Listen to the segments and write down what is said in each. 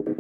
In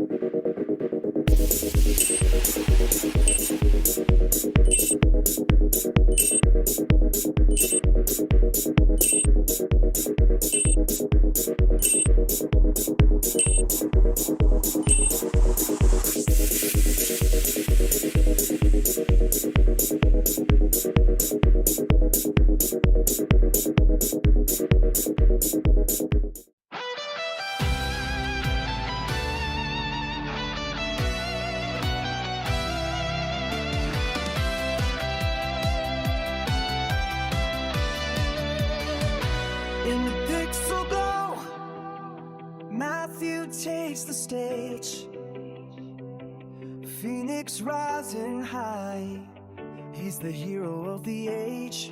the pixel glow, Matthew takes the stage. Phoenix rising high, he's the hero of the age.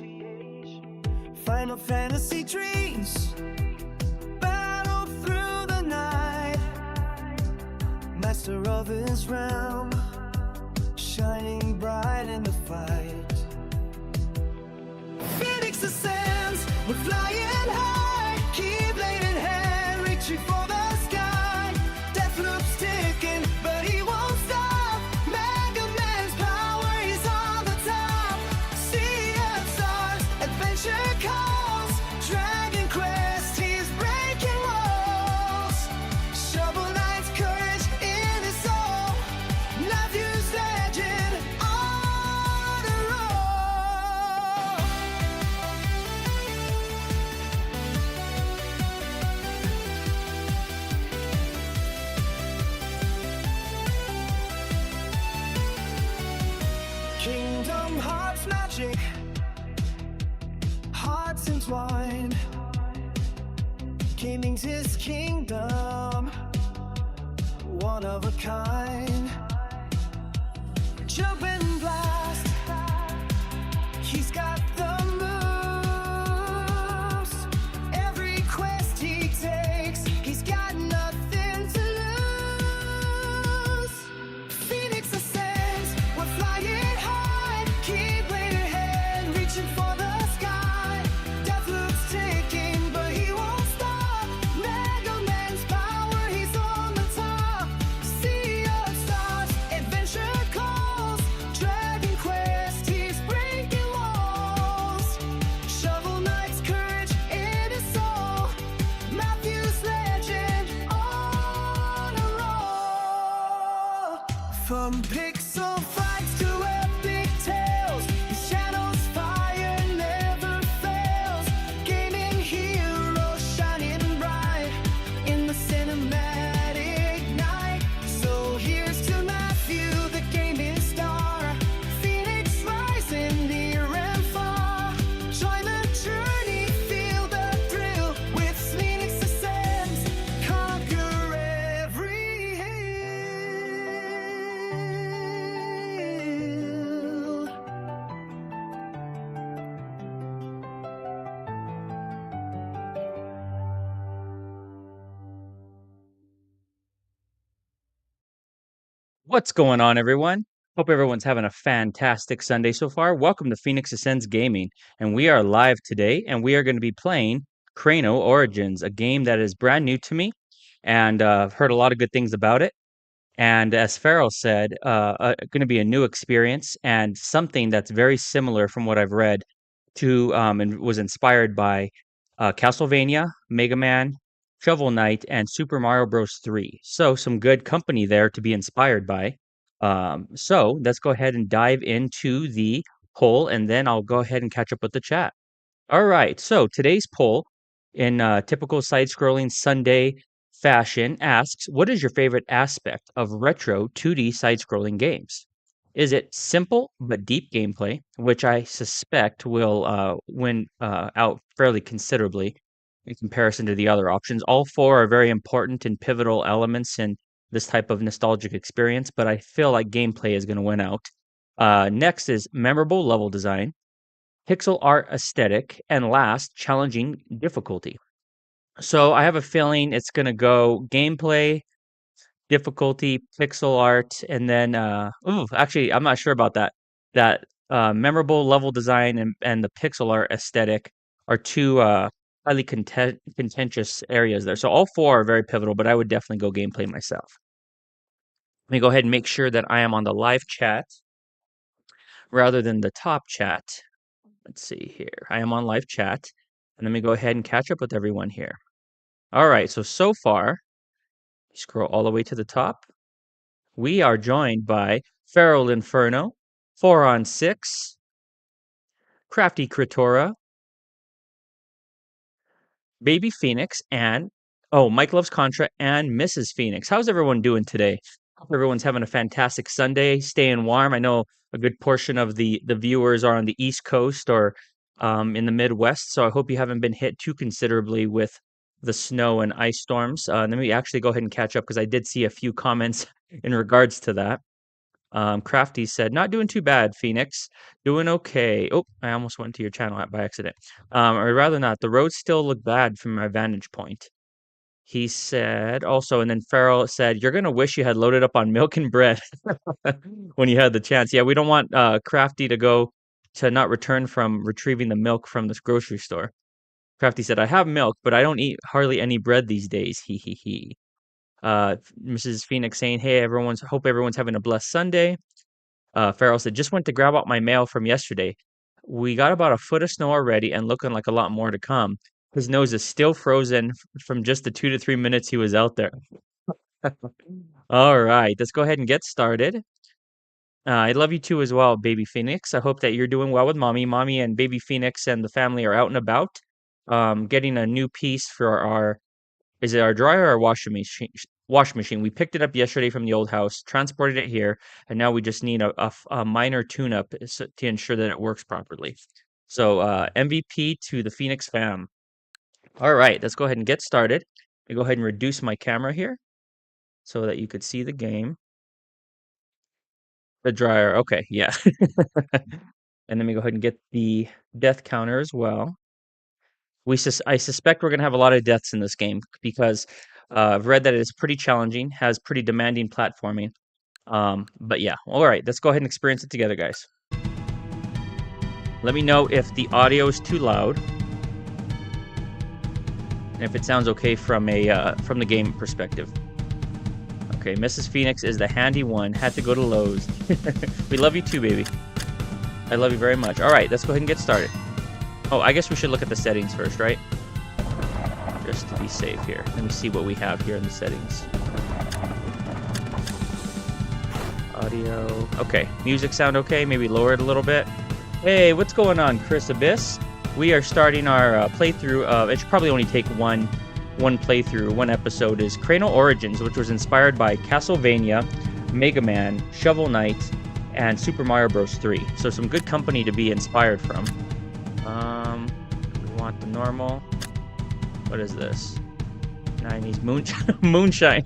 Final Fantasy dreams battle through the night, master of his realm, shining bright in the fight. Phoenix ascends, we're flying high, keyblade in hand, reaching for the sky. Death loops ticking, but he won't stop. Mega Man's power, he's on the top. Sea of stars, adventure calls. Dragon Quest, he's breaking walls. Shovel Knight's courage in his soul. Matthew's legend on a roll. Kingdom Hearts magic, hearts entwined. Gaming's his kingdom, one of a kind. Jump and blast, he's got the moves. Every quest he takes, he's got nothing to lose. Phoenix ascends, we're flying high, keyblade in hand, reaching for the sky. Death loops ticking, but he won't stop. Mega Man's power, he's on the top. Sea of stars, adventure calls. Dragon Quest, he's breaking walls. Shovel Knight's courage in his soul. Matthew's legend on a roll. From pixel fights to epic tales, his shadow's fire never fails. Gaming hero shining bright in the cinematic night. So here's to Matthew, the gaming star. Phoenix rising near and far. Join the journey, feel the thrill. With Phoenix ascends, conquer every hill. What's going on, everyone? Hope everyone's having a fantastic Sunday so far. Welcome to Phoenix Ascends Gaming, and we are live today, and we are going to be playing Kraino Origins, a game that is brand new to me, and I've heard a lot of good things about it. And as Farrell said, going to be a new experience and something that's very similar from what I've read to and was inspired by Castlevania, Mega Man, Shovel Knight, and Super Mario Bros. 3. So some good company there to be inspired by. So let's go ahead and dive into the poll, and then I'll go ahead and catch up with the chat. All right, so today's poll, in typical side-scrolling Sunday fashion, asks, what is your favorite aspect of retro 2D side-scrolling games? Is it simple but deep gameplay, which I suspect will win out fairly considerably in comparison to the other options? All four are very important and pivotal elements in this type of nostalgic experience, but I feel like gameplay is going to win out. Next is memorable level design, pixel art aesthetic, and last, challenging difficulty. So I have a feeling it's going to go gameplay, difficulty, pixel art, and then actually I'm not sure about that. That memorable level design and the pixel art aesthetic are two highly contentious areas there. So all four are very pivotal, but I would definitely go gameplay myself. Let me go ahead and make sure that I am on the live chat rather than the top chat. Let's see here. I am on live chat. And let me go ahead and catch up with everyone here. All right, so far, scroll all the way to the top. We are joined by Feral Inferno, 4 on 6, Crafty Kritora, Baby Phoenix, and Mike Loves Contra and Mrs. Phoenix. How's everyone doing today? Hope everyone's having a fantastic Sunday, staying warm. I know a good portion of the viewers are on the East Coast or in the Midwest, so I hope you haven't been hit too considerably with the snow and ice storms. Let me actually go ahead and catch up because I did see a few comments in regards to that. Crafty said, "Not doing too bad, Phoenix. Doing okay." Oh, I almost went to your channel by accident. Or rather not. The roads still look bad from my vantage point. He said also, and then Farrell said, "You're gonna wish you had loaded up on milk and bread when you had the chance." Yeah, we don't want Crafty to not return from retrieving the milk from this grocery store. Crafty said, "I have milk, but I don't eat hardly any bread these days." He he he. Mrs. Phoenix saying, "Hey, hope everyone's having a blessed Sunday." Farrell said, "Just went to grab out my mail from yesterday. We got about a foot of snow already and looking like a lot more to come. His nose is still frozen from just the 2 to 3 minutes he was out there." All right, let's go ahead and get started. I love you too as well, Baby Phoenix. I hope that you're doing well with Mommy. Mommy and Baby Phoenix and the family are out and about, getting a new piece for is it our dryer or washing machine? Wash machine. We picked it up yesterday from the old house, transported it here, and now we just need a minor tune-up to ensure that it works properly. So MVP to the Phoenix fam. All right, let's go ahead and get started. Let me go ahead and reduce my camera here so that you could see the game. The dryer. Okay, yeah. And let me go ahead and get the death counter as well. I suspect we're going to have a lot of deaths in this game because I've read that it is pretty challenging, has pretty demanding platforming. But yeah, all right, let's go ahead and experience it together, guys. Let me know if the audio is too loud and if it sounds okay from the game perspective. Okay, Mrs. Phoenix is the handy one. Had to go to Lowe's. We love you too, baby. I love you very much. All right, let's go ahead and get started. Oh, I guess we should look at the settings first, right? Just to be safe here. Let me see what we have here in the settings. Audio. Okay, music sound okay? Maybe lower it a little bit. Hey, what's going on, Chris Abyss? We are starting our playthrough of, it should probably only take one playthrough, one episode, is Kraino Origins, which was inspired by Castlevania, Mega Man, Shovel Knight, and Super Mario Bros. 3. So some good company to be inspired from. We want the normal. What is this? 90s moonshine.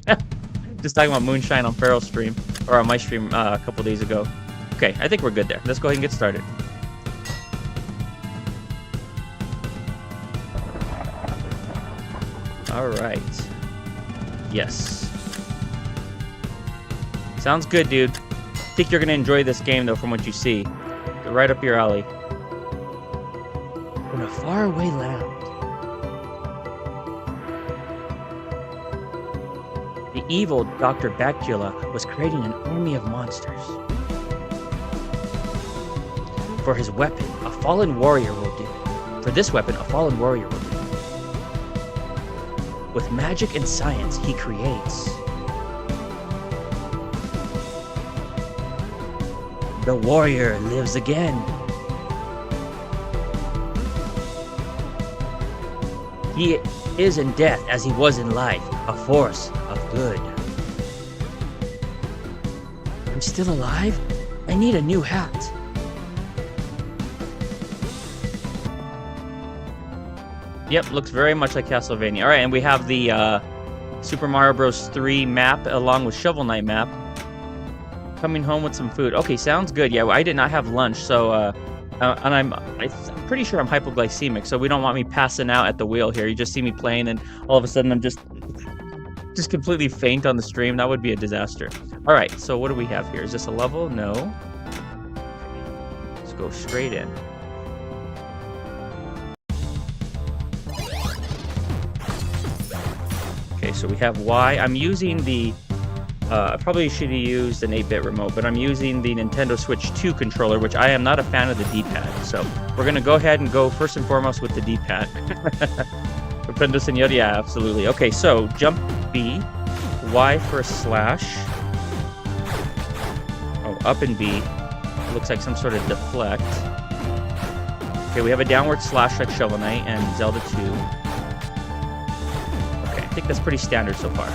Just talking about moonshine on Farrell's stream, or on my stream a couple days ago. Okay, I think we're good there. Let's go ahead and get started. All right. Yes. Sounds good, dude. I think you're going to enjoy this game, though, from what you see. Right up your alley. In a faraway land, the evil Dr. Bacula was creating an army of monsters. For his weapon, a fallen warrior will do. For this weapon, a fallen warrior will do. With magic and science, he creates the warrior lives again. He is in death as he was in life, a force of good. I'm still alive? I need a new hat. Yep, looks very much like Castlevania. All right, and we have the Super Mario Bros. 3 map along with Shovel Knight map. Coming home with some food. Okay, sounds good. Yeah, I did not have lunch, so and I'm pretty sure I'm hypoglycemic, so we don't want me passing out at the wheel here. You just see me playing, and all of a sudden I'm just completely faint on the stream. That would be a disaster. All right, so what do we have here? Is this a level? No. Let's go straight in. Okay, so we have Y. I'm using the I probably should have used an 8-bit remote, but I'm using the Nintendo Switch 2 controller, which I am not a fan of the D-pad. So we're going to go ahead and go first and foremost with the D-pad. Nintendo Senor, yeah, absolutely. Okay, so jump B, Y for a slash. Oh, up and B. Looks like some sort of deflect. Okay, we have a downward slash like Shovel Knight and Zelda 2. Okay, I think that's pretty standard so far.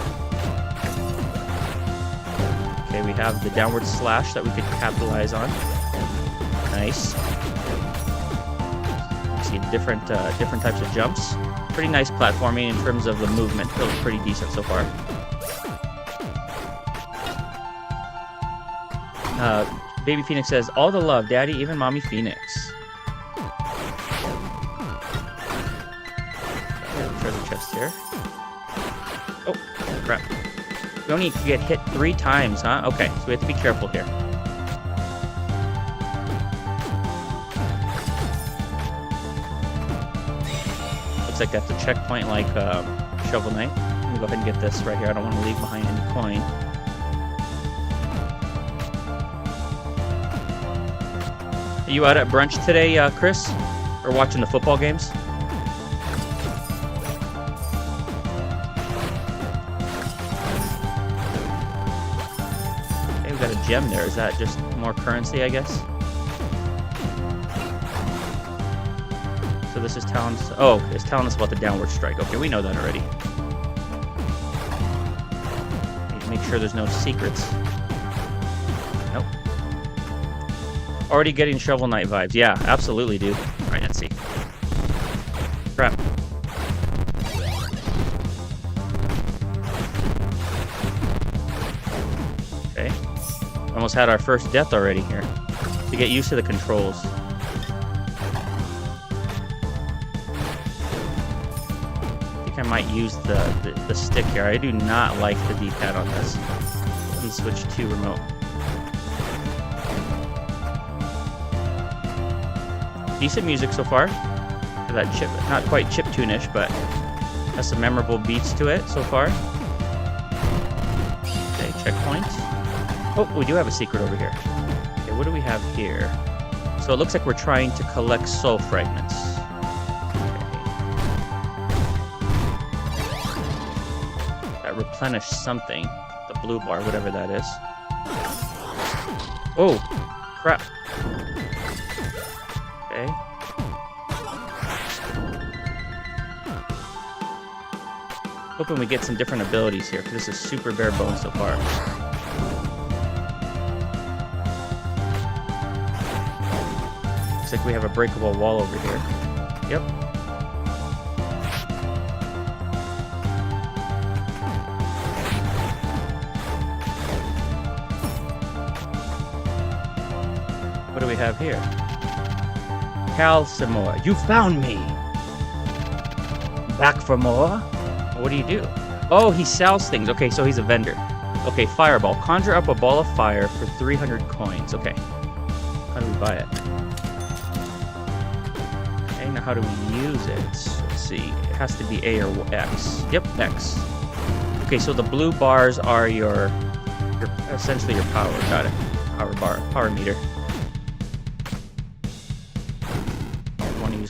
Okay, we have the downward slash that we could capitalize on. Nice. You see different types of jumps. Pretty nice platforming in terms of the movement. Feels pretty decent so far. Baby Phoenix says, all the love, Daddy, even Mommy Phoenix. Okay, treasure chest here. Oh, crap. We only get hit 3 times, huh? Okay, so we have to be careful here. Looks like that's a checkpoint like Shovel Knight. Let me go ahead and get this right here. I don't want to leave behind any coin. Are you out at brunch today, Chris? Or watching the football games? Okay, we got a gem there. Is that just more currency, I guess? So this is telling us... Oh, it's telling us about the downward strike. Okay, we know that already. Need to make sure there's no secrets. Nope. Already getting Shovel Knight vibes. Yeah, absolutely, dude. Alright, let's see. Crap. Okay. Almost had our first death already here. To get used to the controls. I think I might use the stick here. I do not like the D-pad on this. Let me switch to remote. Decent music so far. That chip, not quite chiptune-ish, but has some memorable beats to it so far. Okay, checkpoint. Oh, we do have a secret over here. Okay, what do we have here? So it looks like we're trying to collect soul fragments. Okay. That replenish something. The blue bar, whatever that is. Oh, crap. Okay. Hoping we get some different abilities here, because this is super bare bones so far. Looks like we have a breakable wall over here. Yep. What do we have here? Calcimore, you found me! Back for more? What do you do? Oh, he sells things. Okay, so he's a vendor. Okay, fireball. Conjure up a ball of fire for 300 coins. Okay. How do we buy it? Okay, now how do we use it? Let's see. It has to be A or X. Yep, X. Okay, so the blue bars are your essentially your power. Got it. Power bar. Power meter.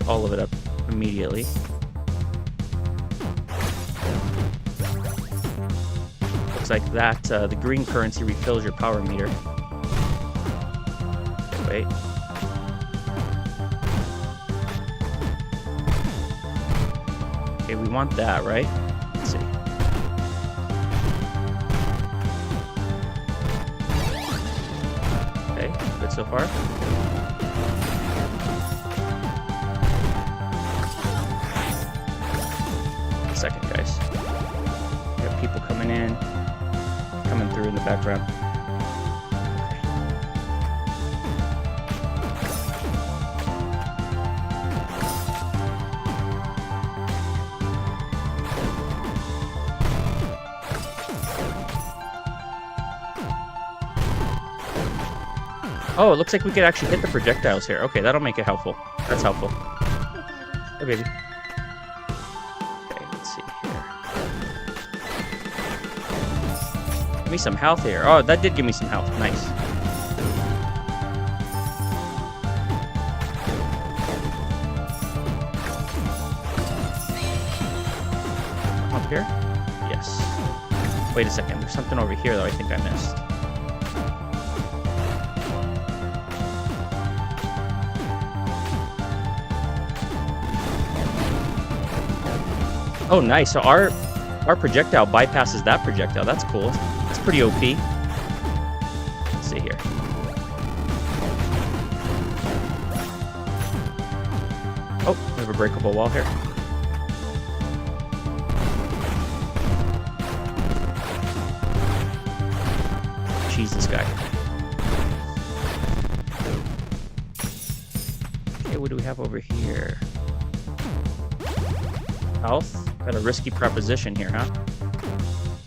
All of it up immediately. Looks like that the green currency refills your power meter. Okay, wait. Okay, we want that, right? Let's see. Okay, good so far. Second, guys. We got people coming in, coming through in the background. Oh, it looks like we could actually hit the projectiles here. Okay, that'll make it helpful. That's helpful. Hey, baby. Give me some health here. Oh, that did give me some health. Nice. Up here? Yes. Wait a second. There's something over here that I think I missed. Oh, nice. So our projectile bypasses that projectile. That's cool. That's pretty OP. Let's see here. Oh, we have a breakable wall here. Cheese this guy. Okay, what do we have over here? Health. Got a risky proposition here, huh?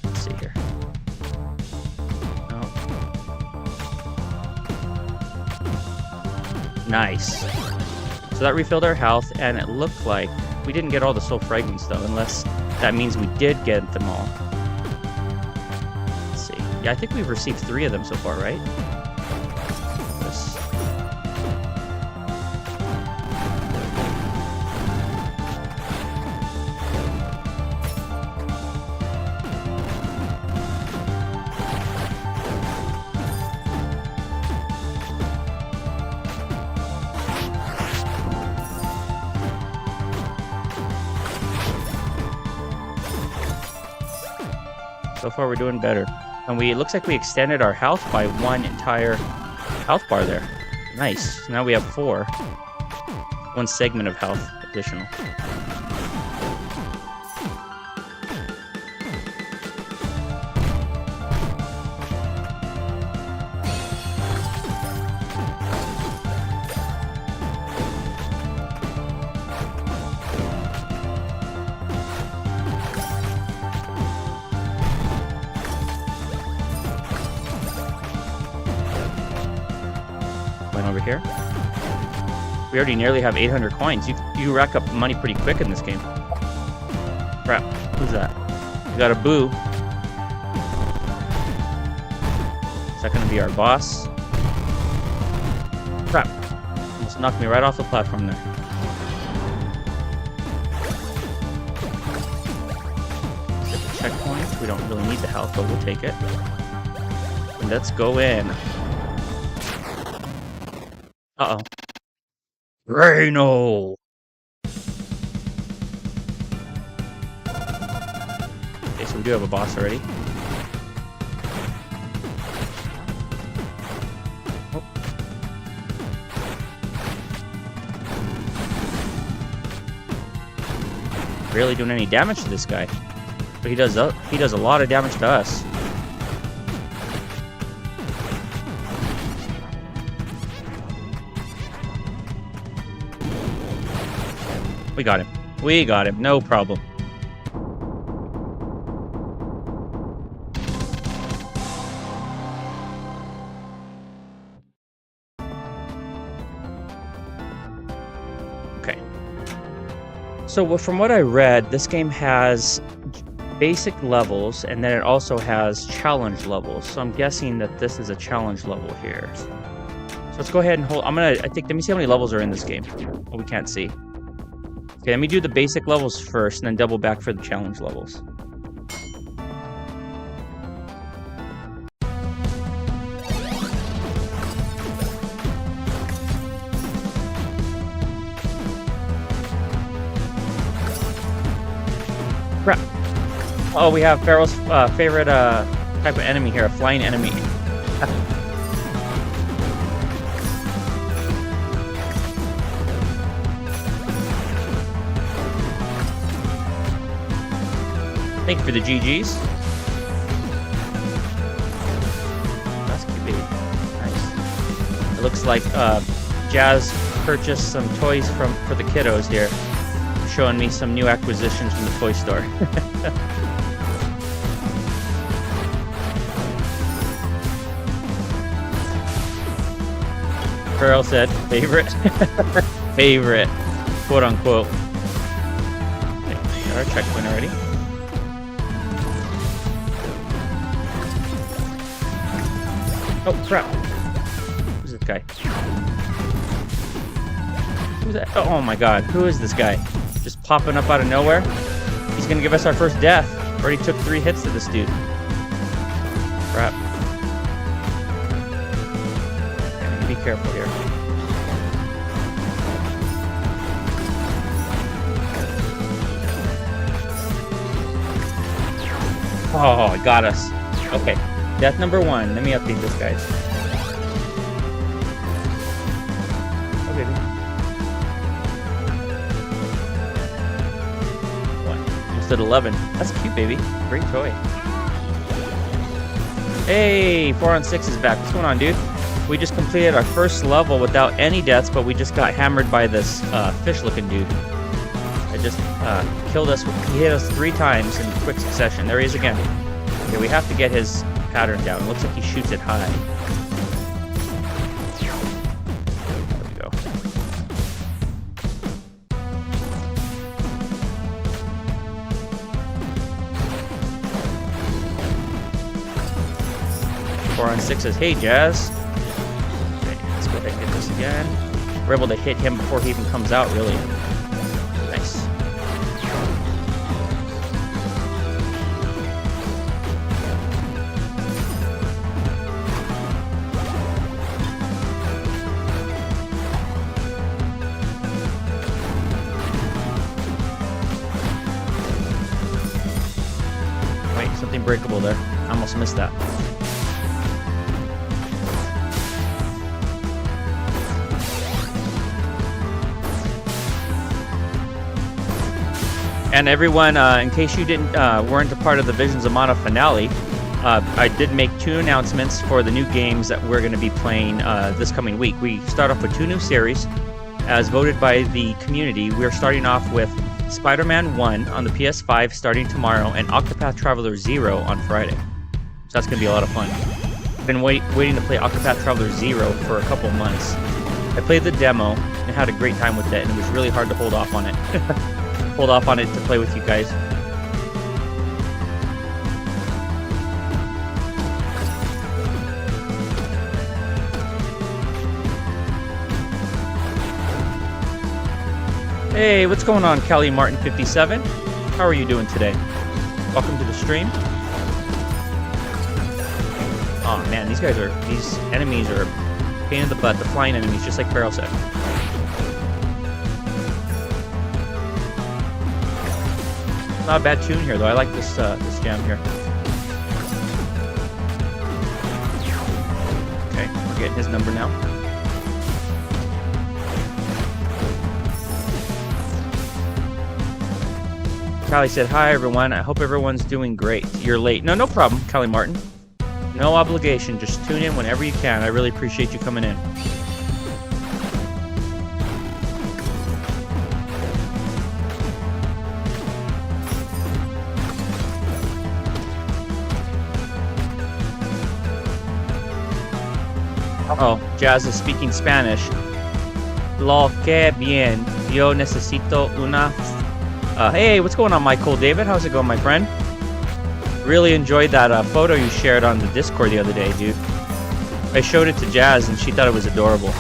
Let's see here. No. Nice. So that refilled our health, and it looked like we didn't get all the soul fragments, though, unless that means we did get them all. Let's see. Yeah, I think we've received 3 of them so far, right? This. So far, we're doing better. And it looks like we extended our health by 1 entire health bar there. Nice. Now we have 4. 1 segment of health additional. Over here. We already nearly have 800 coins. You rack up money pretty quick in this game. Crap. Who's that? We got a boo. Is that going to be our boss? Crap. Almost knocked me right off the platform there. Checkpoint. We don't really need the health, but we'll take it. Let's go in. Uh-oh. Kraino! Okay, so we do have a boss already. Oh. Barely doing any damage to this guy. But he does a lot of damage to us. We got him. We got him. No problem. Okay. So from what I read, this game has basic levels, and then it also has challenge levels. So I'm guessing that this is a challenge level here. So let's go ahead and hold. Let me see how many levels are in this game. Oh, we can't see. Okay, let me do the basic levels first, and then double back for the challenge levels. Crap. Oh, we have Pharaoh's favorite type of enemy here, a flying enemy. Thank you for the GGs. That's cute. Nice. It looks like Jazz purchased some toys for the kiddos here, showing me some new acquisitions from the toy store. Pearl said, favorite? Favorite, quote unquote. Okay, got our checkpoint already. Oh, crap. Who's this guy? Who's that? Oh my god. Who is this guy? Just popping up out of nowhere? He's gonna give us our first death. Already took 3 hits to this dude. Crap. Gotta be careful here. Oh, it got us. Okay. Death number 1. Let me update this, guys. Oh, baby. 1. Almost at 11. That's cute, baby. Great toy. Hey, 4 on 6 is back. What's going on, dude? We just completed our first level without any deaths, but we just got hammered by this fish-looking dude. It just killed us. He hit us 3 times in quick succession. There he is again. Okay, we have to get his pattern down. It looks like he shoots it high. There we go. Four on 6 says, hey, Jazz. Okay, let's go ahead and get this again. We're able to hit him before he even comes out, really. Nice. Wait, something breakable there. I almost missed that. And everyone, in case you weren't a part of the Visions of Mana finale, I did make 2 announcements for the new games that we're going to be playing this coming week. We start off with 2 new series, as voted by the community. We're starting off with Spider-Man 1 on the PS5 starting tomorrow, and Octopath Traveler 0 on Friday. So that's going to be a lot of fun. I've been waiting to play Octopath Traveler 0 for a couple months. I played the demo and had a great time with it, and it was really hard to hold off on it. Hold off on it to play with you guys. Hey, what's going on, Callie Martin 57? How are you doing today? Welcome to the stream. Oh man, these enemies are a pain in the butt, the flying enemies, just like Farrell said. Not a bad tune here, though. I like this this jam here. Okay, we're getting his number now. Callie said, hi, everyone. I hope everyone's doing great. You're late. No problem, Callie Martin. No obligation. Just tune in whenever you can. I really appreciate you coming in. Oh, Jazz is speaking Spanish. Lo que bien. Yo necesito una... hey, what's going on, Michael David? How's it going, my friend? Really enjoyed that photo you shared on the Discord the other day, dude. I showed it to Jazz, and she thought it was adorable.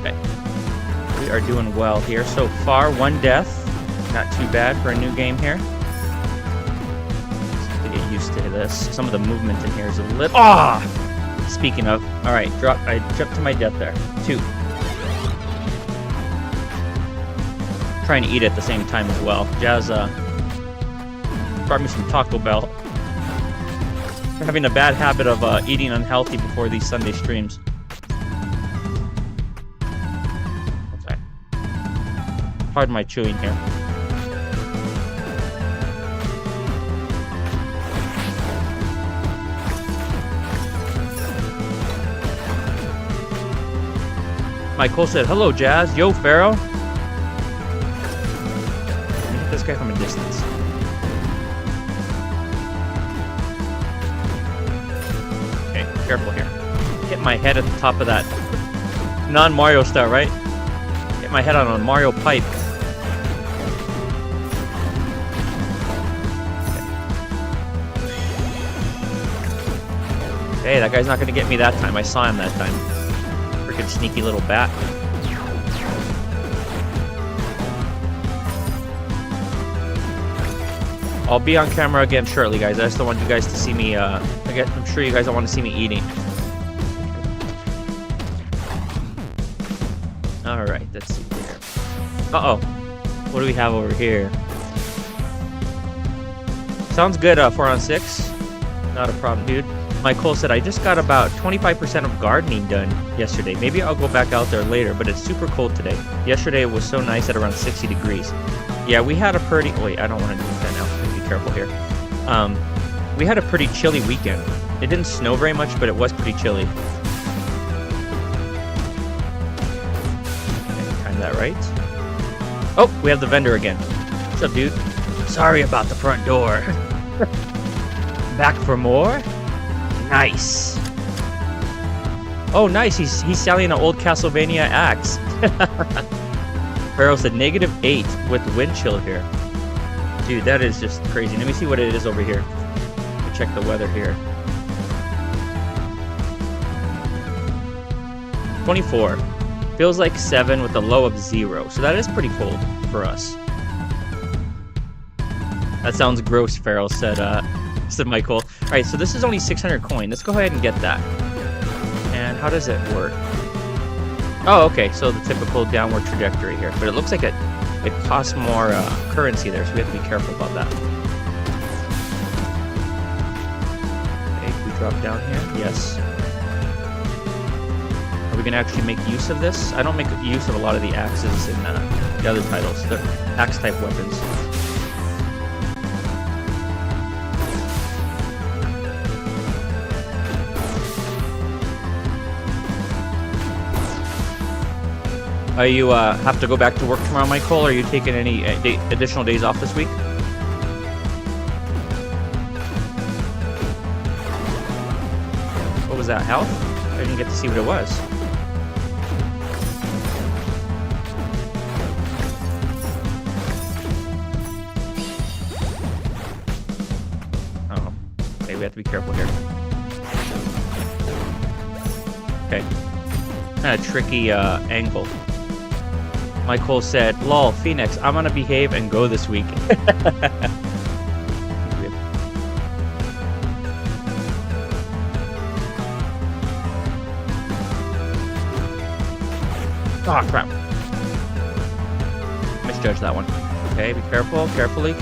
Okay. We are doing well here so far. 1 death. Not too bad for a new game here. Just have to get used to this. Some of the movement in here is a little... Ah! Speaking of, all right, I jumped to my death there. 2. Trying to eat at the same time as well. Jazz brought me some Taco Bell. I'm having a bad habit of eating unhealthy before these Sunday streams. Okay. Pardon my chewing here. Michael said, hello, Jazz. Yo, Pharaoh. Let me hit this guy from a distance. Okay, careful here. Hit my head at the top of that. Non-Mario style, right? Hit my head on a Mario pipe. Okay, Hey, that guy's not gonna get me that time. I saw him that time. Freaking sneaky little bat. I'll be on camera again shortly, guys. I just don't want you guys to see me, I'm sure you guys don't want to see me eating. Alright, let's see here. Uh-oh. What do we have over here? Sounds good, 4 on 6. Not a problem, dude. Michael said, I just got about 25% of gardening done yesterday. Maybe I'll go back out there later, but it's super cold today. Yesterday it was so nice at around 60 degrees. Yeah, we had a pretty... Wait, I don't want to do that now. Be careful here. We had a pretty chilly weekend. It didn't snow very much, but it was pretty chilly. Okay, time that right. Oh, we have the vendor again. What's up, dude? Sorry about the front door. Back for more? Nice. Oh, nice. He's selling an old Castlevania axe. Pharaoh said -8 with wind chill here. Dude, that is just crazy. Let me see what it is over here. Let me check the weather here. 24. Feels like 7 with a low of 0. So that is pretty cold for us. That sounds gross, Farrell said, said Michael. Alright, so this is only 600 coin. Let's go ahead and get that. And how does it work? Oh, okay, so the typical downward trajectory here. But it looks like it costs more currency there, so we have to be careful about that. Okay, can we drop down here? Yes. Are we going to actually make use of this? I don't make use of a lot of the axes in the other titles. They're axe-type weapons. You have to go back to work tomorrow, Michael, or are you taking any additional days off this week? What was that, health? I didn't get to see what it was. Oh, okay, we have to be careful here. Okay, kind of tricky angle. Michael said, lol, Phoenix, I'm gonna behave and go this week. Oh, crap. Misjudged that one. Okay, be careful. Carefully.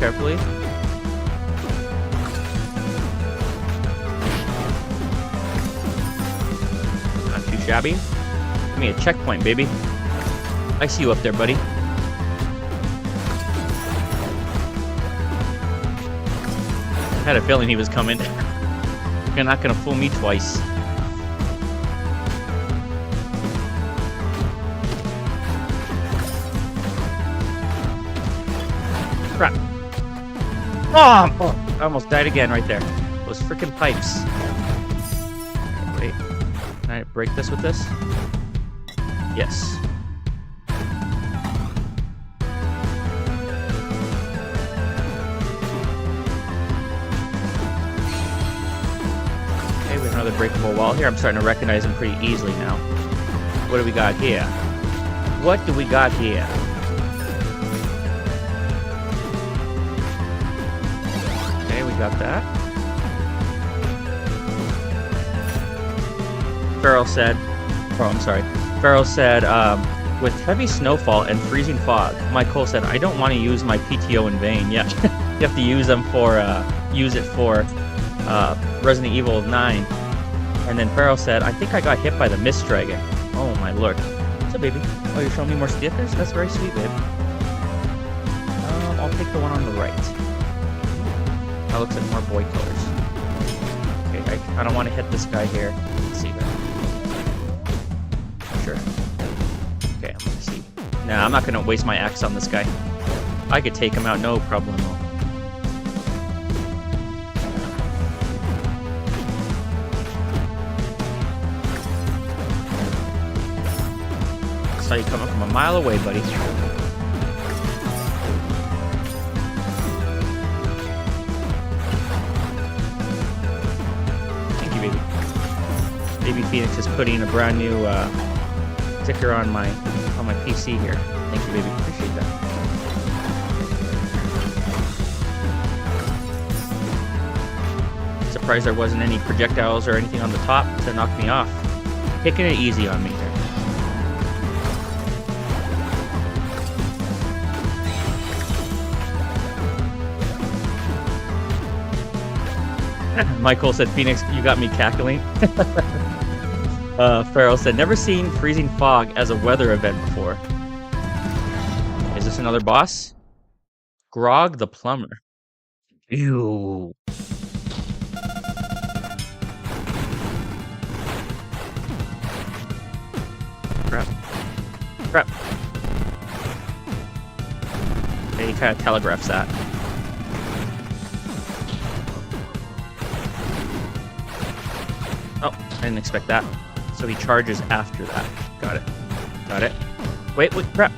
Not too shabby. Give me a checkpoint, baby. I see you up there, buddy. I had a feeling he was coming. You're not gonna fool me twice. Crap. Oh, I almost died again right there. Those freaking pipes. Wait. Can I break this with this? Yes. Another breakable wall here. I'm starting to recognize them pretty easily now. What do we got here? What do we got here? Okay, we got that. Farrell said, oh, I'm sorry. Farrell said, with heavy snowfall and freezing fog, Michael said, I don't want to use my PTO in vain. Yeah, you have to use them for, use it for Resident Evil 9. And then Farrell said, I think I got hit by the Mist Dragon. Oh my lord. What's up, baby? Oh, you're showing me more stickers? That's very sweet, babe. I'll take the one on the right. That looks like more boy colors. Okay, I don't want to hit this guy here. Let's see that. Sure. Okay, I'm gonna see. Nah, I'm not gonna waste my axe on this guy. I could take him out, no problem. Saw you coming from a mile away, buddy. Thank you, baby. Baby Phoenix is putting a brand new sticker on my PC here. Thank you, baby. Appreciate that. Surprised there wasn't any projectiles or anything on the top to knock me off. Taking it easy on me here. Michael said, Phoenix, you got me cackling. Farrell said, never seen freezing fog as a weather event before. Is this another boss? Grog the plumber. Ew. Crap. Crap. Yeah, he kind of telegraphs that. Oh, I didn't expect that. So he charges after that. Got it. Got it. Wait, crap.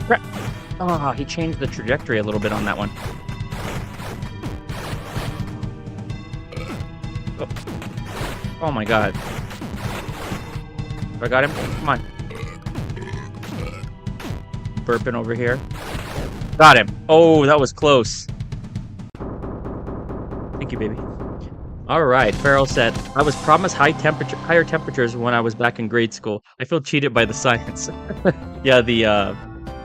Oh, he changed the trajectory a little bit on that one. Oh my god. I got him? Come on. Burping over here. Got him. Oh, that was close. Thank you, baby. Alright, Farrell said, I was promised higher temperatures when I was back in grade school. I feel cheated by the science. Yeah, the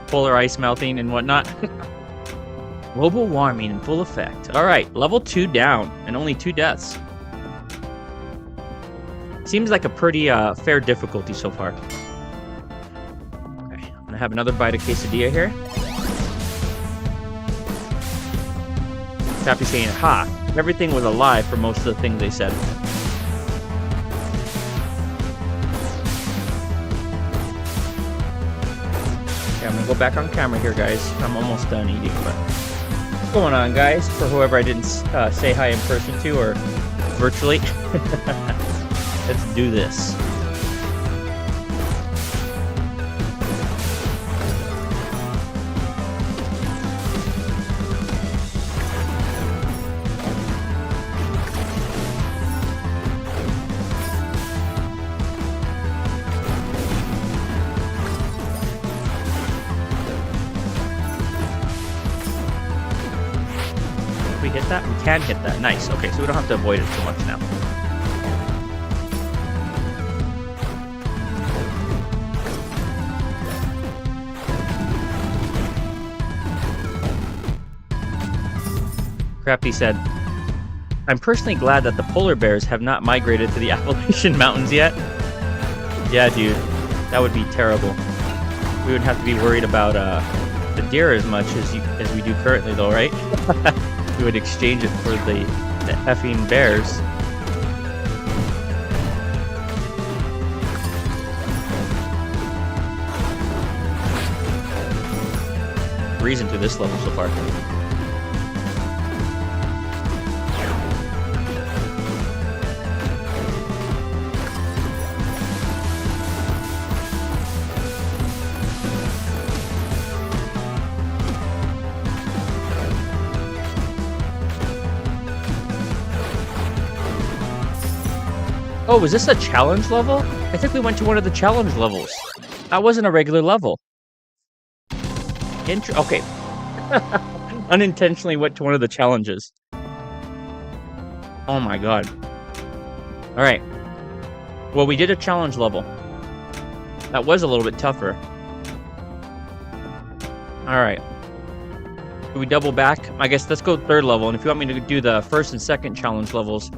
polar ice melting and whatnot. Global warming in full effect. Alright, level 2 down, and only 2 deaths. Seems like a pretty fair difficulty so far. Okay, I'm gonna have another bite of quesadilla here. Chappie saying, ha, everything was alive for most of the things they said. Okay, I'm gonna go back on camera here, guys. I'm almost done eating, but what's going on, guys? For whoever I didn't say hi in person to or virtually. Let's do this. If we hit that? We can hit that. Nice. Okay, so we don't have to avoid it too much now. Crafty said, I'm personally glad that the polar bears have not migrated to the Appalachian Mountains yet. Yeah, dude, that would be terrible. We wouldn't have to be worried about the deer as much as we do currently, though, right? We would exchange it for the effing bears. Breezing through this level so far. Oh, was this a challenge level? I think we went to one of the challenge levels. That wasn't a regular level. Okay. Unintentionally went to one of the challenges. Oh my god. Alright. Well, we did a challenge level. That was a little bit tougher. Alright. Do we double back? I guess let's go third level, and if you want me to do the first and second challenge levels,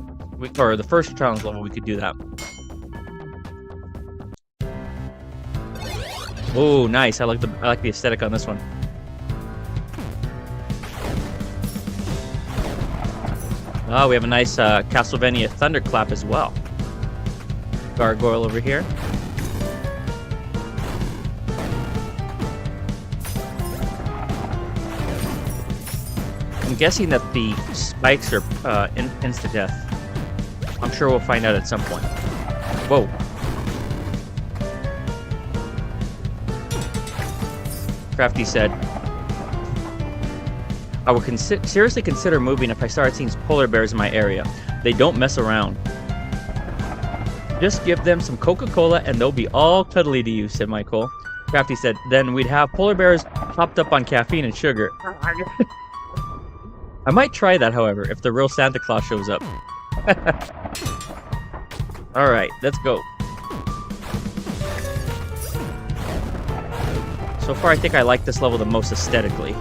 or the first challenge level, we could do that. Oh, nice. I like the aesthetic on this one. Oh, we have a nice Castlevania thunderclap as well. Gargoyle over here. I'm guessing that the spikes are insta-death. I'm sure we'll find out at some point. Whoa. Crafty said, I would seriously consider moving if I started seeing polar bears in my area. They don't mess around. Just give them some Coca-Cola and they'll be all cuddly to you, said Michael. Crafty said, then we'd have polar bears hopped up on caffeine and sugar. I might try that, however, if the real Santa Claus shows up. Alright, let's go. So far, I think I like this level the most aesthetically.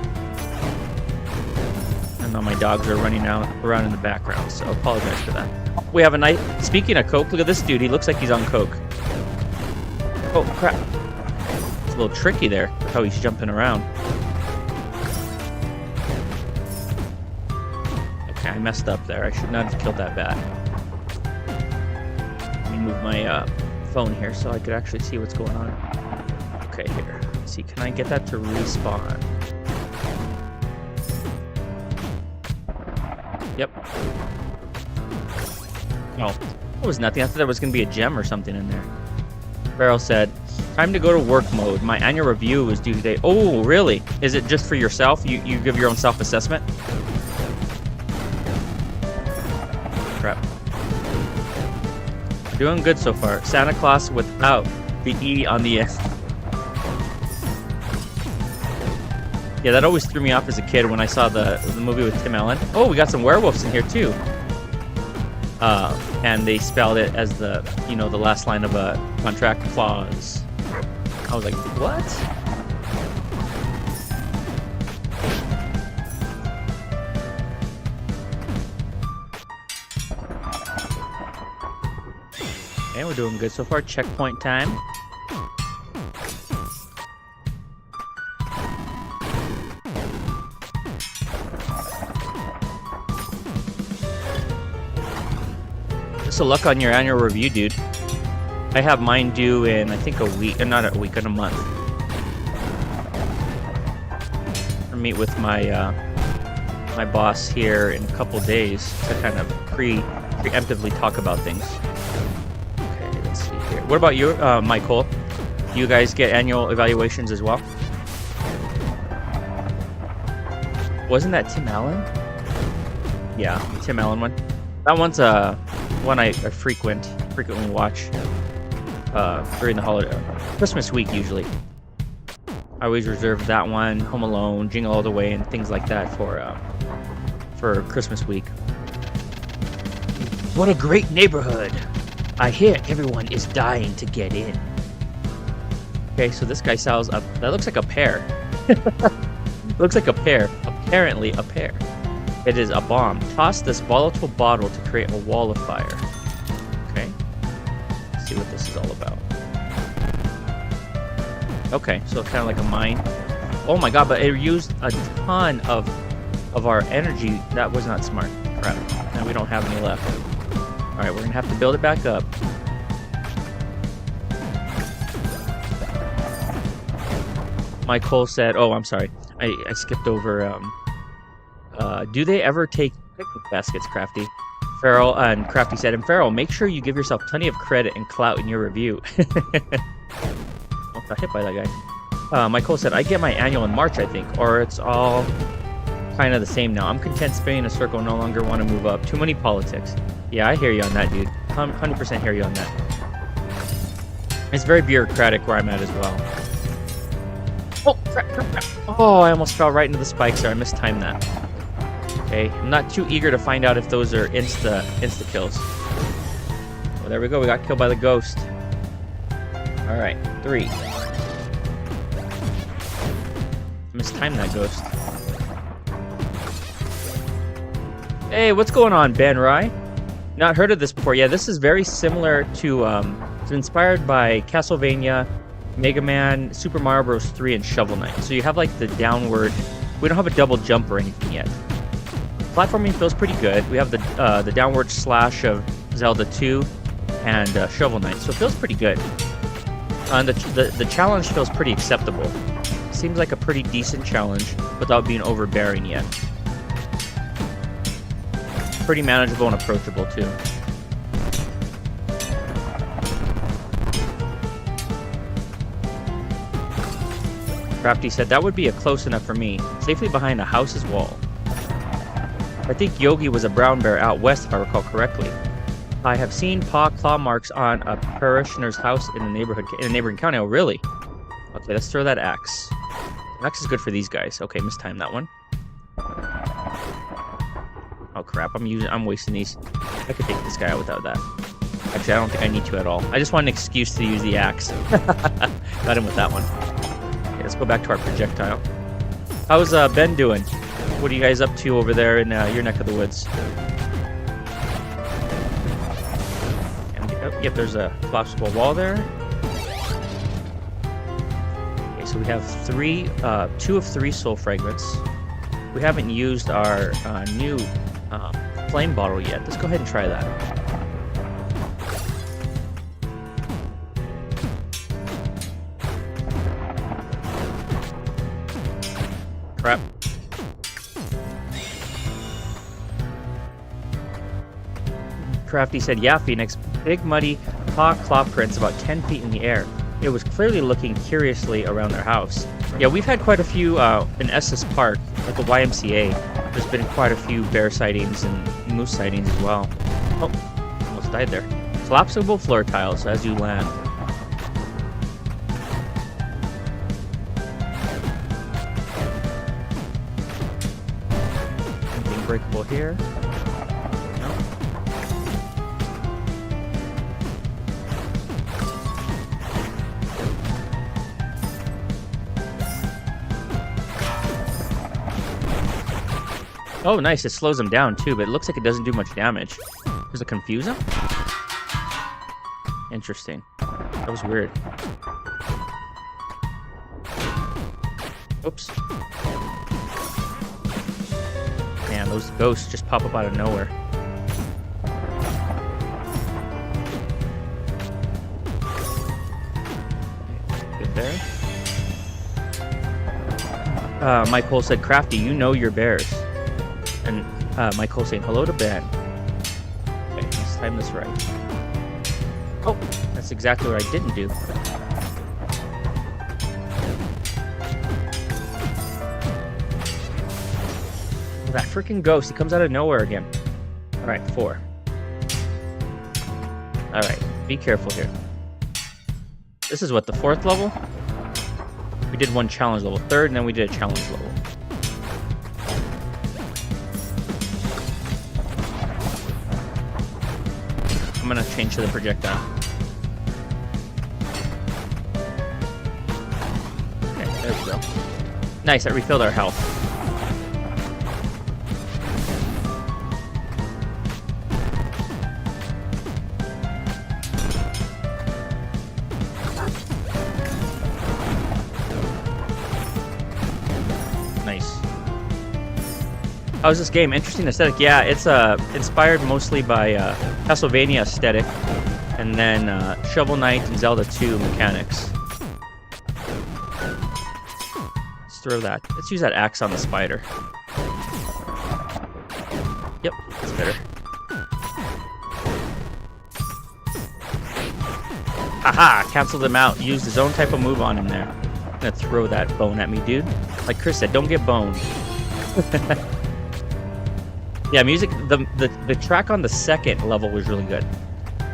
And now my dogs are running around in the background, so I apologize for that. We have a nice... Speaking of Coke, look at this dude. He looks like he's on Coke. Oh, crap. It's a little tricky there, how he's jumping around. Okay, I messed up there. I should not have killed that bat. Let me move my phone here so I could actually see what's going on. Okay, here. Let's see, can I get that to respawn? Yep. Oh, it was nothing. I thought there was going to be a gem or something in there. Farrell said, time to go to work mode. My annual review is due today. Oh, really? Is it just for yourself? You give your own self-assessment? Crap. Doing good so far. Santa Claus without the E on the S. Yeah, that always threw me off as a kid when I saw the movie with Tim Allen. Oh, we got some werewolves in here too. And they spelled it as the last line of a contract clause. I was like, what? Okay, we're doing good so far. Checkpoint time. So luck on your annual review, dude. I have mine due in, I think, a week, not a week, in a month. I'll meet with my my boss here in a couple days to kind of preemptively talk about things. Okay, let's see here. What about you, Michael? You guys get annual evaluations as well? Wasn't that Tim Allen? Yeah, Tim Allen one. That one's one I frequently watch during the holiday, Christmas week usually. I always reserve that one, Home Alone, Jingle All the Way, and things like that for Christmas week. What a great neighborhood! I hear everyone is dying to get in. Okay, so this guy sells that looks like a pear. Looks like a pear. Apparently a pear. It is a bomb. Toss this volatile bottle to create a wall of fire. Okay. Let's see what this is all about. Okay, so it's kind of like a mine. Oh my god, but it used a ton of our energy. That was not smart. Crap. Now we don't have any left. Alright, we're going to have to build it back up. Michael said... Oh, I'm sorry. I skipped over... do they ever take picnic baskets, Crafty? Farrell and Crafty said, and Farrell, make sure you give yourself plenty of credit and clout in your review. Oh, got hit by that guy. Michael said, I get my annual in March, I think, or it's all kind of the same now. I'm content spinning a circle, no longer want to move up. Too many politics. Yeah, I hear you on that, dude. 100% hear you on that. It's very bureaucratic where I'm at as well. Oh, crap. Oh, I almost fell right into the spikes there. I mistimed that. Okay, I'm not too eager to find out if those are insta kills. Well, there we go. We got killed by the ghost. All right, 3. Mistimed that ghost. Hey, what's going on, Ben Rye? Not heard of this before. Yeah, this is very similar to. It's inspired by Castlevania, Mega Man, Super Mario Bros. 3, and Shovel Knight. So you have like the downward. We don't have a double jump or anything yet. Platforming feels pretty good. We have the downward slash of Zelda 2 and Shovel Knight, so it feels pretty good. And the challenge feels pretty acceptable. Seems like a pretty decent challenge without being overbearing yet. Pretty manageable and approachable too. Crafty said that would be a close enough for me, safely behind a house's wall. I think Yogi was a brown bear out west, if I recall correctly. I have seen paw claw marks on a parishioner's house in the neighborhood in a neighboring county. Oh, really? Okay, let's throw that axe. Axe is good for these guys. Okay, mistimed that one. Oh crap! I'm wasting these. I could take this guy out without that. Actually, I don't think I need to at all. I just want an excuse to use the axe. Got him with that one. Okay, let's go back to our projectile. How's Ben doing? What are you guys up to over there in your neck of the woods? And, yep, there's a collapsible wall there. Okay, so we have 2 of 3 soul fragments. We haven't used our new flame bottle yet. Let's go ahead and try that. Crap. Crafty said, yeah, Phoenix, big muddy paw claw prints about 10 feet in the air. It was clearly looking curiously around their house. Yeah, we've had quite a few in Estes Park, at the YMCA. There's been quite a few bear sightings and moose sightings as well. Oh, almost died there. Collapsible floor tiles as you land. Anything breakable here? Oh, nice. It slows them down, too, but it looks like it doesn't do much damage. Does it confuse them? Interesting. That was weird. Oops. Man, those ghosts just pop up out of nowhere. Good there. Michael said, Crafty, you know your bears. And Michael saying hello to Ben. Okay, let's time this right. Oh, that's exactly what I didn't do. That freaking ghost, he comes out of nowhere again. Alright, 4. Alright, be careful here. This is what, the 4th level? We did 1 challenge level. 3rd, and then we did a challenge level. I'm gonna change to the projectile. Okay, there we go. Nice, that refilled our health. Nice. How's this game? Interesting aesthetic. Yeah, it's inspired mostly by Castlevania aesthetic, and then Shovel Knight and Zelda 2 mechanics. Let's throw that. Let's use that axe on the spider. Yep, that's better. Haha! Canceled him out. Used his own type of move on him there. I'm gonna throw that bone at me, dude. Like Chris said, don't get boned. Yeah, music. The track on the 2nd level was really good.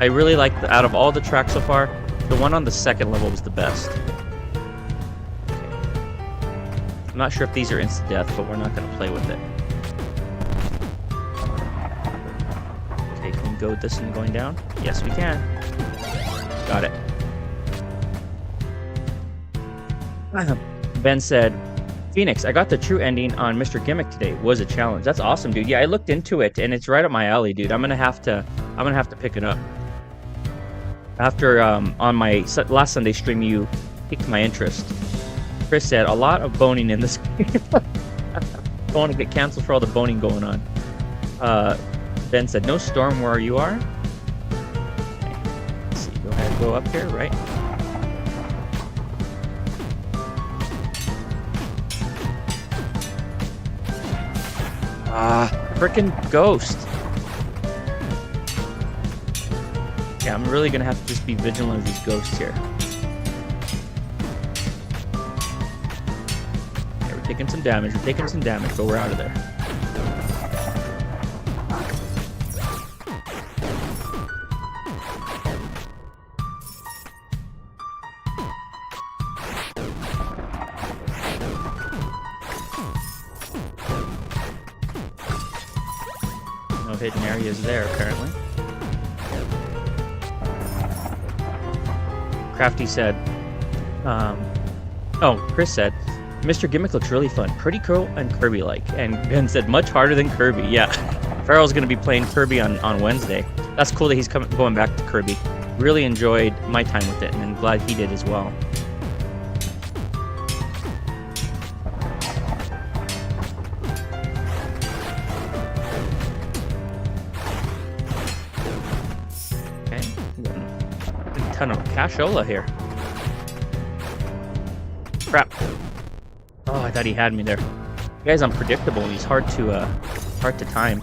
I really liked out of all the tracks so far, the one on the 2nd level was the best. I'm not sure if these are instant death, but we're not going to play with it. Okay, can we go with this and going down? Yes, we can. Got it. Ben said, Phoenix, I got the true ending on Mr. Gimmick today. Was a challenge. That's awesome, dude. Yeah, I looked into it, and it's right up my alley, dude. I'm gonna have to pick it up. After on my last Sunday stream, you piqued my interest. Chris said a lot of boning in this game. Don't want to get canceled for all the boning going on. Ben said no storm where you are. Okay. Let's see. Go ahead, go up here, right? Frickin' ghost. Yeah, I'm really gonna have to just be vigilant of these ghosts here. Okay, we're taking some damage, but we're out of there. hidden areas there, apparently. Crafty said, Chris said, Mr. Gimmick looks really fun, pretty cool and Kirby-like. And Ben said, much harder than Kirby. Yeah, Farrell's going to be playing Kirby on Wednesday. That's cool that he's going back to Kirby. Really enjoyed my time with it, and I'm glad he did as well. Okay, a ton of cashola here. Crap. Oh, I thought he had me there. The guy's unpredictable. He's hard to time.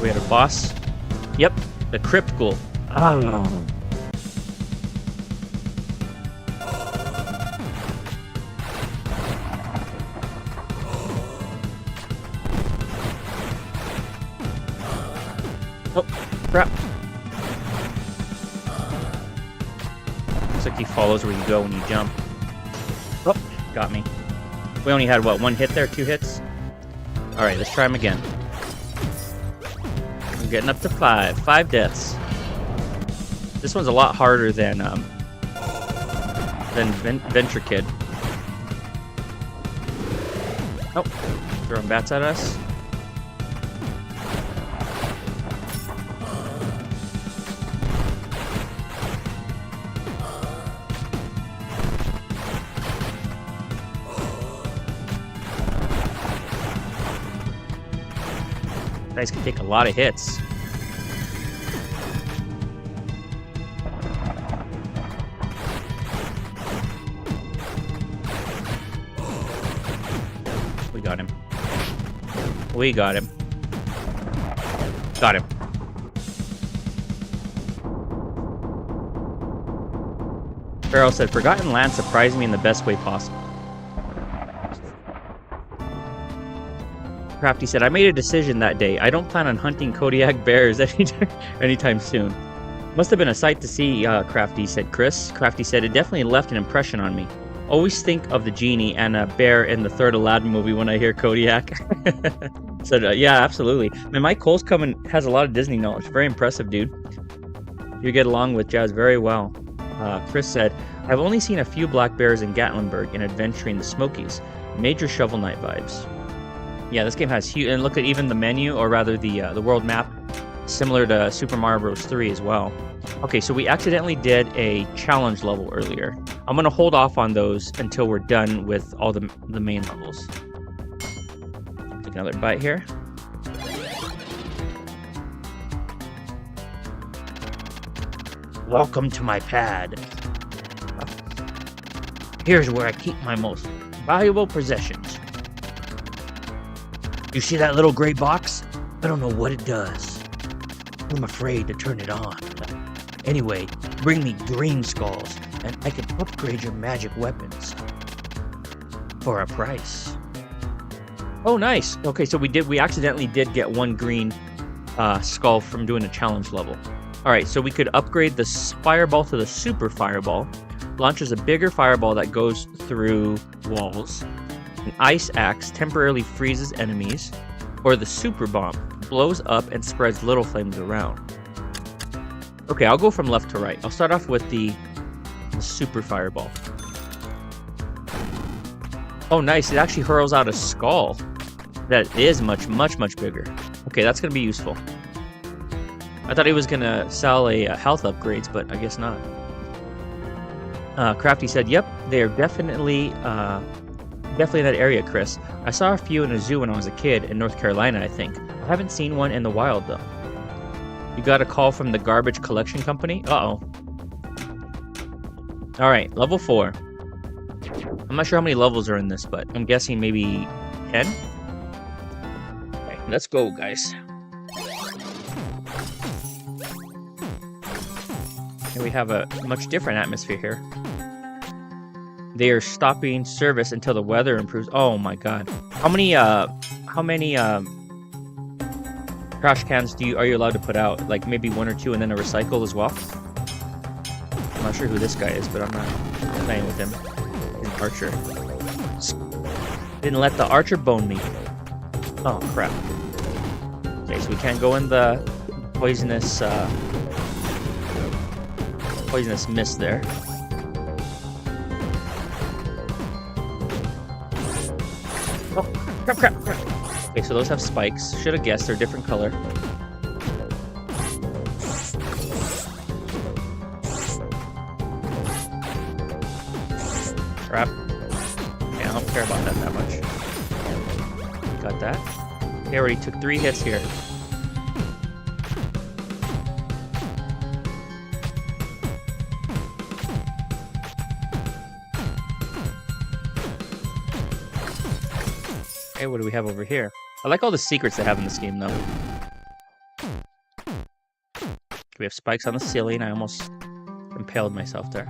We had a boss. Yep, the Crypt Ghoul. Oh. Oh, crap. Looks like he follows where you go when you jump. Oh, got me. We only had, what, one hit there? 2 hits? Alright, let's try him again. I'm getting up to 5. 5 deaths. This one's a lot harder than Venture Kid. Oh, throwing bats at us. Guys can take a lot of hits. We got him. We got him. Got him. Farrell said, Forgotten Land surprised me in the best way possible. Crafty said, I made a decision that day. I don't plan on hunting Kodiak bears anytime soon. Must have been a sight to see, Crafty, said Chris. Crafty said, it definitely left an impression on me. Always think of the genie and a bear in the third Aladdin movie when I hear Kodiak. Said, yeah, absolutely. Man, Mike Cole's has a lot of Disney knowledge. Very impressive, dude. You get along with Jazz very well. Chris said, I've only seen a few black bears in Gatlinburg and adventuring the Smokies. Major Shovel Knight vibes. Yeah, this game has huge, and look at even the menu, or rather the world map, similar to Super Mario Bros. 3 as well. Okay, so we accidentally did a challenge level earlier. I'm gonna hold off on those until we're done with all the main levels. Take another bite here. Welcome to my pad. Here's where I keep my most valuable possessions. You see that little gray box? I don't know what it does. I'm afraid to turn it on. Anyway, bring me green skulls, and I can upgrade your magic weapons. For a price. Oh, nice. Okay, so we accidentally did get one green skull from doing a challenge level. Alright, so we could upgrade the fireball to the super fireball. Launches a bigger fireball that goes through walls. An ice axe temporarily freezes enemies, or the super bomb blows up and spreads little flames around. Okay, I'll go from left to right. I'll start off with the super fireball. Oh, nice. It actually hurls out a skull that is much bigger. Okay, that's going to be useful. I thought he was going to sell a health upgrades, but I guess not. Crafty said, yep, they are definitely in that area, Chris. I saw a few in a zoo when I was a kid in North Carolina, I think. I haven't seen one in the wild, though. You got a call from the garbage collection company? Uh-oh. Alright, level 4. I'm not sure how many levels are in this, but I'm guessing maybe 10? Okay, let's go, guys. And we have a much different atmosphere here. They are stopping service until the weather improves. Oh my god. How many trash cans are you allowed to put out? Like maybe 1 or 2 and then a recycle as well? I'm not sure who this guy is, but I'm not playing with him. He's an archer. Didn't let the archer bone me. Oh, crap. Okay, so we can't go in the poisonous mist there. Oh, crap. Okay, so those have spikes. Should have guessed they're a different color. Crap. Okay, I don't care about that much. Got that. They already took 3 hits here. Okay, what do we have over here? I like all the secrets they have in this game, though. We have spikes on the ceiling. I almost impaled myself there.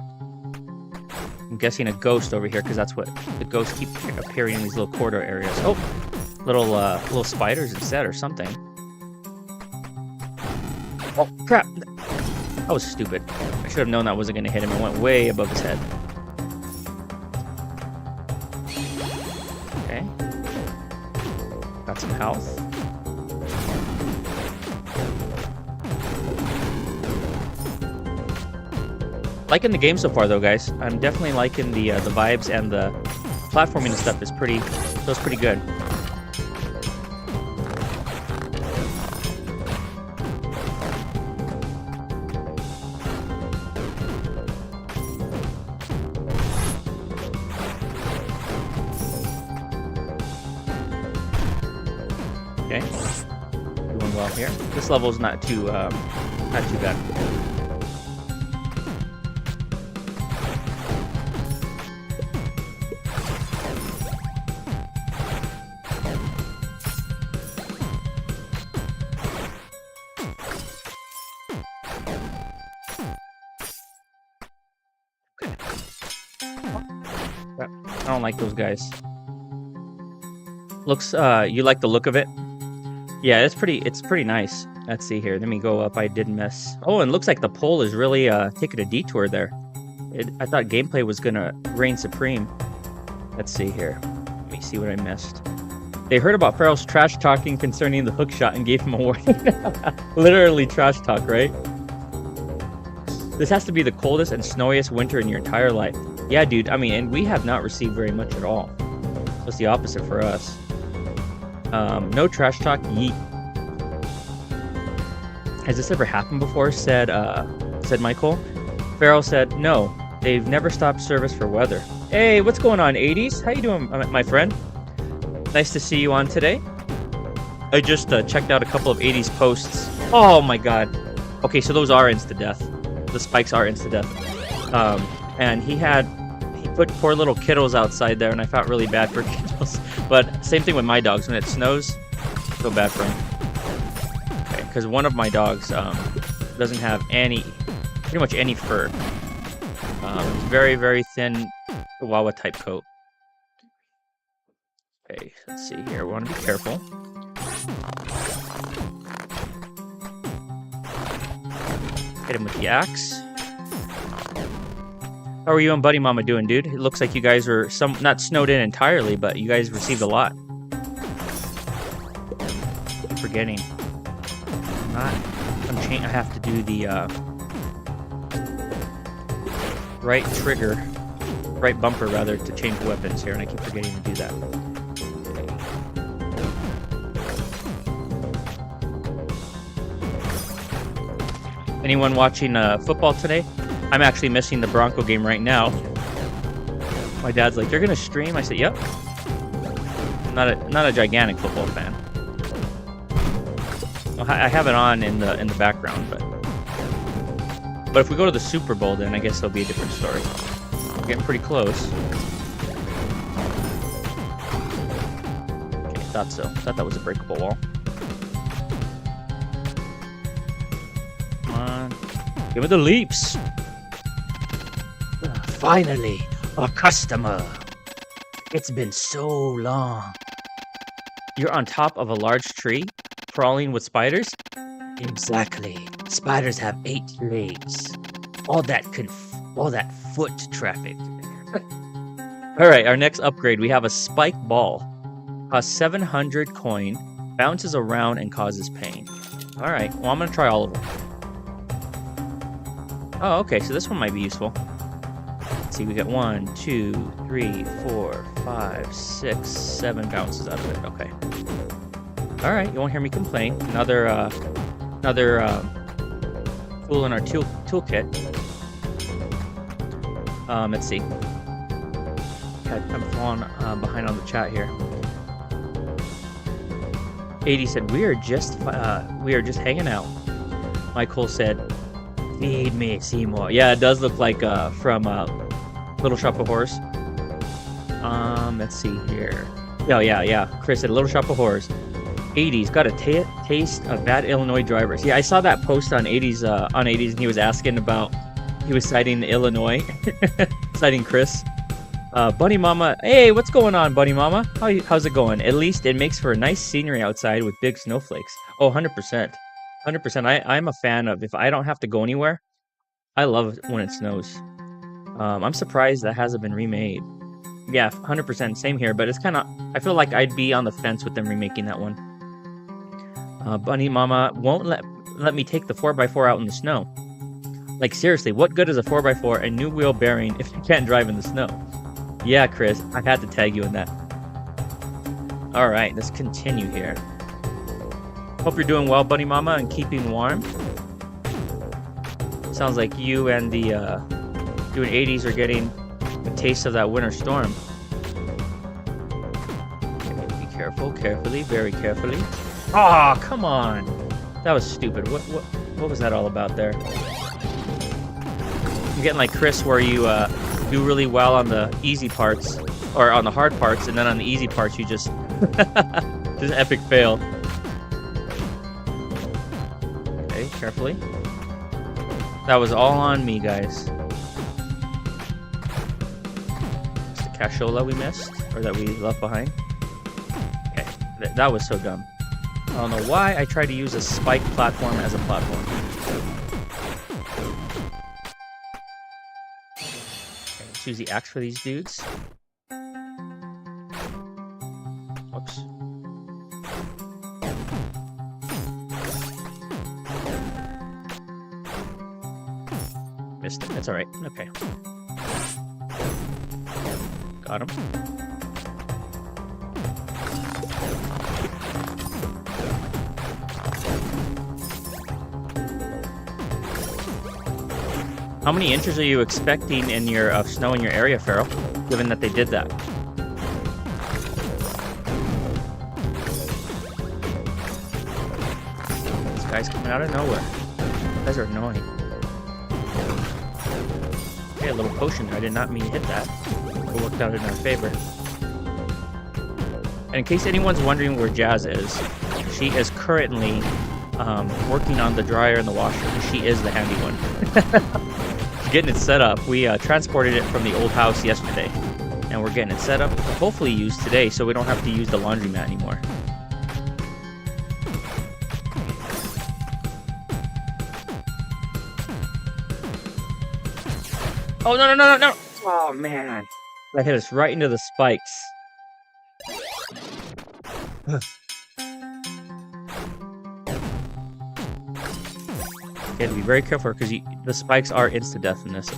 I'm guessing a ghost over here, because that's what the ghosts keep appearing in these little corridor areas. Oh, little spiders instead, or something. Oh, crap! That was stupid. I should have known that wasn't going to hit him. It went way above his head. Okay. Got some health. Liking the game so far, though, guys. I'm definitely liking the vibes, and the platforming and stuff is feels pretty good. Okay, doing well here. This level's not too bad. I don't like those guys. Looks, you like the look of it? Yeah, it's pretty nice. Let's see here. Let me go up. I did miss. Oh, and it looks like the pole is really taking a detour there. I thought gameplay was gonna reign supreme. Let's see here. Let me see what I missed. They heard about Farrell's trash talking concerning the hookshot and gave him a warning. Literally trash talk, right? This has to be the coldest and snowiest winter in your entire life. Yeah, dude. I mean, and we have not received very much at all. So it's the opposite for us. No trash talk, yeet. Has this ever happened before? Said Michael. Farrell said, no, they've never stopped service for weather. Hey, what's going on, 80s? How you doing, my friend? Nice to see you on today. I just checked out a couple of 80s posts. Oh my god. Okay, so those are insta-death. The spikes are insta-death. And he put poor little kiddos outside there, and I felt really bad for kiddos. But same thing with my dogs. When it snows, I feel bad for them. Okay, because one of my dogs doesn't have pretty much any fur. It's very, very thin Chihuahua type coat. Okay, let's see here. We want to be careful. Hit him with the axe. How are you and Buddy Mama doing, dude? It looks like you guys are not snowed in entirely, but you guys received a lot. Keep forgetting. I have to do the right bumper rather, to change weapons here, and I keep forgetting to do that. Anyone watching football today? I'm actually missing the Bronco game right now. My dad's like, "You're gonna stream?" I said, "Yep." I'm not a gigantic football fan. Well, I have it on in the background, but if we go to the Super Bowl, then I guess it'll be a different story. We're getting pretty close. Okay, thought so. Thought that was a breakable wall. Come on, give it the leaps. Finally, a customer. It's been so long. You're on top of a large tree, crawling with spiders? Exactly. Spiders have 8 legs. All that foot traffic. All right, our next upgrade, we have a spike ball. Costs 700 coin, bounces around, and causes pain. Alright, well, I'm going to try all of them. Oh, okay, so this one might be useful. Let's see, we got 1, 2, 3, 4, 5, 6, 7 bounces out of it. Okay. Alright, you won't hear me complain. Another tool in our toolkit. Let's see. I'm falling behind on the chat here. 80 said we are just hanging out. Michael said, "Feed me, Seymour." Yeah, it does look like from Little Shop of Horrors. Let's see here. Oh yeah. Chris said Little Shop of Horrors. 80's got a taste of bad Illinois drivers. Yeah, I saw that post on 80's and he was asking about. He was citing Illinois, citing Chris. Bunny Mama, hey, what's going on, Bunny Mama? How's it going? At least it makes for a nice scenery outside with big snowflakes. Oh, 100%. 100%. I'm a fan of, if I don't have to go anywhere, I love it when it snows. I'm surprised that hasn't been remade. Yeah, 100%. Same here, but it's kind of, I feel like I'd be on the fence with them remaking that one. Bunny Mama won't let me take the 4x4 out in the snow. Like, seriously, what good is a 4x4 and new wheel bearing if you can't drive in the snow? Yeah, Chris, I had to tag you in that. Alright, let's continue here. Hope you're doing well, Bunny Mama, and keeping warm. Sounds like you and the you and 80's are getting a taste of that winter storm. Okay, be careful, carefully, very carefully. Ah, oh, come on! That was stupid. What was that all about there? I'm getting like Chris, where you do really well on the easy parts, or on the hard parts, and then on the easy parts you just just an epic fail. Okay, carefully. That was all on me, guys. It's the cashola we missed, or that we left behind. Okay, that was so dumb. I don't know why I tried to use a spike platform as a platform. Okay, let's use the axe for these dudes. Whoops. Missed it. That's alright. Okay. Got him. How many inches are you expecting in your of snow in your area, Farrell? Given that they did that. This guy's coming out of nowhere. You guys are annoying. Okay, a little potion there. I did not mean to hit that. It worked out in our favor. And in case anyone's wondering where Jazz is, she is currently working on the dryer and the washer. She is the handy one. Getting it set up. We transported it from the old house yesterday, and we're getting it set up to hopefully use today, so we don't have to use the laundromat anymore. Oh no! Oh man, that hit us right into the spikes. You have to be very careful because the spikes are insta-death in this.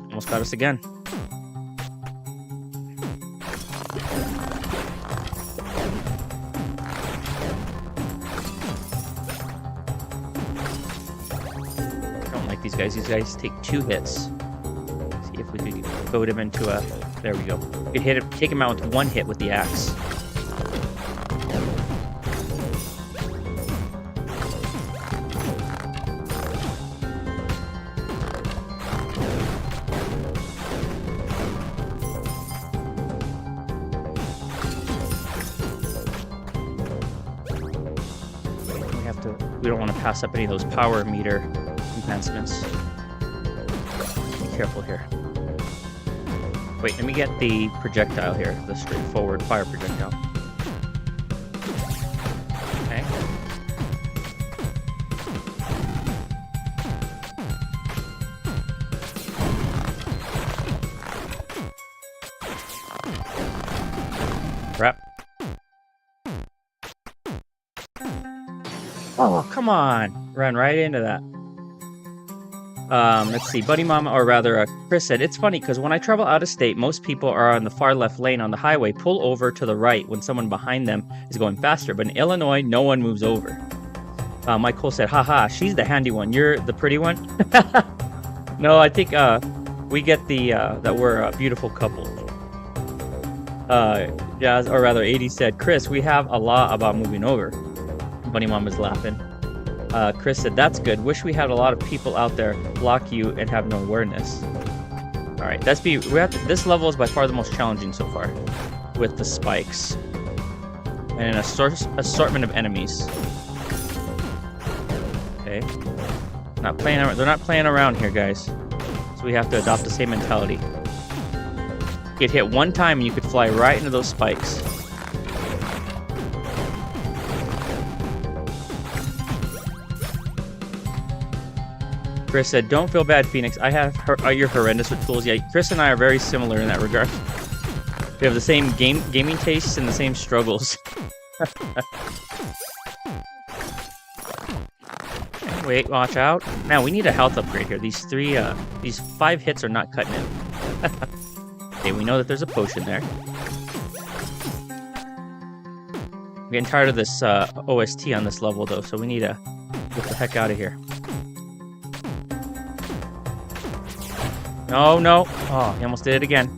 Almost got us again. I don't like these guys. These guys take 2 hits. See if we could goad him into a... There we go. We could take him out with 1 hit with the axe. We don't want to pass up any of those power meter enhancements. Be careful here. Wait, let me get the projectile here, the straightforward fire projectile. Okay. Oh, come on. Run right into that. Let's see. Buddy Mama, or rather, Chris said, it's funny because when I travel out of state, most people are on the far left lane on the highway, pull over to the right when someone behind them is going faster. But in Illinois, no one moves over. Mike Cole said, haha, she's the handy one. You're the pretty one? No, I think we get the that we're a beautiful couple. Jazz, or rather, 80 said, Chris, we have a law about moving over. Bunny Mom is laughing. Chris said, that's good. Wish we had a lot of people out there block you and have no awareness. All right, this level is by far the most challenging so far, with the spikes and an assortment of enemies. Okay, they're not playing around here, guys. So we have to adopt the same mentality. Get hit one time and you could fly right into those spikes. Chris said, don't feel bad, Phoenix. You're horrendous with tools. Yeah, Chris and I are very similar in that regard. We have the same gaming tastes and the same struggles. Wait, watch out. Man, we need a health upgrade here. These 5 hits are not cutting it. Okay, we know that there's a potion there. I'm getting tired of this OST on this level, though, so we need to get the heck out of here. No, no. Oh, he almost did it again.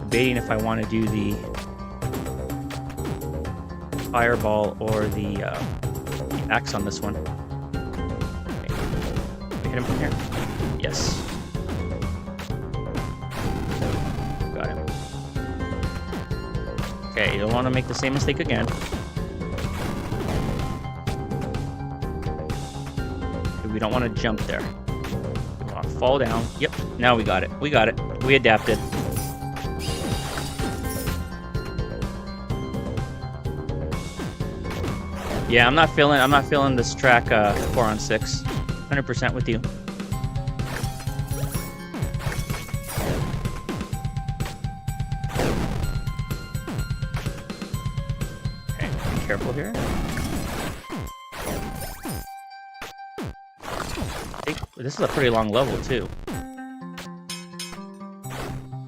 Debating if I want to do the fireball or the axe on this one. Okay. Can I hit him from here? Yes. Got him. Okay, you don't want to make the same mistake again. We don't want to jump there. We want to fall down. Yep, now we got it. We got it. We adapted. Yeah, I'm not feeling this track 4 on 6. 100% with you. Okay, be careful here. This is a pretty long level, too.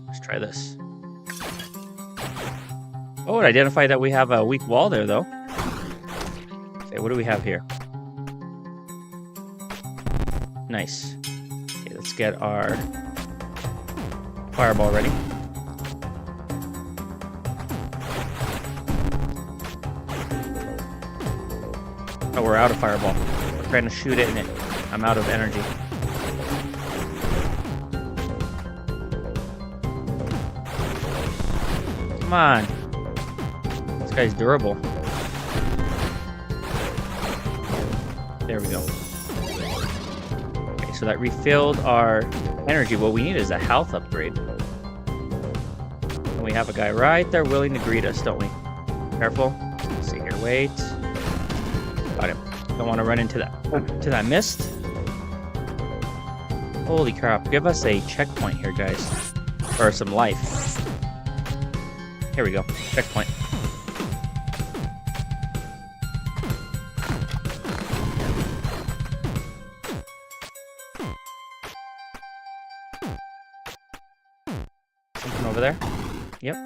Let's try this. Oh, it identified that we have a weak wall there, though. Okay, what do we have here? Nice. Okay, let's get our fireball ready. Oh, we're out of fireball. We're trying to shoot it, and I'm out of energy. Come on. This guy's durable. There we go. Okay, so that refilled our energy. What we need is a health upgrade. And we have a guy right there willing to greet us, don't we? Careful. Let's see here. Wait. Got him. Don't want to run into that mist. Holy crap. Give us a checkpoint here, guys. Or some life. Here we go. Checkpoint. Something over there? Yep.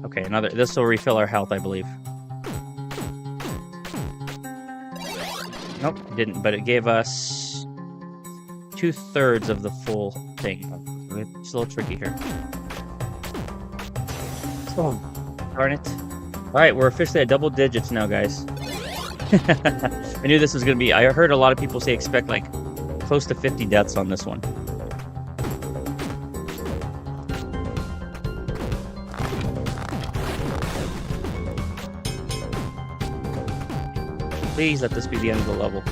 Okay, this will refill our health, I believe. Nope, it didn't, but it gave us 2/3 of the full thing. It's a little tricky here. Oh, darn it. Alright, we're officially at double digits now, guys. I knew this was going to be... I heard a lot of people say expect, like, close to 50 deaths on this one. Please let this be the end of the level.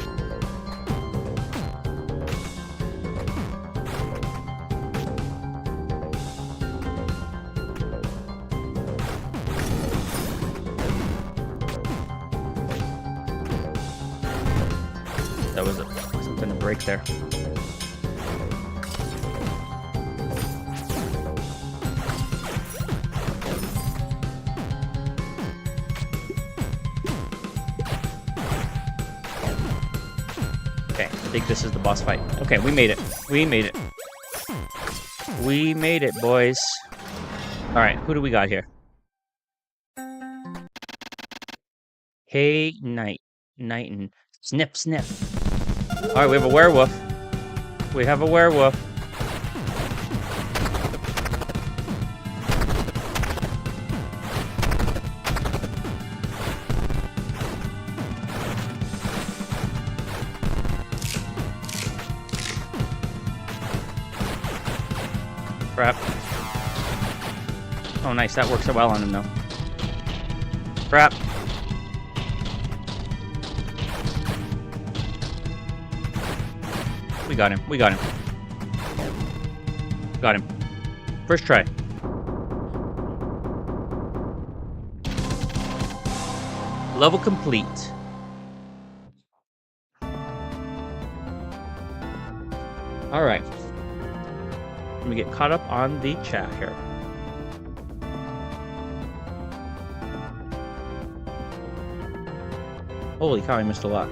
That was something to break there. think this is the boss fight. Okay, we made it. We made it. We made it, boys. All right, who do we got here? Hey, Nighton. Snip, snip. All right, we have a werewolf. We have a werewolf. Crap. Oh, nice. That works so well on him, though. Crap. We got him. We got him. Got him. First try. Level complete. All right. Let me get caught up on the chat here. Holy cow, I missed a lot.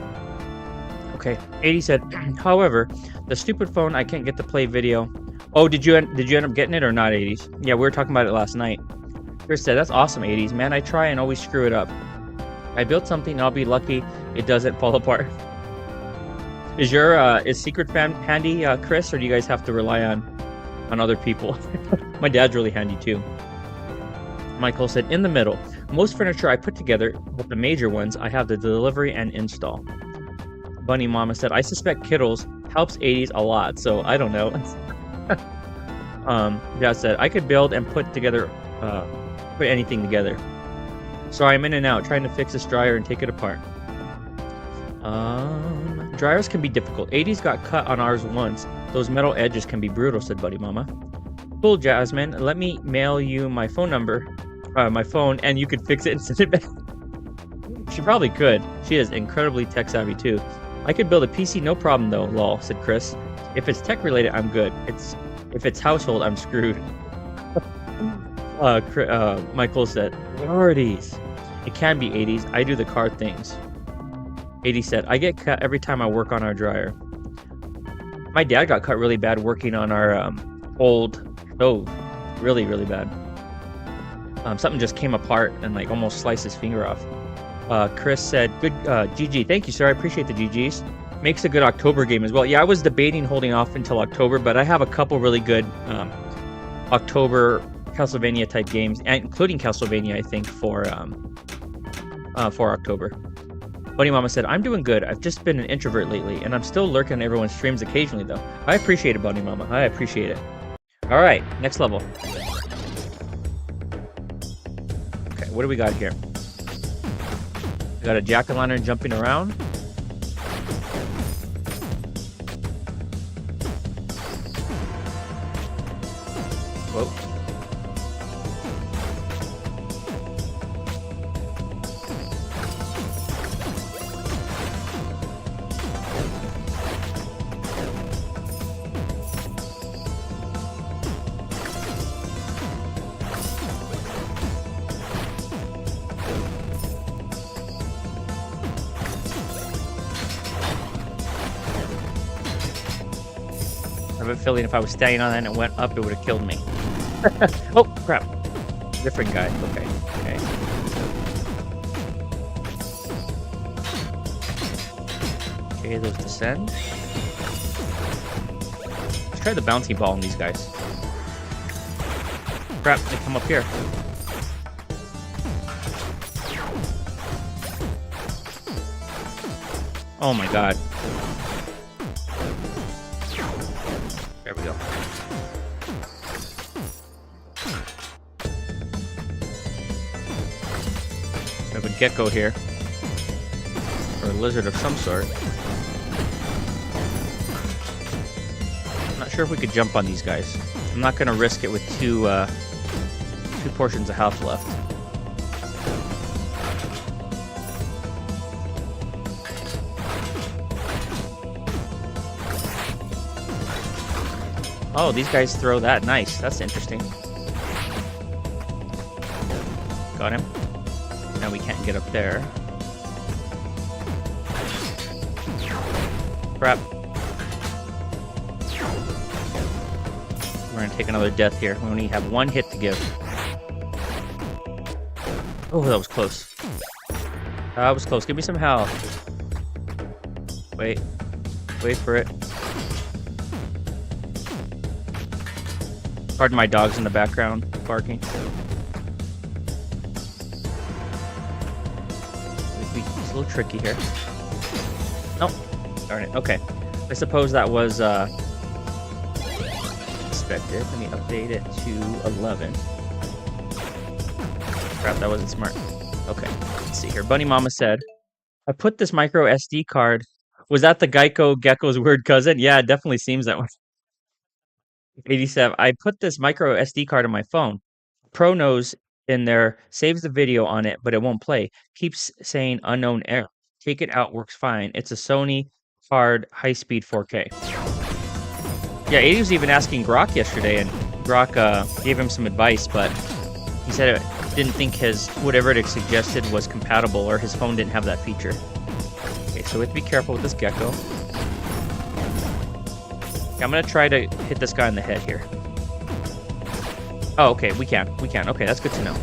Okay, 80 said, however, the stupid phone, I can't get to play video. Oh, did you end up getting it or not, 80s? Yeah, we were talking about it last night. Chris said, that's awesome, 80s. Man, I try and always screw it up. I built something, I'll be lucky it doesn't fall apart. Is your is Secret Fan handy, Chris, or do you guys have to rely on other people? My dad's really handy too. Michael said, in the middle. Most furniture I put together, but the major ones, I have the delivery and install. Bunny Mama said, I suspect Kittles helps 80s a lot, so I don't know. Dad said, I could build and put anything together. Sorry, I'm in and out, trying to fix this dryer and take it apart. Dryers can be difficult. 80s got cut on ours once. Those metal edges can be brutal, said Buddy Mama. Cool, Jasmine. Let me mail you my phone number, my phone, and you could fix it and send it back. She probably could. She is incredibly tech savvy too. I could build a PC, no problem though, lol, said Chris. If it's tech related, I'm good. If it's household, I'm screwed. Michael said, priorities. It can be 80s. I do the car things. 80 said, I get cut every time I work on our dryer. My dad got cut really bad working on our old stove. Really, really bad. Something just came apart and like almost sliced his finger off. Chris said, good GG. Thank you, sir. I appreciate the GGs. Makes a good October game as well. Yeah, I was debating holding off until October, but I have a couple really good October Castlevania type games, including Castlevania, I think, for October. Bunny Mama said, I'm doing good. I've just been an introvert lately, and I'm still lurking on everyone's streams occasionally, though. I appreciate it, Bunny Mama. I appreciate it. All right, next level. Okay, what do we got here? We got a jack-o'-lantern jumping around. Whoa. I have a feeling if I was standing on that and it went up, it would have killed me. Oh, crap. Different guy. Okay. Okay. Okay, those descend. Let's try the bouncy ball on these guys. Crap, they come up here. Oh my god. There we go. We have a gecko here. Or a lizard of some sort. I'm not sure if we could jump on these guys. I'm not going to risk it with two portions of health left. Oh, these guys throw that. Nice. That's interesting. Got him. Now we can't get up there. Crap. we're gonna take another death here. We only have one hit to give. Oh, that was close. That was close. Give me some health. Wait. Wait for it. Pardon my dogs in the background barking. It's a little tricky here. Nope. Darn it. Okay. I suppose that was expected. Let me update it to 11. Crap, that wasn't smart. Okay. Let's see here. Bunny Mama said, I put this micro SD card. Was that the Gecko's weird cousin? Yeah, it definitely seems that way. 87. I put this micro SD card on my phone. Pro knows in there, saves the video on it, but it won't play. Keeps saying unknown error. Take it out, works fine. It's a Sony card, high-speed 4K. Yeah, 80 was even asking Grok yesterday, and Grok gave him some advice, but he said it didn't think his whatever it suggested was compatible, or his phone didn't have that feature. Okay, so we have to be careful with this Gecko. Okay, I'm gonna try to hit this guy in the head here. Oh, okay, we can. Okay, that's good to know.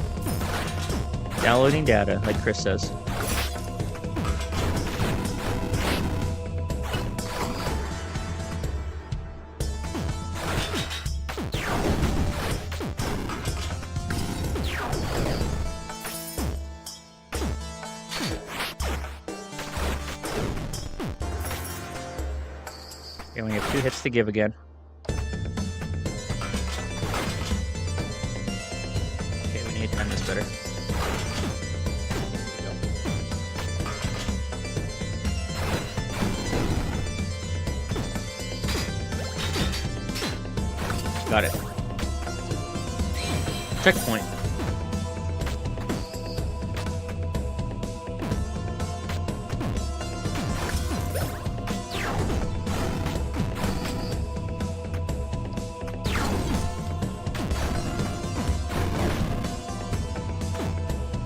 Downloading data, like Chris says. Okay, we have 2 hits to give again. Okay, we need to time this better. Got it. Checkpoint.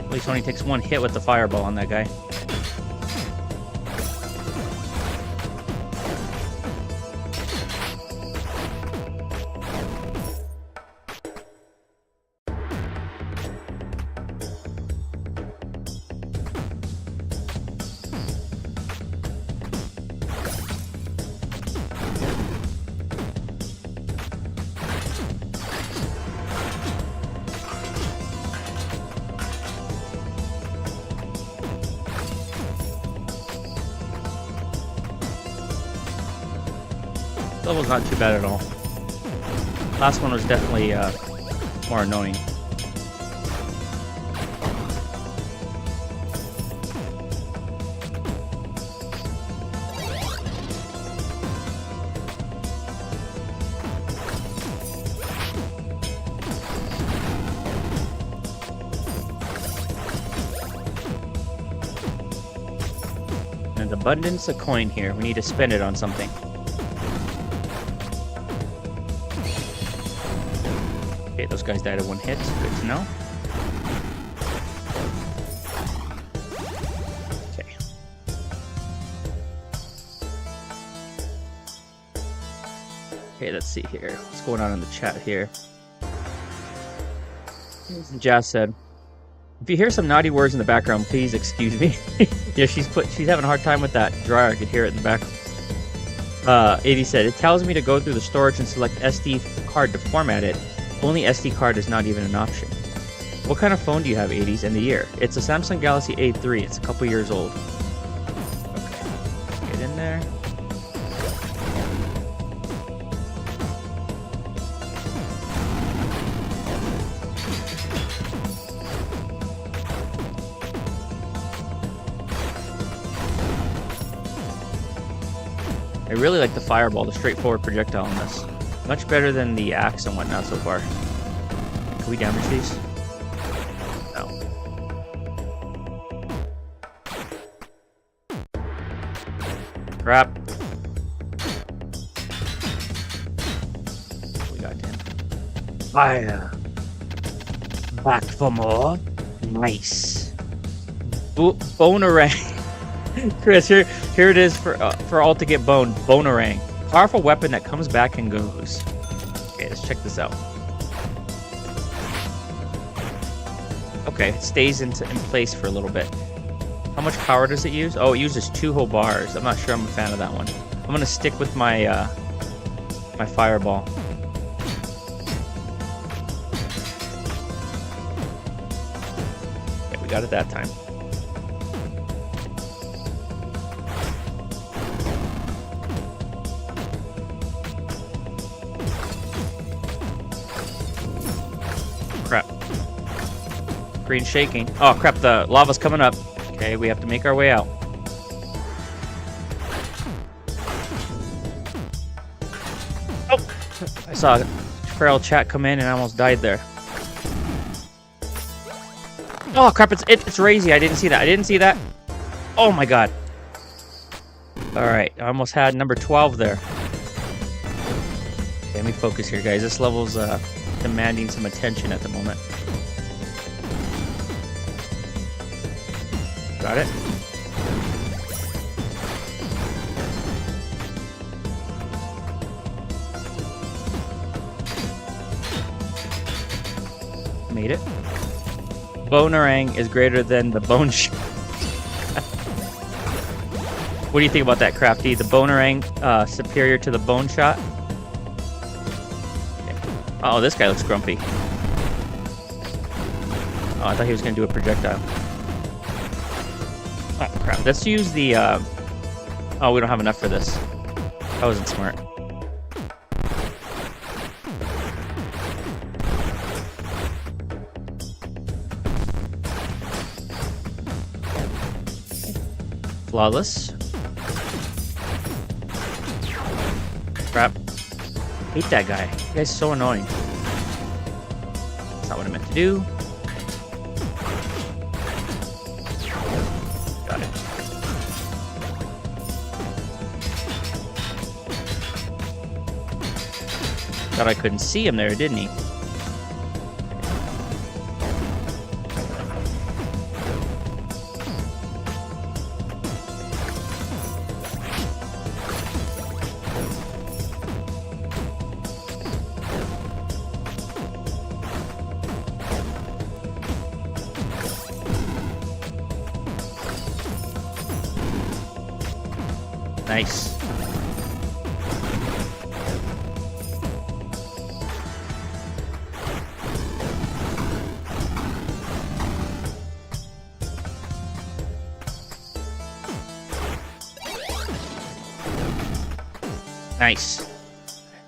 At least only takes 1 hit with the fireball on that guy. Level's not too bad at all. Last one was definitely more annoying. There's abundance of coin here. We need to spend it on something. Okay, those guys died at 1 hit. Good to know. Okay. Okay, let's see here. What's going on in the chat here? Jazz said, if you hear some naughty words in the background, please excuse me. Yeah, she's having a hard time with that dryer. I could hear it in the back. 80 said, it tells me to go through the storage and select SD card to format it. Only SD card is not even an option. What kind of phone do you have, 80s, and the year? It's a Samsung Galaxy A3. It's a couple years old. Okay, let's get in there. I really like the fireball, the straightforward projectile on this. Much better than the axe and whatnot so far. Can we damage these? No. Crap. We got him. Fire. Back for more. Nice. Bonerang. Chris, here it is for all to get boned. Bonerang. Powerful weapon that comes back and goes. Okay, let's check this out. Okay, it stays in place for a little bit. How much power does it use? Oh, it uses 2 whole bars. I'm not sure I'm a fan of that one. I'm gonna stick with my my fireball. Okay, we got it that time. Crap. Green shaking. Oh crap, the lava's coming up. Okay, we have to make our way out. Oh! I saw a feral chat come in and I almost died there. Oh crap, it's Razy. I didn't see that. Oh my god. Alright, I almost had number 12 there. Okay, let me focus here, guys. This level's demanding some attention at the moment. Got it? Made it. Bonerang is greater than the bone shot. What do you think about that, Crafty? The Bonerang superior to the bone shot? Okay. Oh, this guy looks grumpy. Oh, I thought he was going to do a projectile. Oh, crap. Let's use the, Oh, we don't have enough for this. That wasn't smart. Flawless. Crap. Hate that guy. That guy's so annoying. That's not what I meant to do. Thought I couldn't see him there, didn't he? Nice. Nice.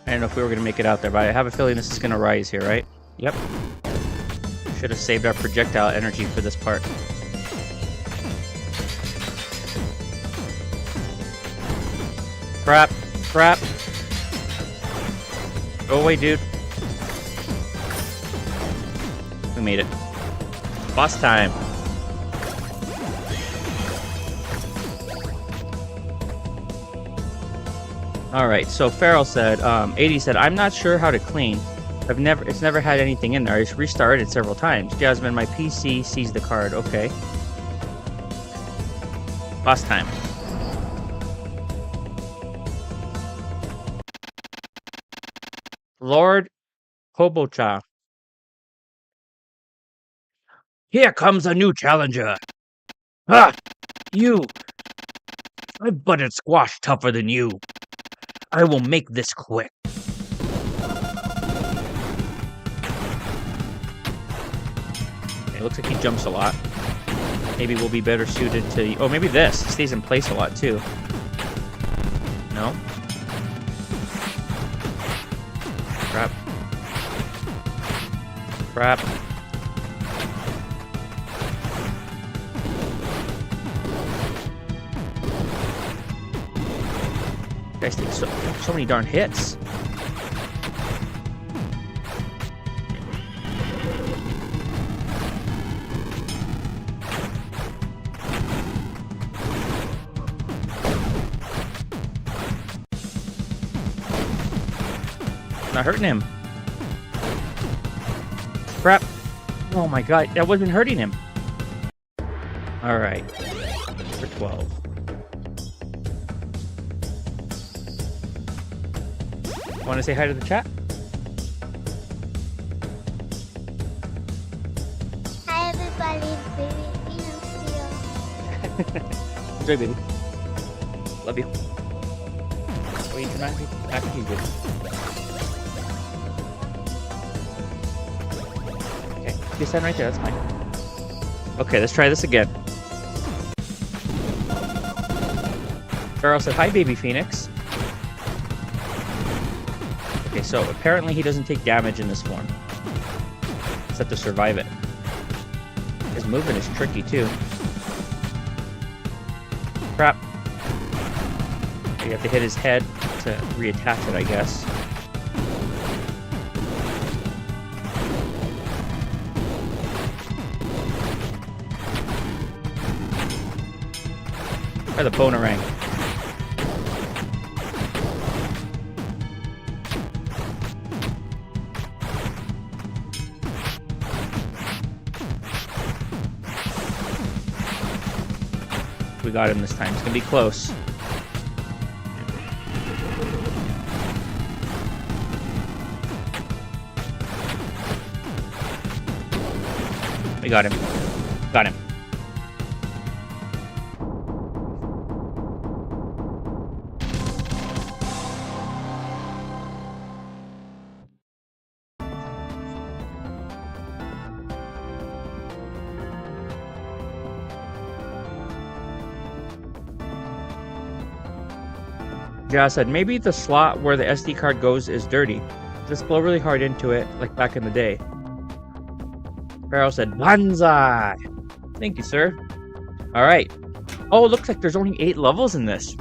I don't know if we were going to make it out there, but I have a feeling this is going to rise here, right? Yep. Should have saved our projectile energy for this part. Crap. Crap. Go away, dude. We made it. Boss time. Alright, so Farrell said, 80 said, I'm not sure how to clean. It's never had anything in there. I just restarted it several times. Jasmine, my PC sees the card. Okay. Boss time. Lord Hobocha. Here comes a new challenger. Ah! You! I've buttered squash tougher than you. I will make this quick. It looks like he jumps a lot. Maybe we'll be better suited to... Oh, maybe this. It stays in place a lot, too. No? Crap. Crap. Guys take so many darn hits. Not hurting him. Crap. Oh my god, that wasn't hurting him. Alright. For 12. Want to say hi to the chat? Balik, baby. Pinocchio. Enjoy, baby. Love you. Wait, you're not back to you, baby. Okay, you stand right there, that's fine. Okay, let's try this again. Pharaoh said, hi, baby Phoenix. Okay, so apparently he doesn't take damage in this form. Except to survive it. His movement is tricky, too. Crap. You have to hit his head to reattach it, I guess. Try the Bonerang. We got him this time. It's gonna be close. We got him. Got him. Ja said, maybe the slot where the SD card goes is dirty. Just blow really hard into it, like back in the day. Pharaoh said, Banzai! Thank you, sir. Alright. Oh, it looks like there's only 8 levels in this.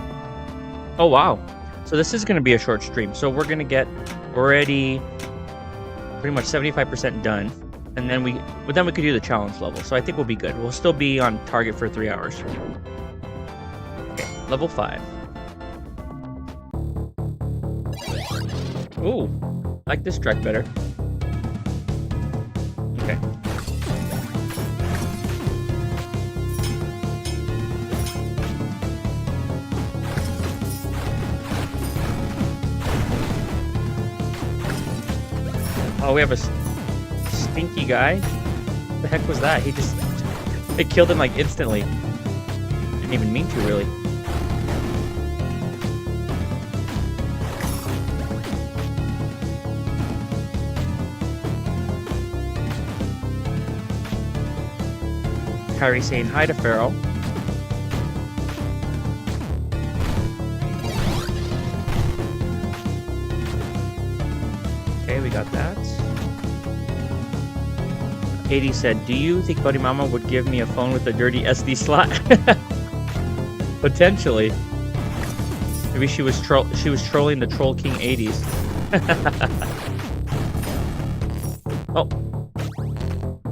Oh, wow. So this is going to be a short stream. So we're going to get already pretty much 75% done. And then we could do the challenge level. So I think we'll be good. We'll still be on target for 3 hours. Okay, level 5. Ooh, I like this track better. Okay. Oh, we have a stinky guy. What the heck was that? It killed him like instantly. Didn't even mean to, really. Kyrie saying hi to Pharaoh. Okay, we got that. 80 said, do you think Buddy Mama would give me a phone with a dirty SD slot? Potentially. Maybe she was trolling the Troll King 80s. Oh.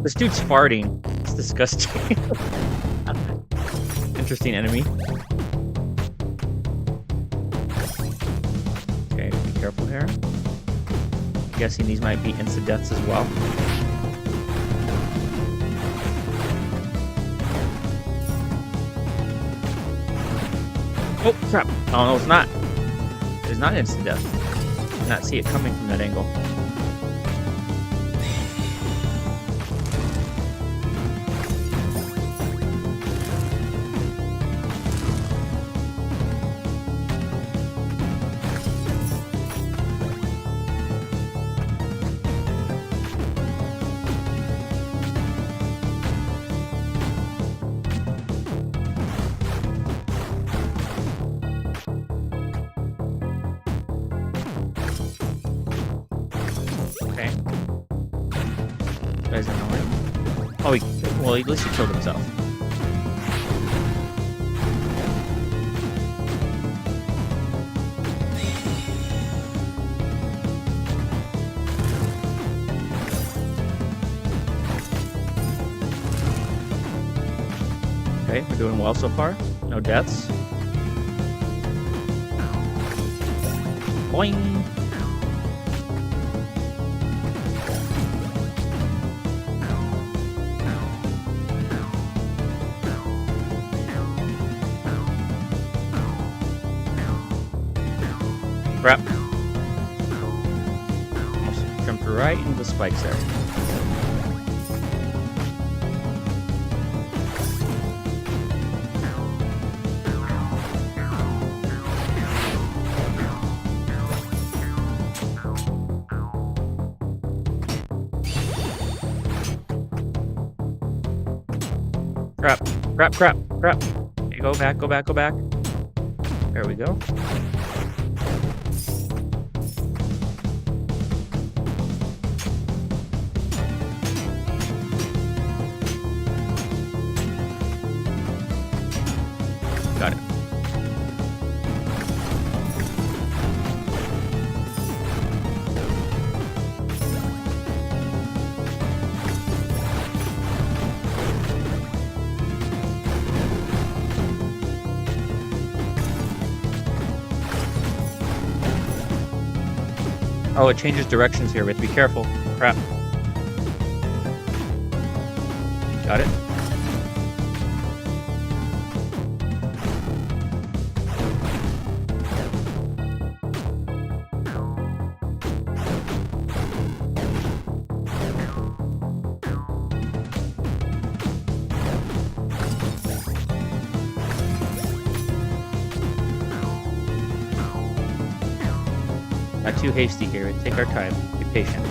This dude's farting. It's disgusting. Interesting enemy. Okay, be careful here. I'm guessing these might be insta-deaths as well. Oh, crap. Oh, no, it's not. It's not insta-death. I did not see it coming from that angle. Guy's annoying. Oh, well, at least he killed himself. Okay, we're doing well so far. No deaths. Boing! Crap. Almost jumped right into the spikes there. Crap. Crap, crap, crap. Okay, go back, go back, go back. There we go. Got it. Oh, it changes directions here. We have to be careful. Crap. Got it. Not too hasty here. Take our time. Be patient.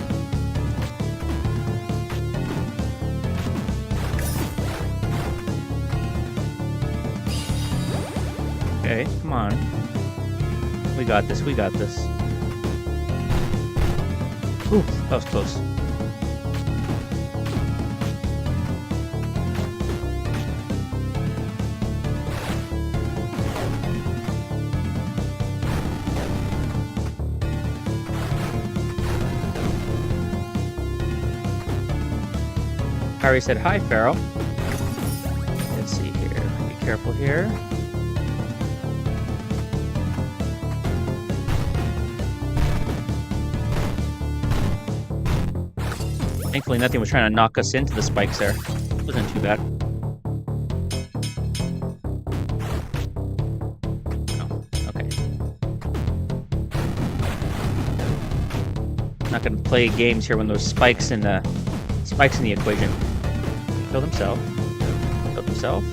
Okay, come on. We got this. We got this. Ooh, that was close. Harry said, "Hi, Pharaoh." Let's see here. Be careful here. Thankfully, nothing was trying to knock us into the spikes there. Wasn't too bad. Oh, okay. Not gonna play games here when there's spikes in the equation. Killed himself. Killed himself.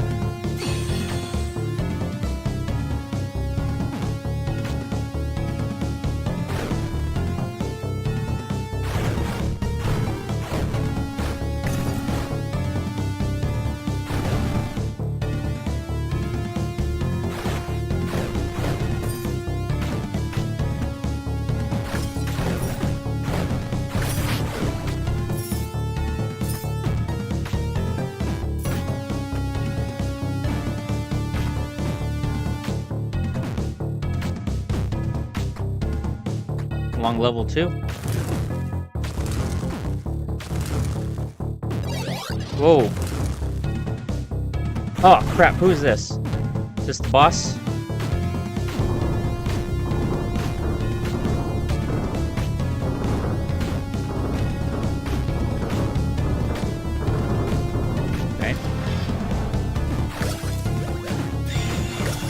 Along level 2. Whoa. Oh, crap. Who is this? Is this the boss? Okay.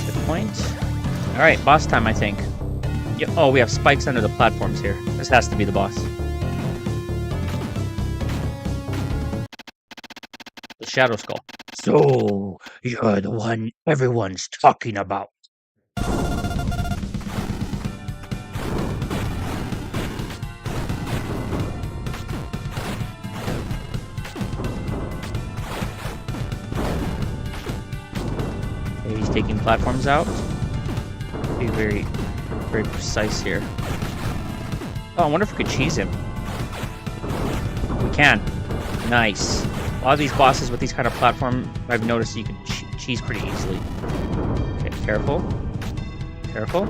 Good point. Alright, boss time, I think. Yeah, oh, we have spikes under the platforms here. This has to be the boss. The Shadow Skull. So, you're the one everyone's talking about. Okay, he's taking platforms out. Be very precise here. Oh, I wonder if we could cheese him. We can. Nice. A lot of these bosses with these kind of platform, I've noticed you can cheese pretty easily. Okay, careful. Careful.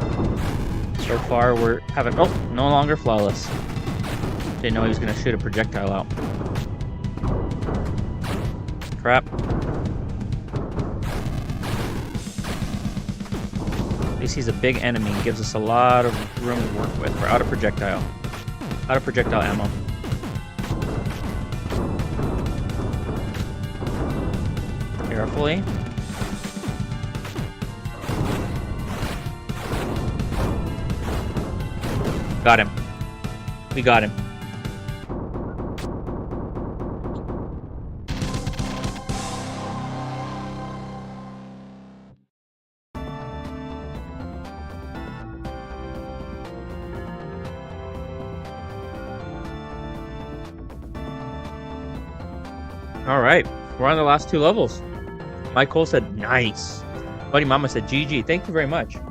So far, we're having... Oh, no longer flawless. Didn't know he was going to shoot a projectile out. Crap. At least he's a big enemy and gives us a lot of room to work with. We're out of projectile. Out of projectile ammo. Carefully. Got him. We got him. All right, we're on the last 2 levels. Michael said, nice. Buddy Mama said, GG. Thank you very much. All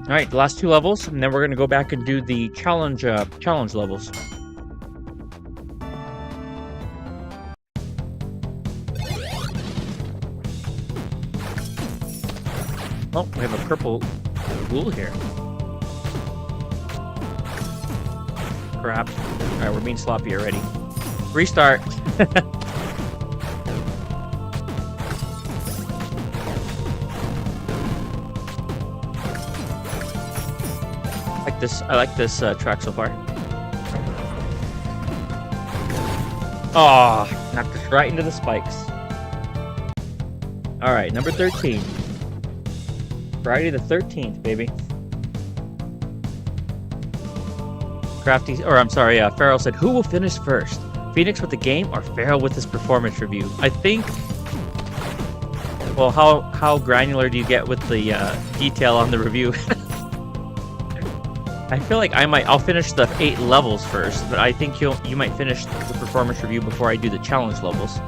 right, the last 2 levels, and then we're going to go back and do the challenge levels. Oh, we have a purple ghoul here. Crap. All right, we're being sloppy already. Restart. I like this track so far. Oh, knocked us right into the spikes. All right, number 13. Friday the 13th, baby. Farrell said, who will finish first? Phoenix with the game or Farrell with his performance review? I think... Well, how granular do you get with the detail on the review? I feel like I'll finish the 8 levels first, but I think you might finish the performance review before I do the challenge levels.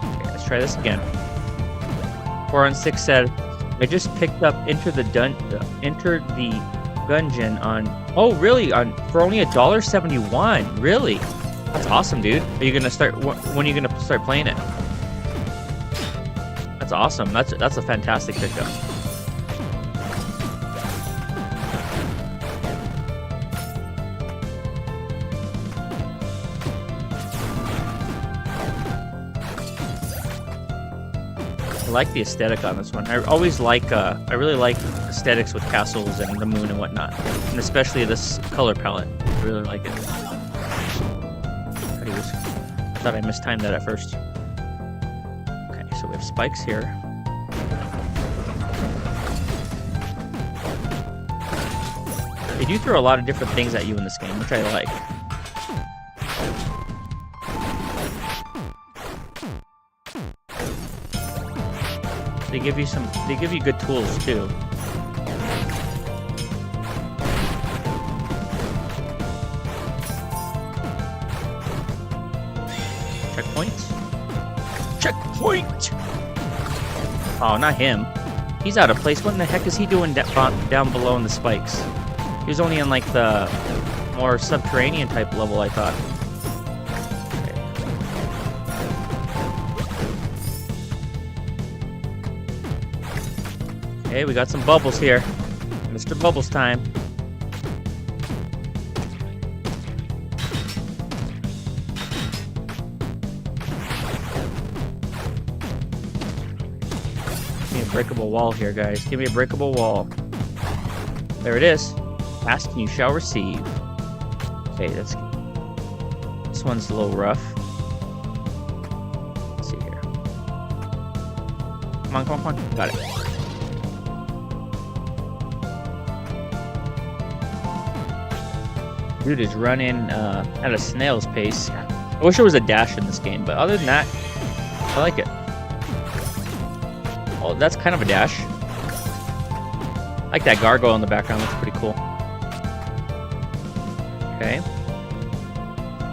Okay, let's try this again. 4on6 said, I just picked up Enter the Gungeon on... Oh, really? For only $1.71? Really? That's awesome, dude. Are you gonna start... When are you gonna start playing it? That's awesome. That's a fantastic pickup. I like the aesthetic on this one. I really like aesthetics with castles and the moon and whatnot, and especially this color palette. I really like it. I thought I mistimed that at first. So we have spikes here. They do throw a lot of different things at you in this game, which I like. They give you good tools too. Checkpoints? Checkpoint! Oh, not him. He's out of place. What in the heck is he doing down below in the spikes? He was only in like the more subterranean type level, I thought. Okay, we got some bubbles here. Mr. Bubbles time. Breakable wall here, guys. Give me a breakable wall. There it is. Ask and you shall receive. Okay, this one's a little rough. Let's see here. Come on. Got it. Dude is running at a snail's pace. I wish there was a dash in this game, but other than that, I like it. Oh, that's kind of a dash. I like that gargoyle in the background. Looks pretty cool. Okay.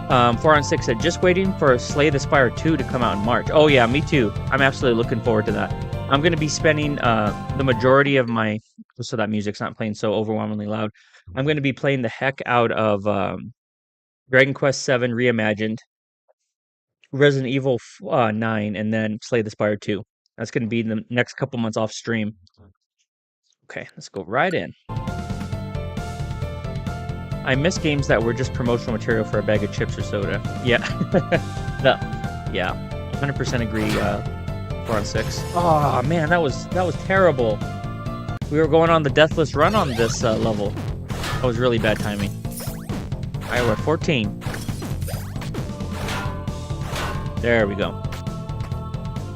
4on6 said, just waiting for Slay the Spire 2 to come out in March. Oh yeah, me too. I'm absolutely looking forward to that. I'm going to be spending the majority of my... So that music's not playing so overwhelmingly loud. I'm going to be playing the heck out of Dragon Quest VII Reimagined, Resident Evil 9, and then Slay the Spire 2. That's going to be the next couple months off stream. Okay, let's go right in. I miss games that were just promotional material for a bag of chips or soda. Yeah. Yeah. 100% agree, 4on6. Oh, man, that was terrible. We were going on the deathless run on this level. That was really bad timing. All right, we're at 14. There we go.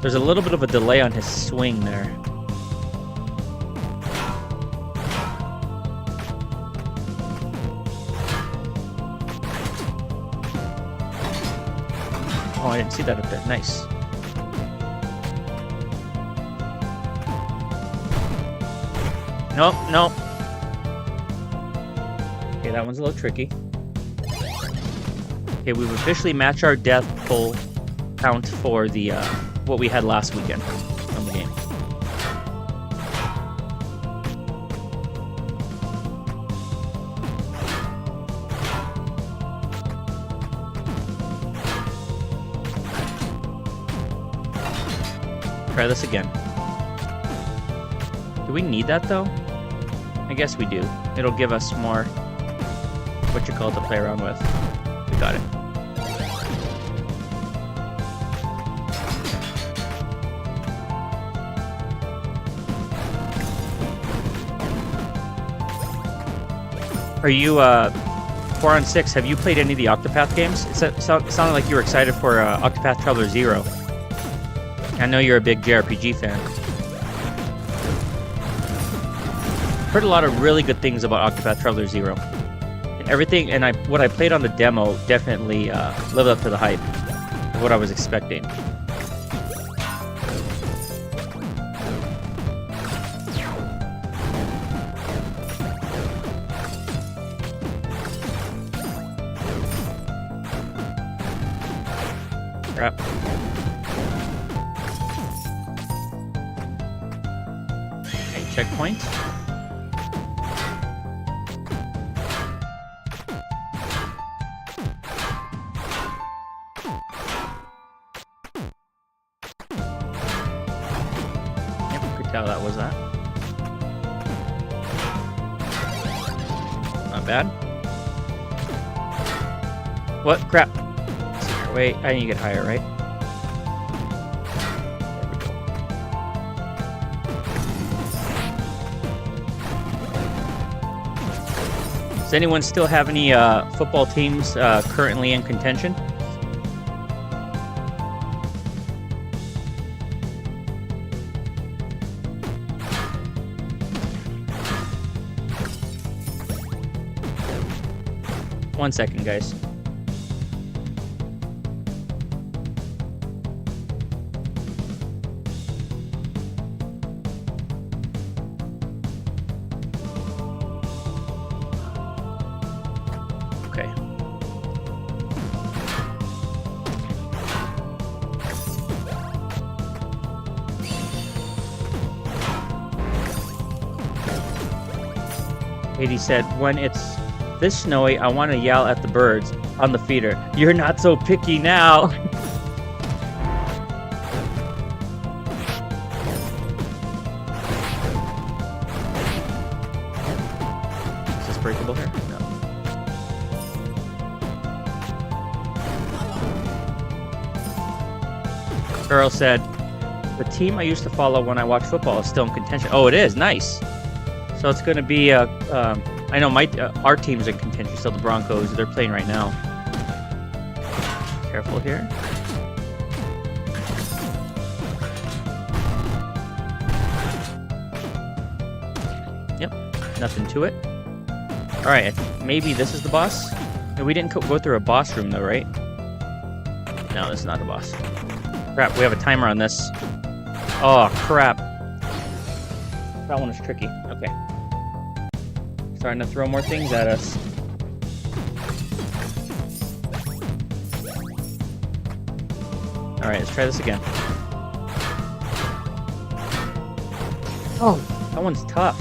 There's a little bit of a delay on his swing there. Oh, I didn't see that up there. Nice. Nope. Okay, Okay, that one's a little tricky. Okay, we've officially matched our death pull count for the what we had last weekend on the game. Try this again. Do we need that though? I guess we do. It'll give us more what you call it to play around with. We got it. Are you 4 on 6? Have you played any of the Octopath games? It sounded like you were excited for Octopath Traveler 0. I know you're a big JRPG fan. Heard a lot of really good things about Octopath Traveler 0. And everything, and what I played on the demo definitely lived up to the hype of what I was expecting. Crap. Okay, checkpoint. How that was that. Not bad. What? Crap. Wait, I need to get higher, right? There we go. Does anyone still have any football teams currently in contention? One second, guys. Okay. Katie said, when it's this snowy, I want to yell at the birds on the feeder. You're not so picky now. Is this breakable here? No. Earl said, the team I used to follow when I watched football is still in contention. Oh, it is? Nice. So it's going to be I know our team's in contention still, the Broncos. They're playing right now. Careful here. Yep, nothing to it. Alright, I think maybe this is the boss. No, we didn't go through a boss room though, right? No, this is not the boss. Crap, we have a timer on this. Oh, crap. That one is tricky. Okay. Starting to throw more things at us. Alright, let's try this again. Oh, that one's tough.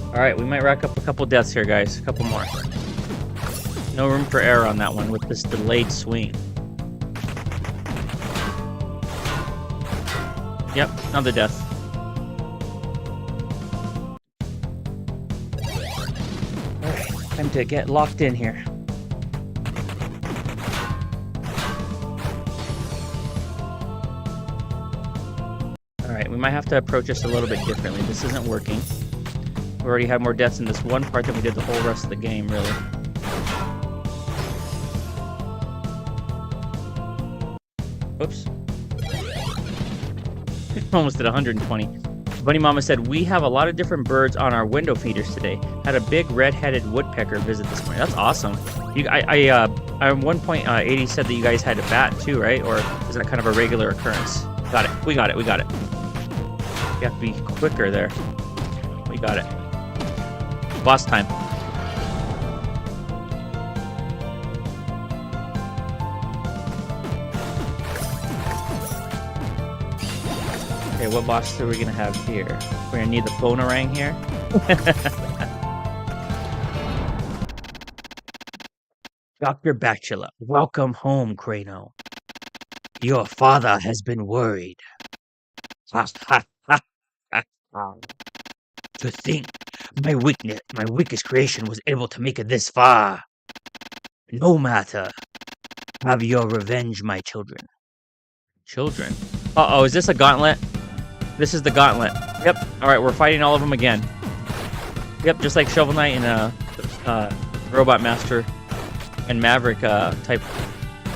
Alright, we might rack up a couple deaths here, guys. A couple more. No room for error on that one with this delayed swing. Yep, another death. Time to get locked in here. Alright, we might have to approach this a little bit differently. This isn't working. We already had more deaths in this one part than we did the whole rest of the game, really. Oops. Almost at 120. Bunny Mama said, we have a lot of different birds on our window feeders today. Had a big red-headed woodpecker visit this morning. That's awesome. At one point, 80 said that you guys had a bat too, right? Or is that kind of a regular occurrence? Got it. We got it. We got it. You have to be quicker there. We got it. Boss time. Okay, what boss are we gonna have here? We're gonna need the Bonerang here. Dr. Bachelor, welcome home, Kraino. Your father has been worried. Ha ha ha ha ha. To think my weakest creation was able to make it this far. No matter. Have your revenge, my children. Children? Uh-oh, is this a gauntlet? This is the gauntlet. Yep. Alright, we're fighting all of them again. Yep, just like Shovel Knight and Robot Master and Maverick type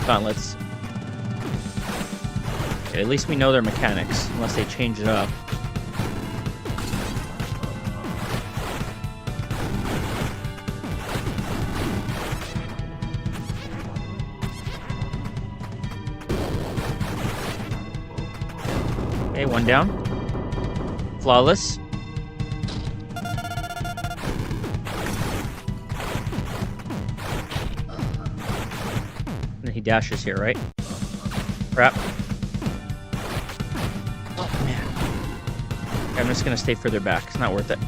gauntlets. Okay, at least we know their mechanics, unless they change it up. Okay, one down. Flawless. And he dashes here, right? Crap. Oh, man. Okay, I'm just gonna stay further back. It's not worth it.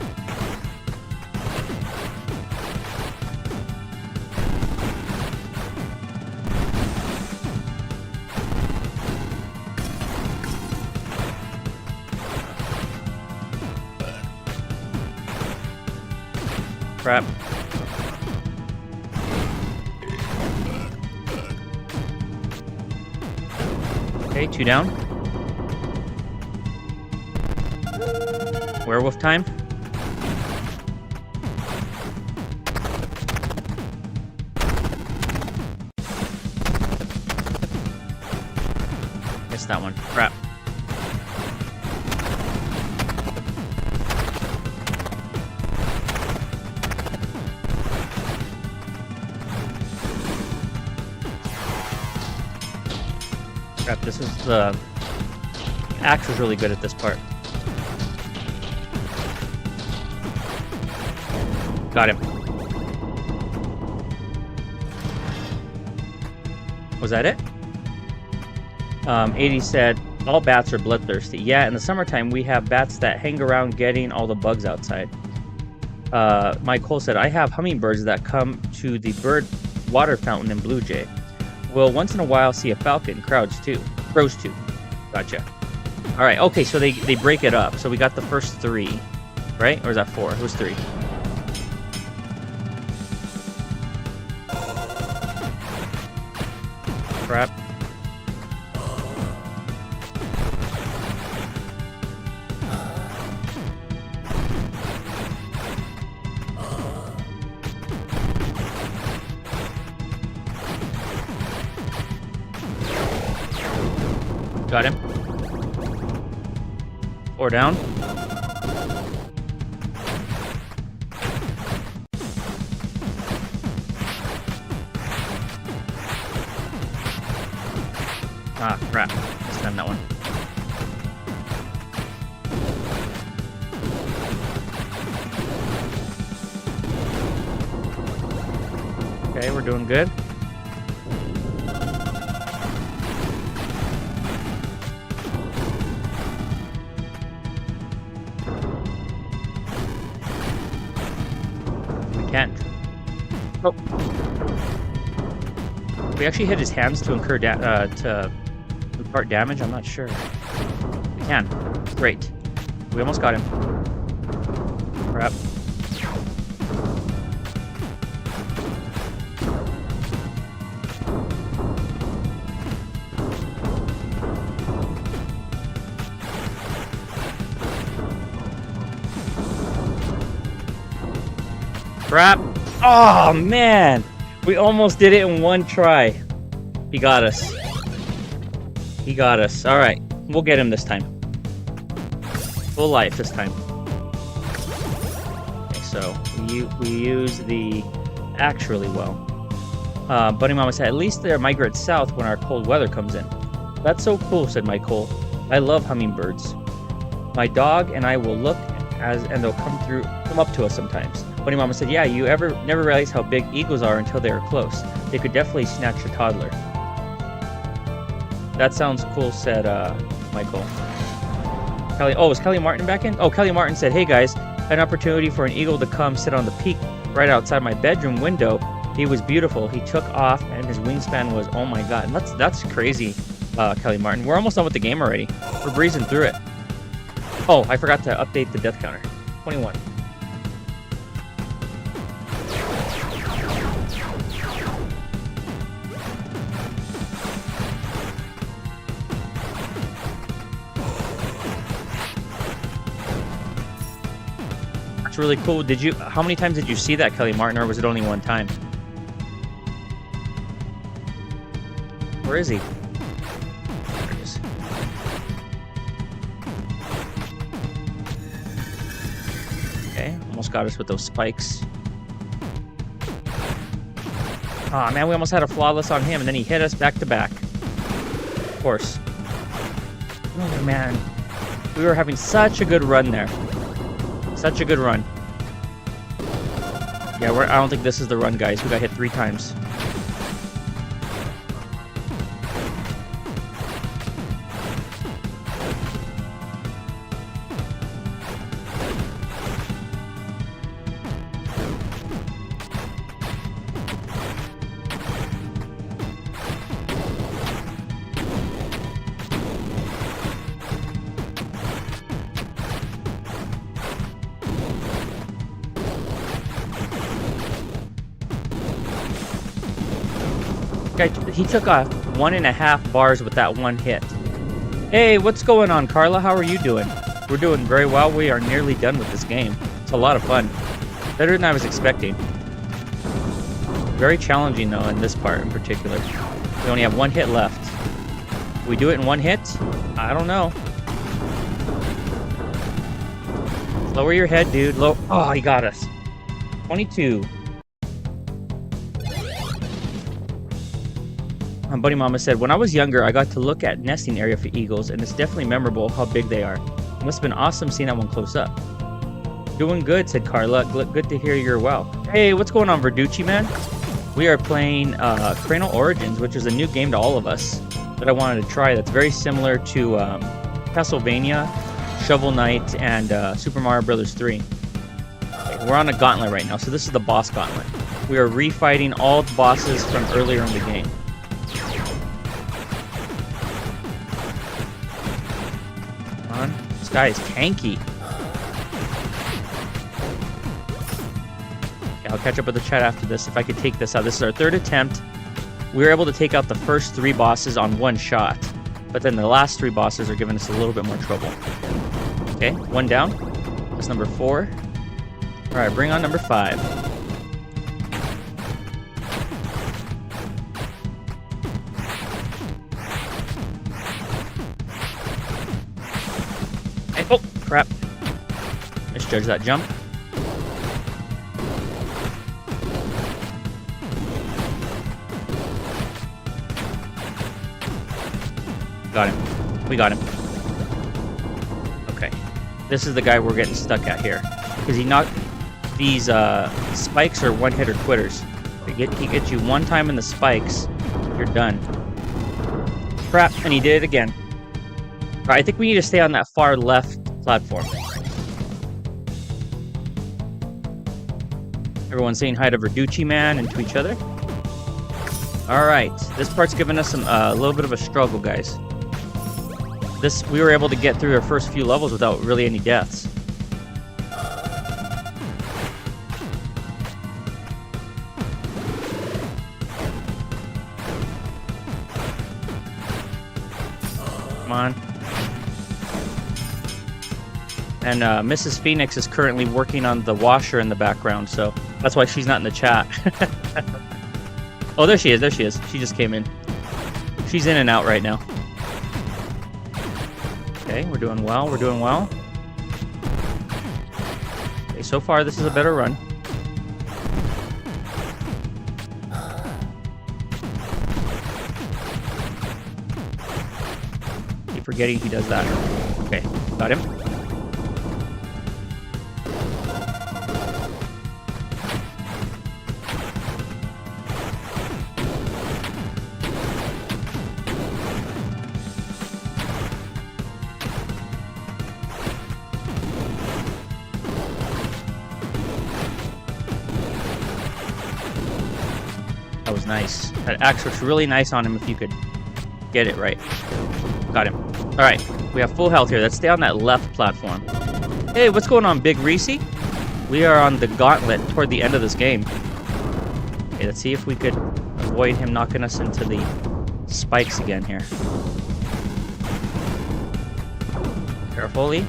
Crap. Okay, 2 down. Werewolf time. Missed that one. Crap. Crap, this is the axe was really good at this part. Got him. Was that it? 80 said, all bats are bloodthirsty. Yeah, in the summertime we have bats that hang around getting all the bugs outside. Mike Cole said, I have hummingbirds that come to the bird water fountain in Blue Jay. We'll once in a while see a falcon, crows too. Gotcha. Alright, okay, so they break it up. So we got the first 3, right? Or is that 4? It was 3. Crap. Got him. 4 down. Ah, crap. Stun that one. Okay, we're doing good. Can't. Oh. We actually hit his hands to incur to impart damage. I'm not sure. We can. Great. We almost got him. Crap. Crap. Oh, man. We almost did it in one try. He got us. He got us. All right. We'll get him this time. Full life this time. Okay, so we use the axe really well. Bunny Mama said, at least they migrate south when our cold weather comes in. That's so cool, said Michael. I love hummingbirds. My dog and I will look and they'll come up to us sometimes. Bunny Mama said, yeah, you never realize how big eagles are until they are close. They could definitely snatch a toddler. That sounds cool, said Michael. Kelly. Oh, is Kelly Martin back in? Oh, Kelly Martin said, "Hey guys, had an opportunity for an eagle to come sit on the peak right outside my bedroom window. He was beautiful. He took off, and his wingspan was, oh my god." And that's crazy, Kelly Martin. We're almost done with the game already. We're breezing through it. Oh, I forgot to update the death counter. 21. That's really cool. How many times did you see that, Kelly Martin, or was it only one time? Where is he? There he is. Okay, almost got us with those spikes. Aw, man, we almost had a flawless on him, and then he hit us back to back. Of course. Oh, man. We were having such a good run there. Such a good run. Yeah, I don't think this is the run, guys. We got hit 3 times. Guy, he took off 1.5 bars with that one hit. Hey, what's going on, Carla? How are you doing? We're doing very well. We are nearly done with this game. It's a lot of fun. Better than I was expecting. Very challenging, though, in this part in particular. We only have 1 hit left. Can we do it in 1 hit? I don't know. Lower your head, dude. Oh, he got us. 22. Buddy Mama said, "When I was younger, I got to look at nesting area for eagles, and it's definitely memorable how big they are. It must have been awesome seeing that one close up." Doing good, said Carla. Good to hear you're well. Hey, what's going on, Verducci, man? We are playing Kraino Origins, which is a new game to all of us that I wanted to try. That's very similar to Castlevania, Shovel Knight, and Super Mario Bros. 3. Okay, we're on a gauntlet right now, so this is the boss gauntlet. We are refighting all the bosses from earlier in the game. This guy is tanky. Okay, I'll catch up with the chat after this if I could take this out. This is our 3rd attempt. We were able to take out the first 3 bosses on 1 shot, but then the last 3 bosses are giving us a little bit more trouble. Okay, 1 down. That's number 4. All right, bring on number 5. Oh, crap. Misjudged that jump. Got him. We got him. Okay. This is the guy we're getting stuck at here. Because he knocked... These spikes are one-hitter quitters. He gets you 1 time in the spikes, you're done. Crap, and he did it again. Alright, I think we need to stay on that far left platform. Everyone's saying hi to Verducci Man and to each other. Alright, this part's giving us a little bit of a struggle, guys. We were able to get through our first few levels without really any deaths. Come on. And Mrs. Phoenix is currently working on the washer in the background, so that's why she's not in the chat. Oh, there she is, there she is. She just came in. She's in and out right now. Okay, we're doing well, we're doing well. Okay, so far this is a better run. Keep forgetting he does that. Okay, got him. was nice. That axe was really nice on him if you could get it right. Got him. Alright, we have full health here. Let's stay on that left platform. Hey, what's going on, Big Reese? We are on the gauntlet toward the end of this game. Okay, let's see if we could avoid him knocking us into the spikes again here. Carefully.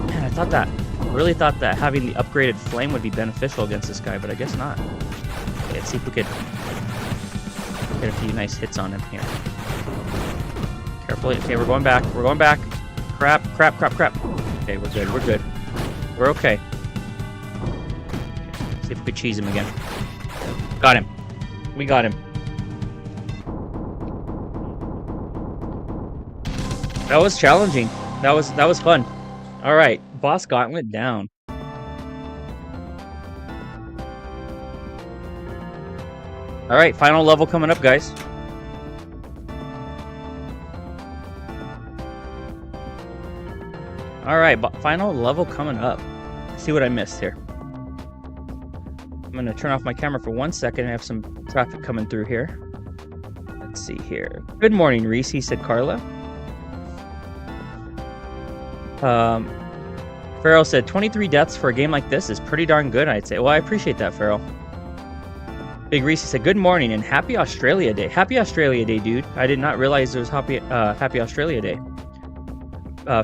Man, really thought that having the upgraded flame would be beneficial against this guy, but I guess not. Okay, let's see if we could get a few nice hits on him here. Carefully. Okay, we're going back. We're going back. Crap. Okay, we're good. We're good. We're okay. See if we could cheese him again. Got him. We got him. That was challenging. That was fun. All right, boss gauntlet down. All right, final level coming up, guys. All right, final level coming up. Let's see what I missed here. I'm gonna turn off my camera for 1 second. I have some traffic coming through here. Let's see here. Good morning, Reese, said Carla. Farrell said 23 deaths for a game like this is pretty darn good, I'd say. Well, I appreciate that, Farrell. Big Reese said, good morning and happy Australia Day. Happy Australia Day, dude. I did not realize it was happy Australia Day.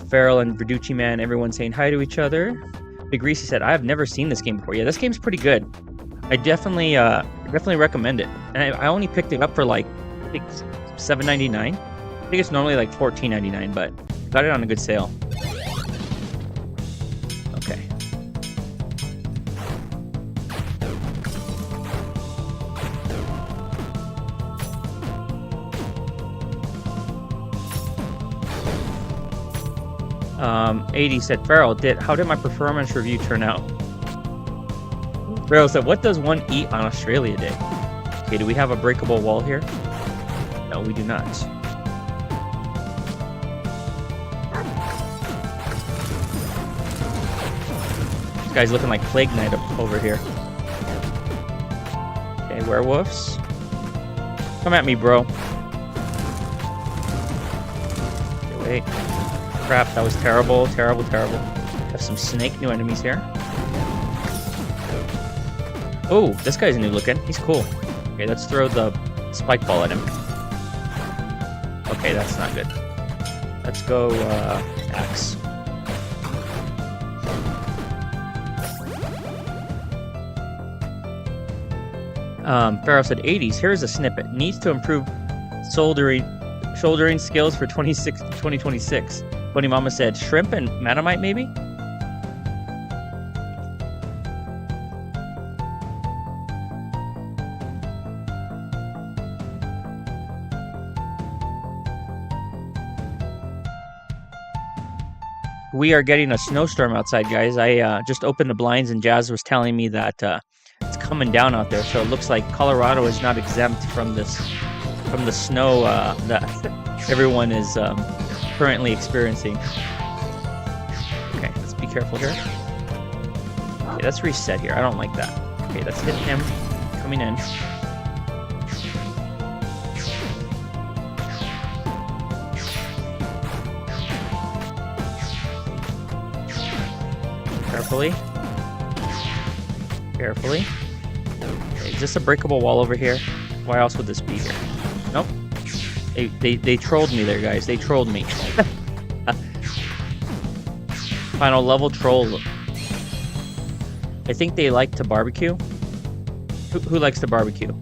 Farrell and Verducci Man, everyone saying hi to each other. Big Reese said, I have never seen this game before. Yeah, this game's pretty good. I definitely recommend it. And I only picked it up for like, I think $7.99. I think it's normally like $14.99, but got it on a good sale. Okay. Um, 80 said, Farrell, how did my performance review turn out? Farrell said, what does one eat on Australia Day? Okay, do we have a breakable wall here? No, we do not. This guy's looking like Plague Knight over here. Okay, werewolves. Come at me, bro. Okay, wait. Crap, that was terrible. Have some snake new enemies here. Oh, this guy's new looking. He's cool. Okay, let's throw the spike ball at him. Okay, that's not good. Let's go axe. Pharaoh said 80s. Here's a snippet. Needs to improve shouldering skills for 2026. Bunny Mama said shrimp and Matamite maybe? We are getting a snowstorm outside, guys. I just opened the blinds and Jazz was telling me that it's coming down out there. So it looks like Colorado is not exempt from the snow that everyone is currently experiencing. Okay, let's be careful here. Okay, let's reset here. I don't like that. Okay, let's hit him coming in. Carefully. Okay, is this a breakable wall over here? Why else would this be here? Nope. They trolled me there, guys. They trolled me. Final level troll. I think they like to barbecue. Who likes to barbecue?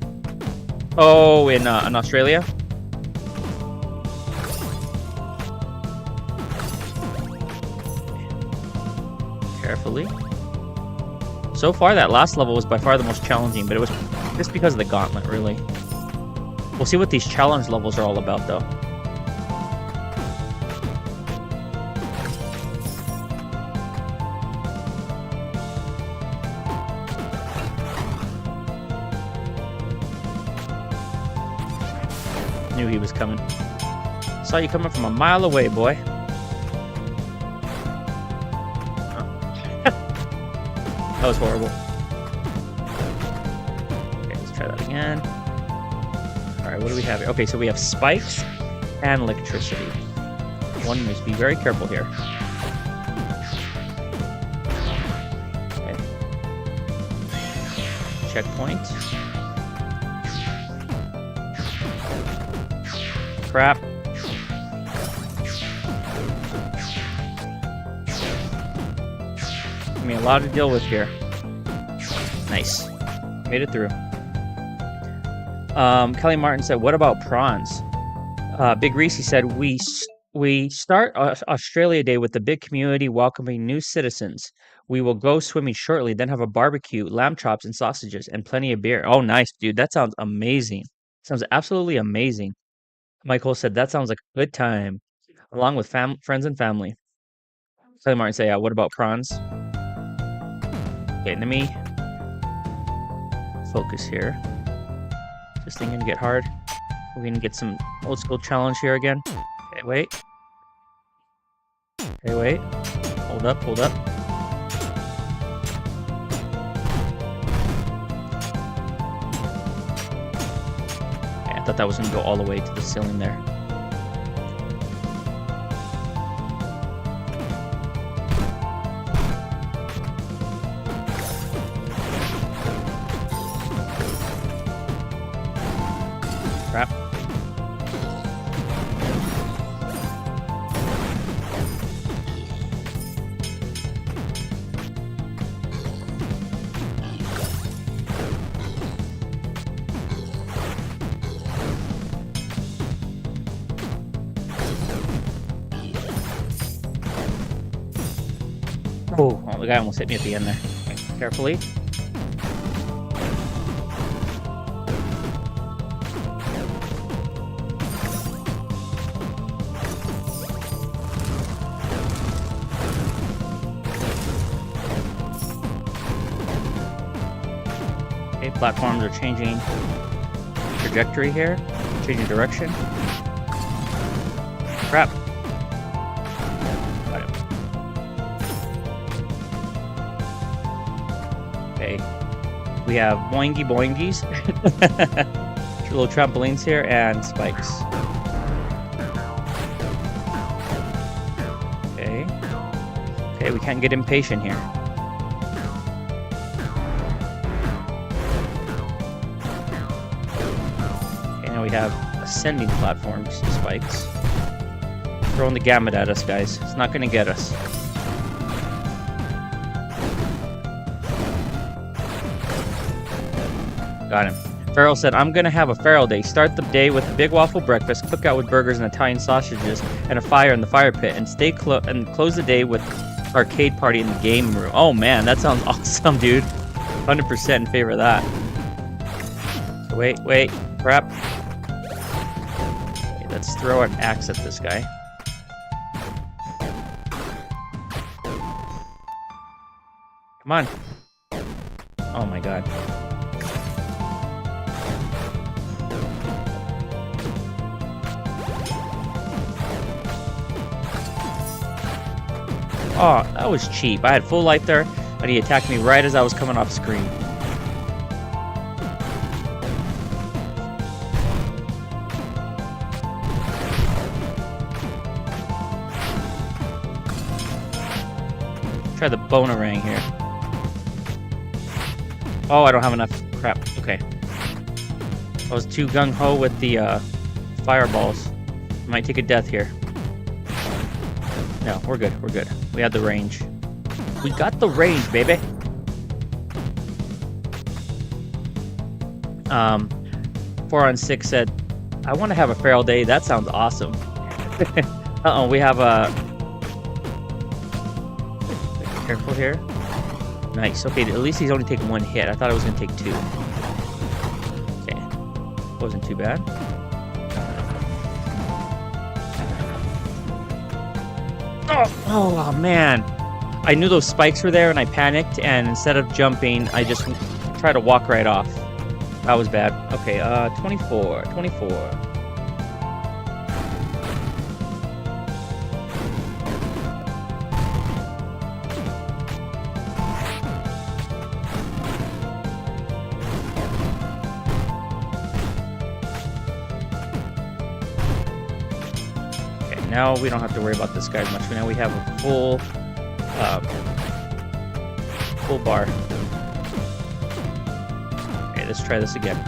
Oh, in Australia? Carefully. So far, that last level was by far the most challenging, but it was just because of the gauntlet, really. We'll see what these challenge levels are all about, though. Knew he was coming. Saw you coming from a mile away, boy. That was horrible. again. Alright, what do we have here? Okay, so we have spikes and electricity. One must be very careful here. Okay. Checkpoint. Crap. I mean, a lot to deal with here. Nice. Made it through. Kelly Martin said, what about prawns? Big Reese said, we start Australia Day with the big community welcoming new citizens. We will go swimming shortly, then have a barbecue, lamb chops and sausages, and plenty of beer. Oh, nice, dude. That sounds amazing. Sounds absolutely amazing. Michael said, that sounds like a good time, along with friends and family. Kelly Martin said, yeah, what about prawns? Okay, let me focus here. Is this thing gonna get hard? We're gonna get some old school challenge here again. Okay, wait. Okay, wait. Hold up, hold up. Okay, I thought that was gonna go all the way to the ceiling there. Crap. Oh, the guy almost hit me at the end there. Okay, carefully. Okay, platforms are changing trajectory here, changing direction. Crap. Got it. Okay, we have boingy boingies, little trampolines here, and spikes. Okay, okay, we can't get impatient here. We have ascending platforms, spikes. Throwing the gamut at us, guys. It's not gonna get us. Got him. Farrell said, I'm gonna have a Farrell day. Start the day with a big waffle breakfast, cookout with burgers and Italian sausages, and a fire in the fire pit, and close the day with arcade party in the game room. Oh man, that sounds awesome, dude. 100% in favor of that. So wait, crap. Let's throw an axe at this guy. Come on. Oh my god. Oh, that was cheap. I had full life there, and he attacked me right as I was coming off screen. Try the Bonarang here. Oh, I don't have enough. Crap. Okay. I was too gung-ho with the fireballs. Might take a death here. No, we're good. We're good. We had the range. We got the range, baby. 4on6 said, I want to have a feral day. That sounds awesome. Uh-oh, we have a... Careful here. Nice. Okay, at least he's only taking one hit. I thought I was going to take two. Okay. Wasn't too bad. Oh, man. I knew those spikes were there and I panicked, and instead of jumping, I just tried to walk right off. That was bad. Okay, 24. now we don't have to worry about this guy much. Now we have a full bar. Okay, let's try this again.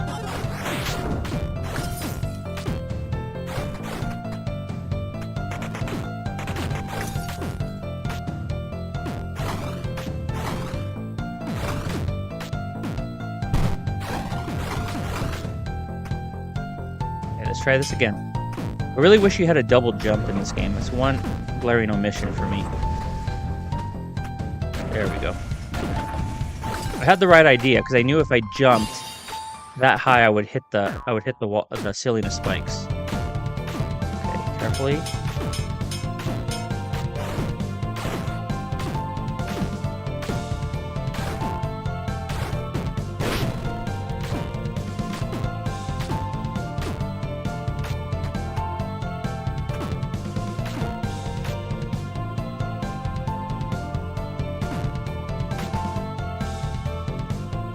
Let's try this again. I really wish you had a double jump in this game. It's one glaring omission for me. There we go. I had the right idea because I knew if I jumped that high, I would hit the wall, the ceiling of spikes. Okay, carefully.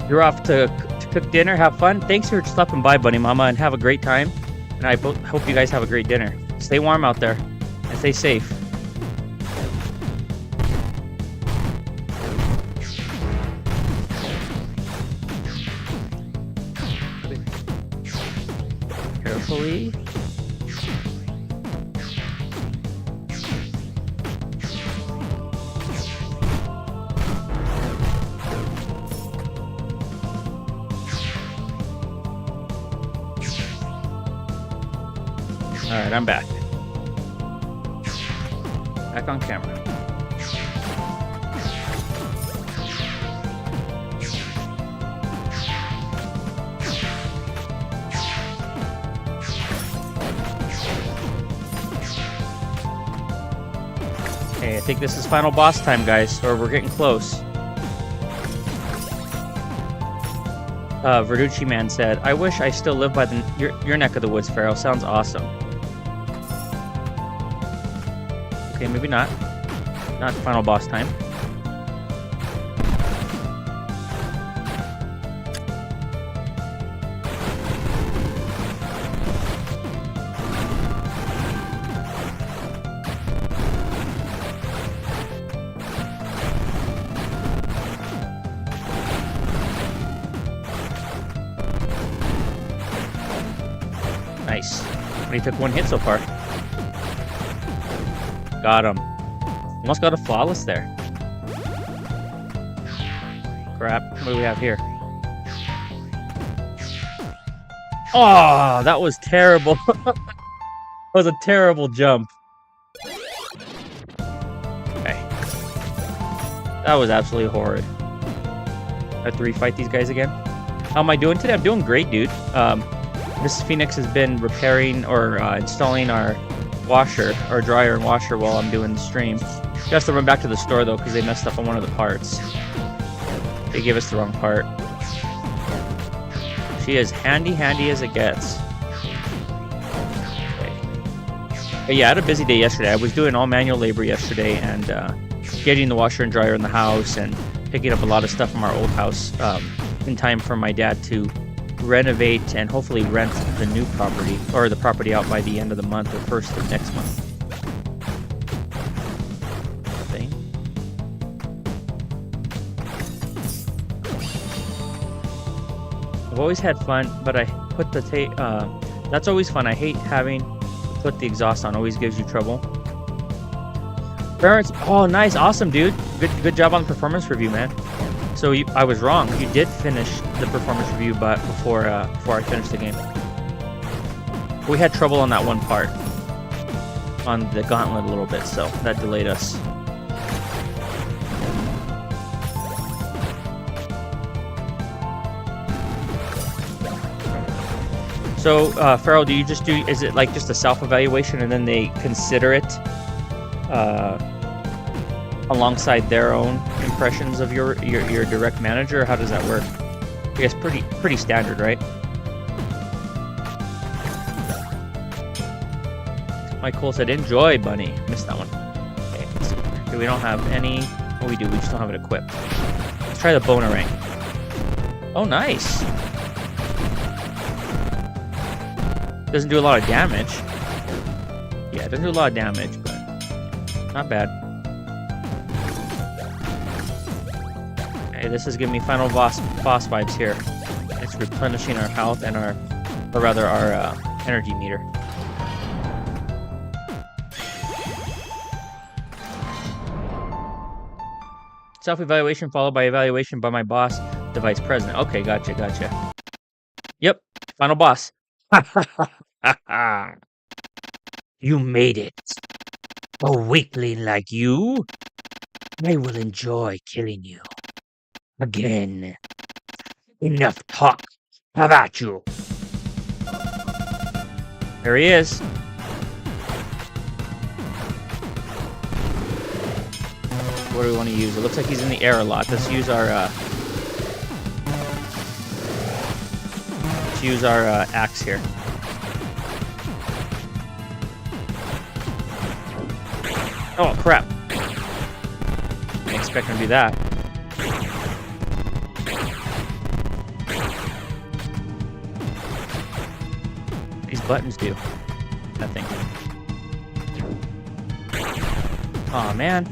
You're off to cook dinner, have fun. Thanks for stopping by, Bunny Mama, and have a great time. And I hope you guys have a great dinner. Stay warm out there, and stay safe. Carefully. Alright, I'm back. Back on camera. Okay, I think this is final boss time, guys, or we're getting close. Verducci Man said, I wish I still lived by your neck of the woods, Pharaoh. Sounds awesome. Okay, maybe not. Not final boss time. Nice. He took one hit so far. Got him. Almost got a flawless there. Crap. What do we have here? Oh, that was terrible. That was a terrible jump. Okay. That was absolutely horrid. I have to refight these guys again. How am I doing today? I'm doing great, dude. Mrs. Phoenix has been repairing or installing our washer, our dryer and washer while I'm doing the stream. She has to run back to the store though because they messed up on one of the parts. They gave us the wrong part. She is handy as it gets. Okay. But yeah, I had a busy day yesterday. I was doing all manual labor yesterday and getting the washer and dryer in the house and picking up a lot of stuff from our old house in time for my dad to renovate and hopefully rent the new property or the property out by the end of the month or first of next month. Okay. I've always had fun, but I put the that's always fun. I hate having to put the exhaust on. Always gives you trouble. Parents, oh nice, awesome, dude. Good job on the performance review, man. So I was wrong. You did finish the performance review, but before I finished the game, we had trouble on that one part on the gauntlet a little bit, so that delayed us. So Farrell, do you just do? Is it like just a self-evaluation, and then they consider it alongside their own impressions of your direct manager, or how does that work? I guess pretty standard, right? Mike Cole said, enjoy, Bunny. Missed that one. Okay, let's see. Okay, we don't have any. Oh, we do. We just don't have it equipped. Let's try the Bonerang. Oh, nice. Doesn't do a lot of damage. Yeah. Yeah, it doesn't do a lot of damage, but not bad. Okay, this is giving me final boss vibes here. It's replenishing our health and our energy meter. Self-evaluation followed by evaluation by my boss, the vice president. Okay, gotcha. Yep, final boss. You made it. A weakling like you? I will enjoy killing you. Again. Enough talk. How about you? There he is. What do we want to use? It looks like he's in the air a lot. Let's use our axe here. Oh crap! Didn't expect him to do that. These buttons do nothing. Aw, man.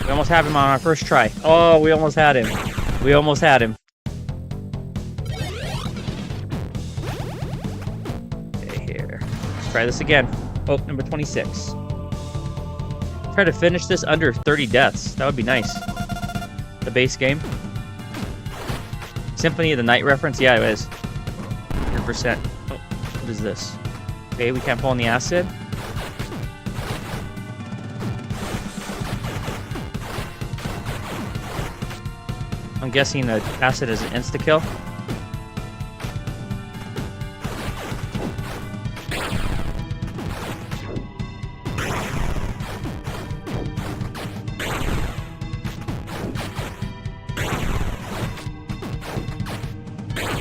We almost have him on our first try. Oh, we almost had him. Okay, here. Let's try this again. Oh, number 26. Try to finish this under 30 deaths. That would be nice. The base game. Symphony of the Night reference? Yeah, it is. 100%. Oh, what is this? Okay, we can't pull on the acid. I'm guessing the acid is an insta-kill.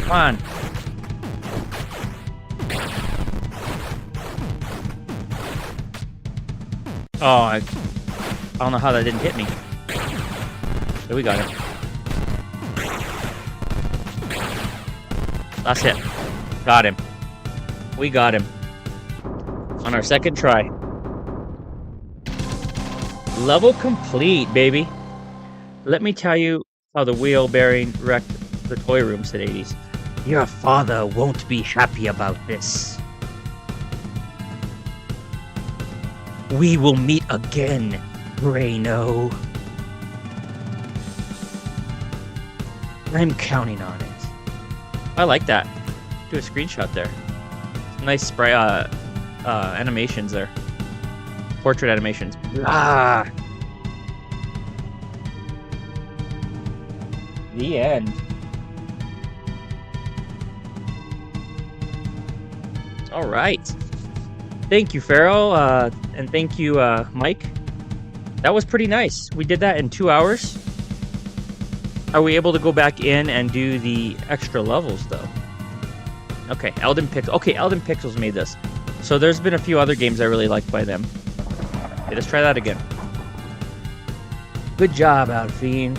Come on. Oh, I don't know how that didn't hit me. Okay, we got it. Last hit. Got him. We got him. On our second try. Level complete, baby. Let me tell you how the wheel bearing wrecked the toy room, said 80s. Your father won't be happy about this. We will meet again, Kraino. I'm counting on it. I like that. Do a screenshot there. Some nice spray animations there. Portrait animations. Ah. The end. All right. Thank you, Pharaoh, and thank you, Mike. That was pretty nice. We did that in 2 hours. Are we able to go back in and do the extra levels, though? Okay, Elden Pixels made this. So there's been a few other games I really liked by them. Okay, let's try that again. Good job, Alfine.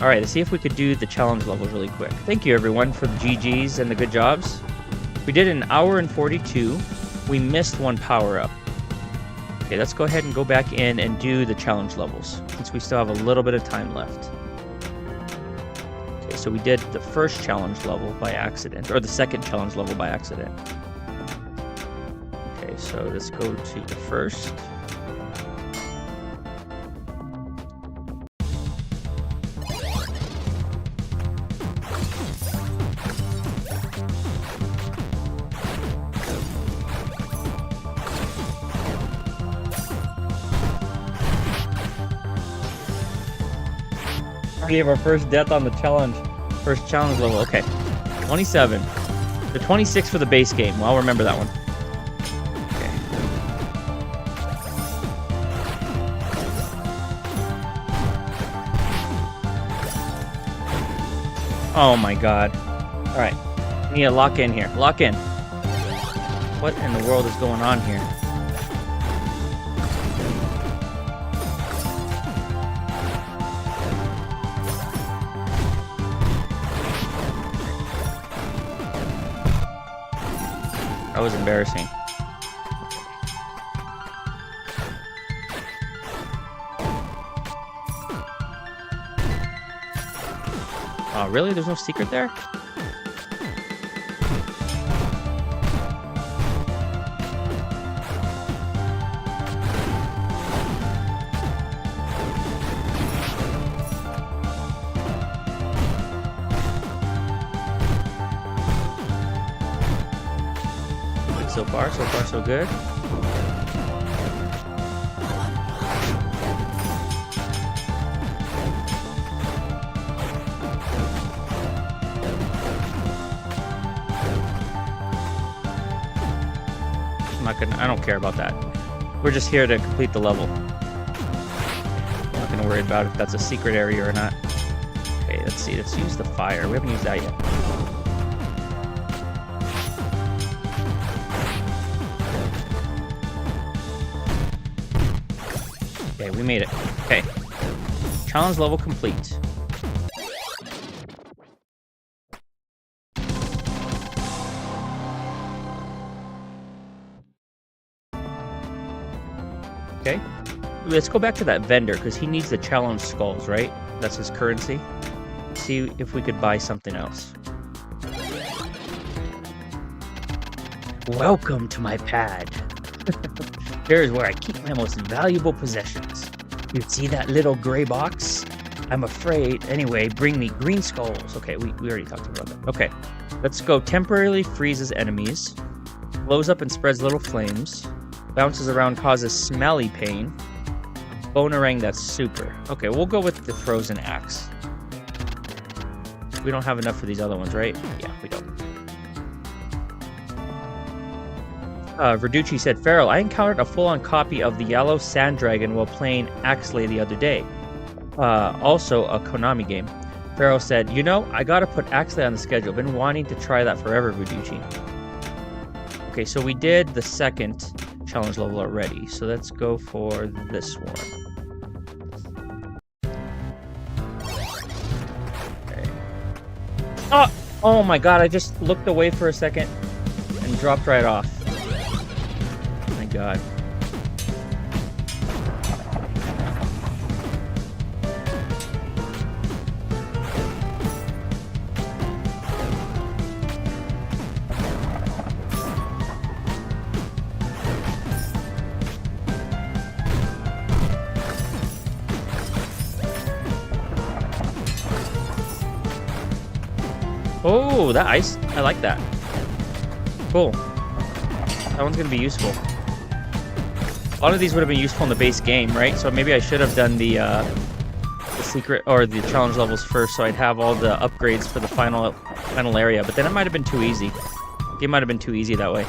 Alright, let's see if we could do the challenge levels really quick. Thank you, everyone, for the GGs and the good jobs. We did an hour and 42. We missed one power-up. Okay, let's go ahead and go back in and do the challenge levels, since we still have a little bit of time left. Okay, so we did the first challenge level by accident, or the second challenge level by accident. Okay, so let's go to the first. We have our first death on the challenge. First challenge level. Okay. 27. The 26 for the base game. Well, I'll remember that one. Okay. Oh my god. Alright. Need to lock in here. Lock in. What in the world is going on here? That was embarrassing. Oh, really? There's no secret there? So far so good. I don't care about that. We're just here to complete the level. I'm not gonna worry about if that's a secret area or not. Okay, let's see. Let's use the fire. We haven't used that yet. Okay, we made it. Okay. Challenge level complete. Okay. Let's go back to that vendor because he needs the challenge skulls, right? That's his currency. See if we could buy something else. Welcome to my pad. Here is where I keep my most valuable possessions. You see that little gray box? I'm afraid. Anyway, bring me green skulls. Okay, we already talked about that. Okay, let's go. Temporarily freezes enemies. Blows up and spreads little flames. Bounces around, causes smelly pain. Bonerang, that's super. Okay, we'll go with the frozen axe. We don't have enough for these other ones, right? Yeah, we don't. Verducci said, Farrell, I encountered a full-on copy of the Yellow Sand Dragon while playing Axley the other day. Also a Konami game. Farrell said, you know, I gotta put Axley on the schedule. Been wanting to try that forever, Verducci. Okay, so we did the second challenge level already, so let's go for this one. Okay. Oh my god, I just looked away for a second and dropped right off. My god. Oh, that ice. I like that. Cool. That one's going to be useful. A lot of these would have been useful in the base game, right? So maybe I should have done the secret or the challenge levels first so I'd have all the upgrades for the final area. But then it might have been too easy. The game might have been too easy that way.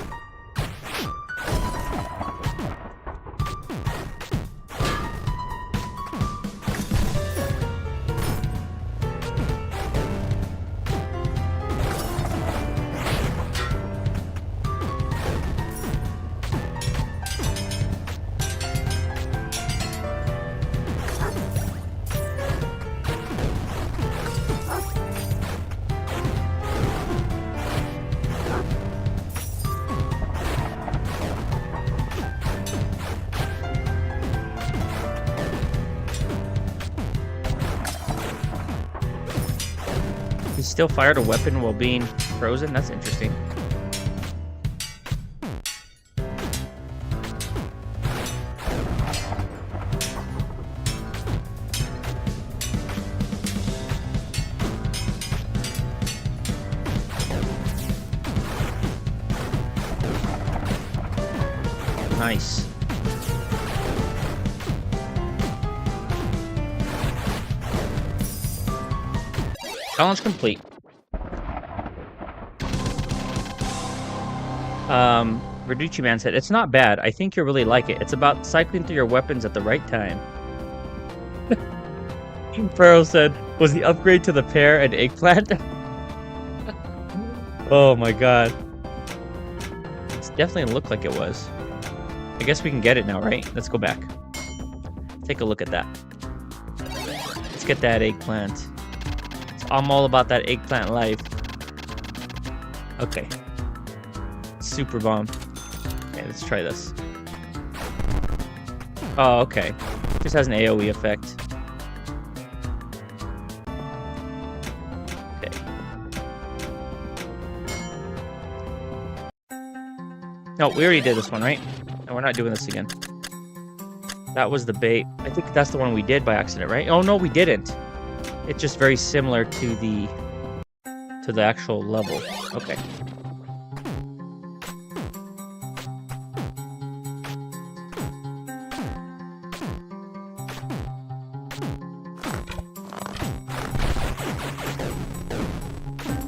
He still fired a weapon while being frozen? That's interesting. Nice. Challenge complete. Verducci Man said, it's not bad. I think you'll really like it. It's about cycling through your weapons at the right time. Pharaoh said, was the upgrade to the pear and eggplant? Oh my god. It definitely looked like it was. I guess we can get it now, right? Let's go back. Take a look at that. Let's get that eggplant. I'm all about that eggplant life. Okay. super bomb. Okay, let's try this. Oh, okay. Just has an AoE effect. Okay. No, we already did this one, right? No, we're not doing this again. That was the bait. I think that's the one we did by accident, right? Oh, no, we didn't. It's just very similar to the actual level. Okay.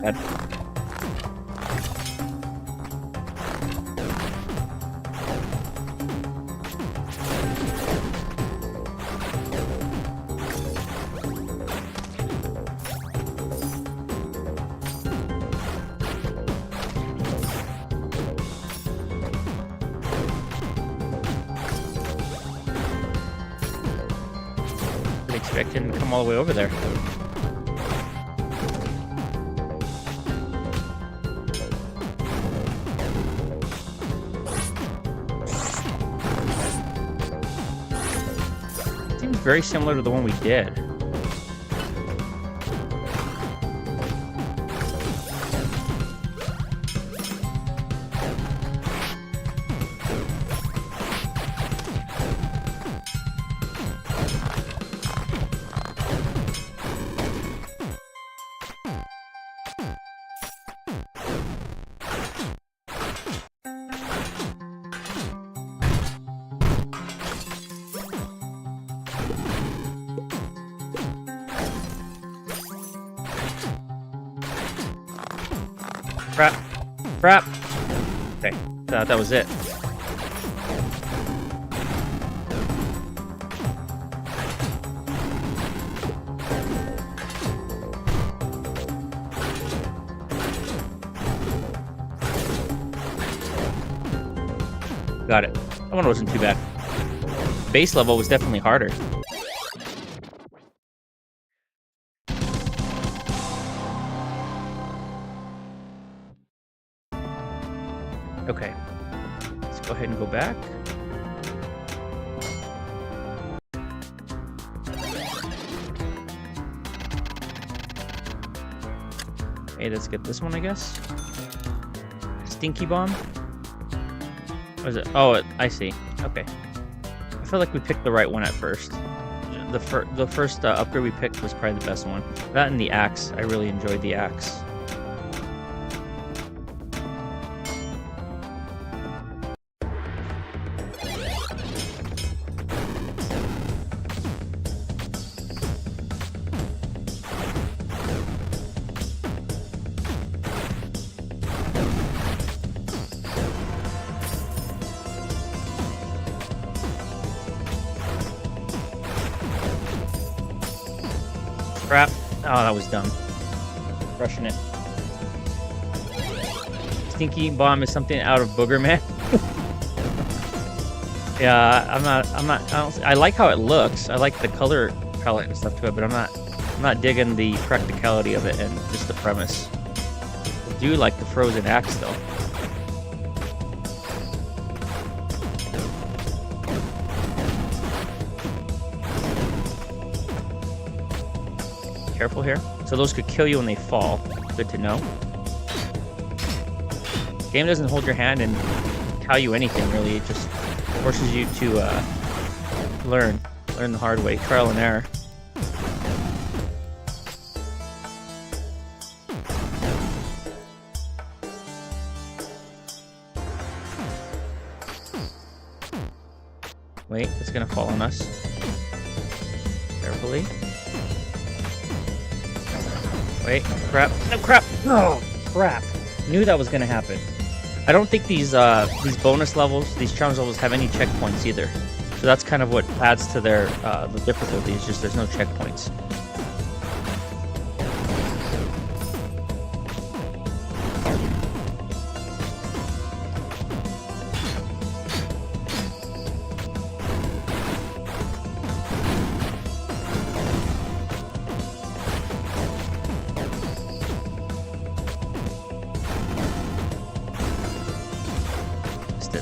Bad. Didn't expect him to come all the way over there. Seems very similar to the one we did. Crap. Crap. Okay, that was it. Got it. That one wasn't too bad. Base level was definitely harder. Okay, let's go ahead and go back. Okay, let's get this one, I guess. Stinky bomb. What is it? Oh, I see. Okay. I feel like we picked the right one at first. The first upgrade we picked was probably the best one. That and the axe. I really enjoyed the axe. Crap. Oh, that was dumb. Rushing it. Stinky bomb is something out of Booger Man. Yeah, I like how it looks. I like the color palette and stuff to it, but I'm not digging the practicality of it and just the premise. I do like the frozen axe though. Careful here. So those could kill you when they fall. Good to know. Game doesn't hold your hand and tell you anything really. It just forces you to learn the hard way, trial and error. Wait, it's gonna fall on us. Carefully. Wait, crap. No, crap! Oh, crap. Knew that was gonna happen. I don't think these bonus levels, these challenge levels, have any checkpoints either. So that's kind of what adds to their the difficulty. It's just there's no checkpoints.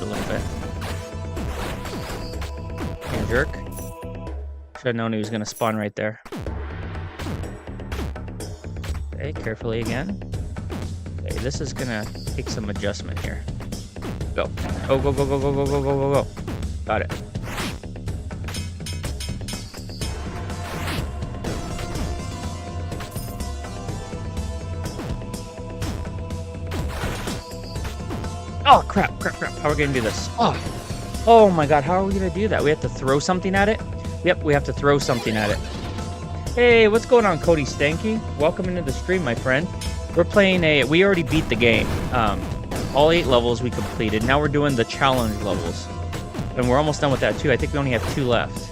little bit. And jerk. Should have known he was going to spawn right there. Okay, carefully again. Okay, this is going to take some adjustment here. Go. Go, go, go, go, go, go, go, go, go, go. Got it. Oh, crap, crap, crap. How are we going to do this? Oh my god, how are we going to do that? We have to throw something at it? Yep, we have to throw something at it. Hey, what's going on, Cody Stanky? Welcome into the stream, my friend. We're playing we already beat the game. All 8 levels we completed. Now we're doing the challenge levels. And we're almost done with that, too. I think we only have 2 left.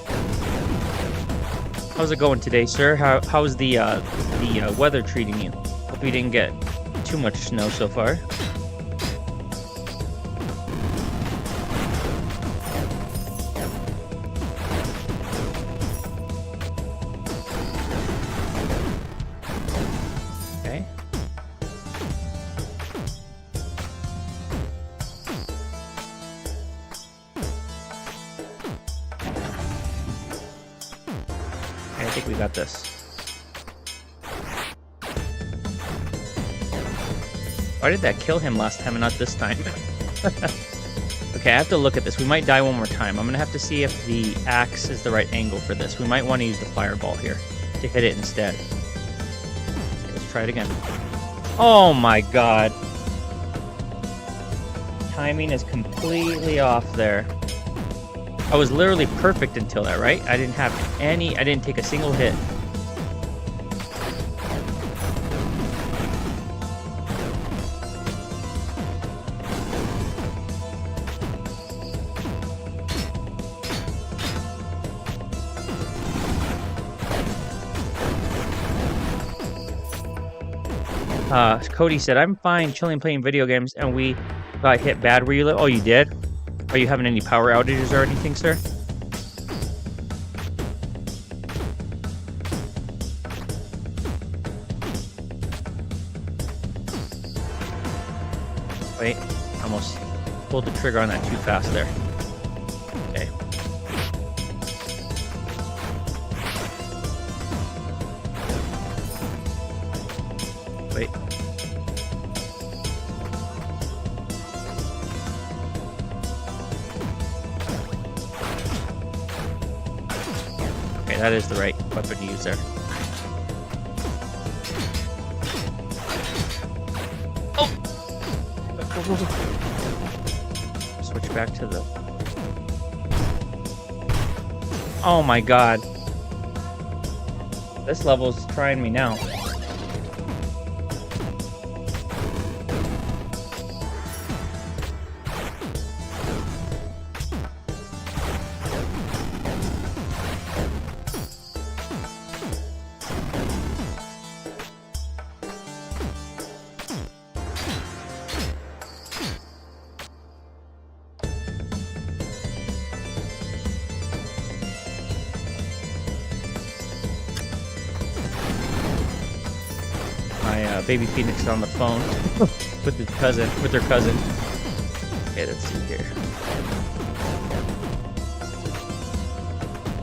How's it going today, sir? How's the weather treating you? Hope you didn't get too much snow so far. I think we got this. Why did that kill him last time and not this time? Okay, I have to look at this. We might die one more time. I'm going to have to see if the axe is the right angle for this. We might want to use the fireball here to hit it instead. Okay, let's try it again. Oh my god. Timing is completely off there. I was literally perfect until that, right? I didn't take a single hit. Cody said, I'm fine chilling playing video games, and we got hit bad where you live. Oh, you did? Are you having any power outages or anything, sir? Wait, almost pulled the trigger on that too fast there. Okay. Wait. Okay, that is the right weapon to use there. Oh! Switch back to the... Oh my god. This level's trying me now. Baby Phoenix on the phone with her cousin. Okay, let's see here.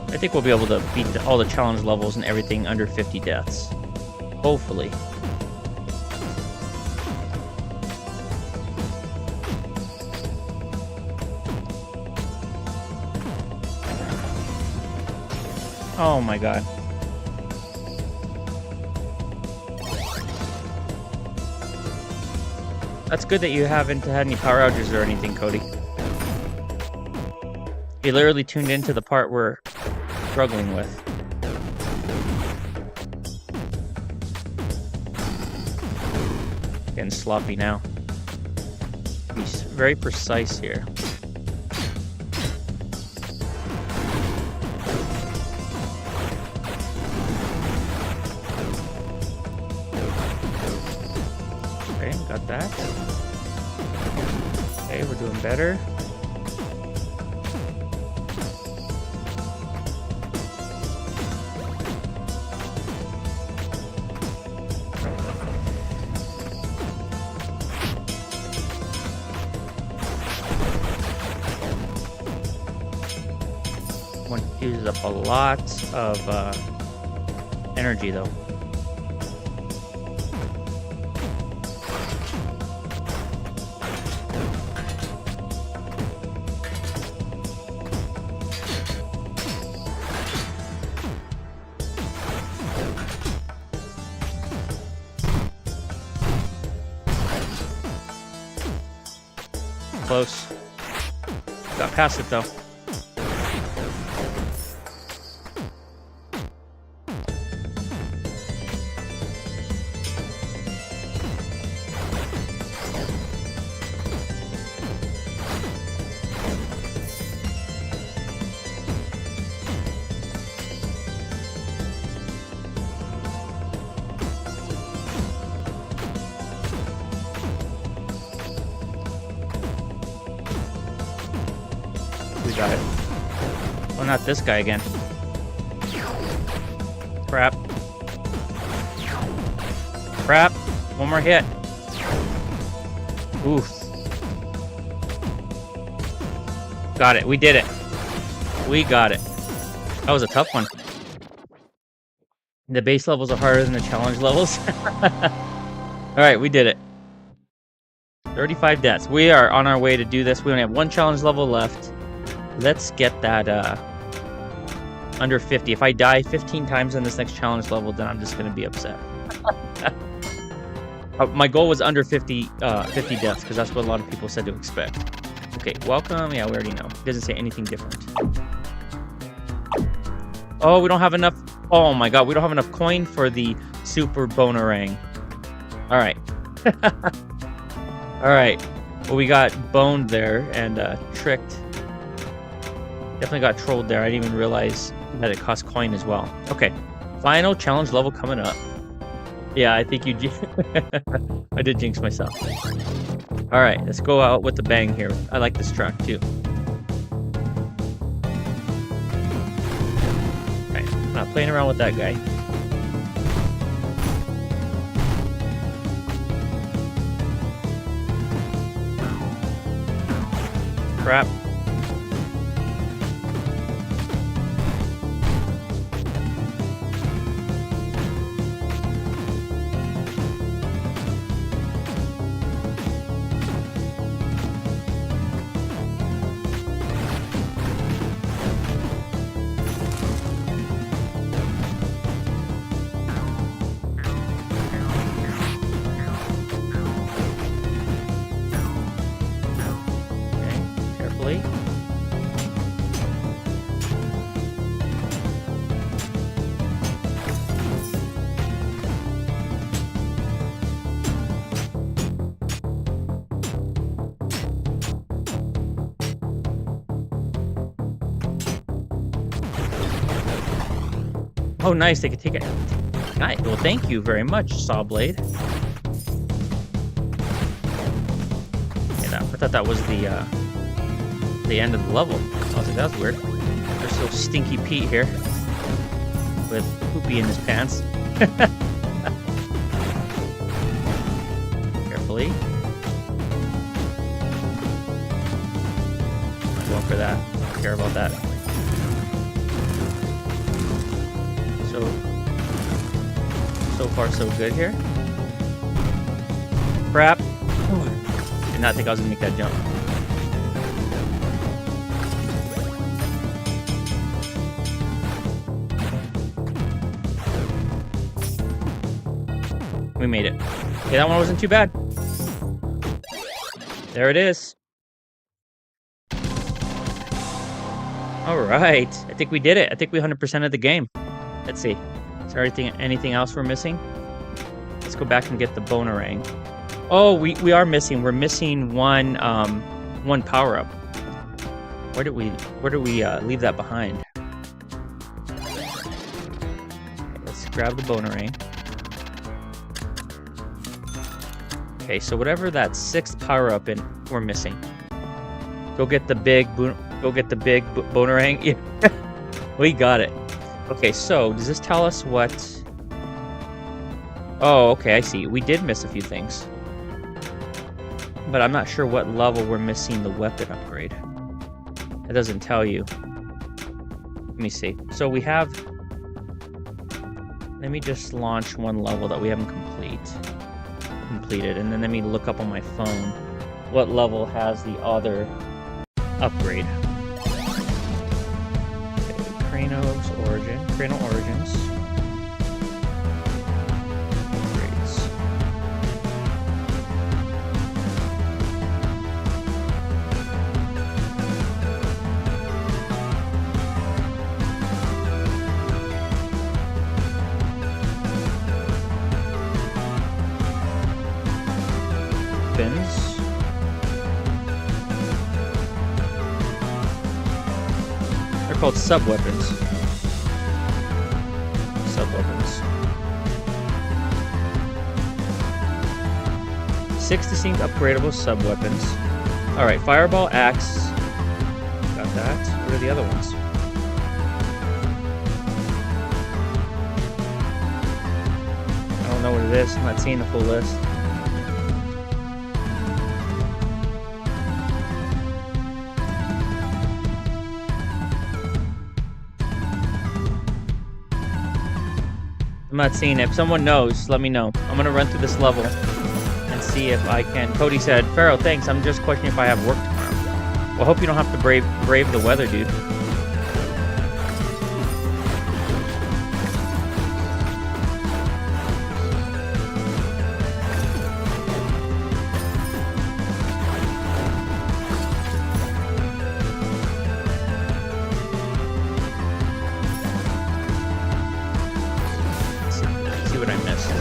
I think we'll be able to beat all the challenge levels and everything under 50 deaths. Hopefully. Oh my god. That's good that you haven't had any power outages or anything, Cody. You literally tuned into the part we're struggling with. Getting sloppy now. He's very precise here. Okay, got that. Okay, we're doing better. Uses up a lot of energy, though. Close. Got past it, though. We got it. Oh, not this guy again. Crap. Crap. One more hit. Oof. Got it. We did it. We got it. That was a tough one. The base levels are harder than the challenge levels. Alright, we did it. 35 deaths. We are on our way to do this. We only have one challenge level left. Let's get that under 50. If I die 15 times on this next challenge level, then I'm just going to be upset. My goal was under 50 deaths, because that's what a lot of people said to expect. Okay, welcome. Yeah, we already know. It doesn't say anything different. Oh, we don't have enough. Oh my god, we don't have enough coin for the super bonerang. Alright. Alright. Well, we got boned there and tricked. Definitely got trolled there. I didn't even realize that it cost coin as well. Okay. Final challenge level coming up. Yeah, I think you... I did jinx myself. Alright, let's go out with the bang here. I like this track too. Okay, I'm not playing around with that guy. Crap. Oh, nice. They could take it. Nice. Well, thank you very much, Sawblade. I thought that was the end of the level. I was like, that's weird. There's so Stinky Pete here with poopy in his pants. Carefully. I'm going for that. I don't care about that. So far so good here. Crap. Did not think I was gonna make that jump. We made it. Okay, that one wasn't too bad. There it is. Alright. I think we did it. I think we 100%ed the game. Let's see. Is there anything else we're missing? Let's go back and get the bonerang. Oh, we are missing. We're missing one power up. Where did we leave that behind? Okay, let's grab the bonerang. Okay, so whatever that 6th power up in, we're missing. Go get the big bonerang. Yeah. We got it. Okay, so does this tell us what? Oh, okay, I see. We did miss a few things. But I'm not sure what level we're missing the weapon upgrade. It doesn't tell you. Let me see. So we have... Let me just launch one level that we haven't completed, and then let me look up on my phone what level has the other upgrade. Okay, Kraino Origins. Upgrades. Weapons. They're called sub-weapons. Sub-weapons. 6 distinct upgradable sub-weapons. Alright, Fireball, Axe. Got that. What are the other ones? I don't know what it is. I'm not seeing the full list. I'm not seeing it. If someone knows, let me know. I'm gonna run through this level and see if I can. Cody said, Pharaoh, thanks. I'm just questioning if I have work tomorrow. Well, I hope you don't have to brave the weather, dude. See what I missed.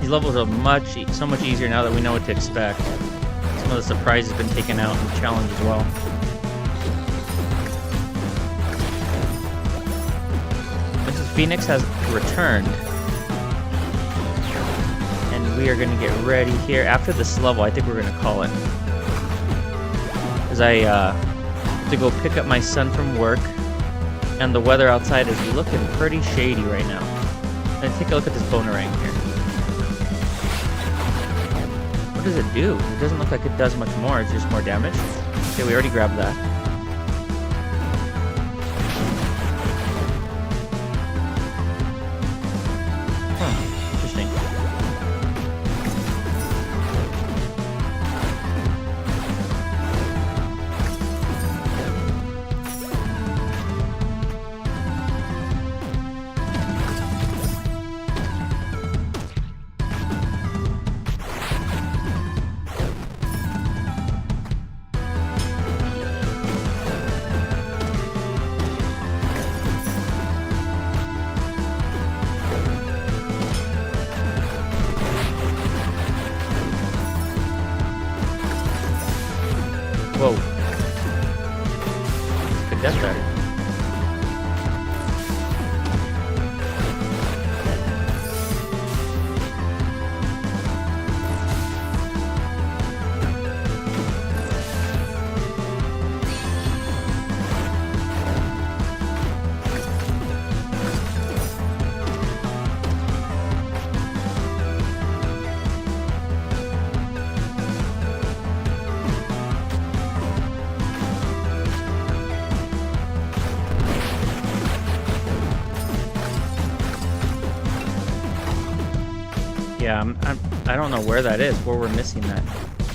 These levels are so much easier now that we know what to expect. Some of the surprises have been taken out in the challenge as well. Mrs. Phoenix has returned. And we are going to get ready here. After this level, I think we're going to call it. Because I have to go pick up my son from work. And the weather outside is looking pretty shady right now. Let's take a look at this boomerang here. What does it do? It doesn't look like it does much more. It's just more damage. Okay, we already grabbed that. Huh, interesting. Whoa. Good death there. Yeah, I don't know where that is, where we're missing that.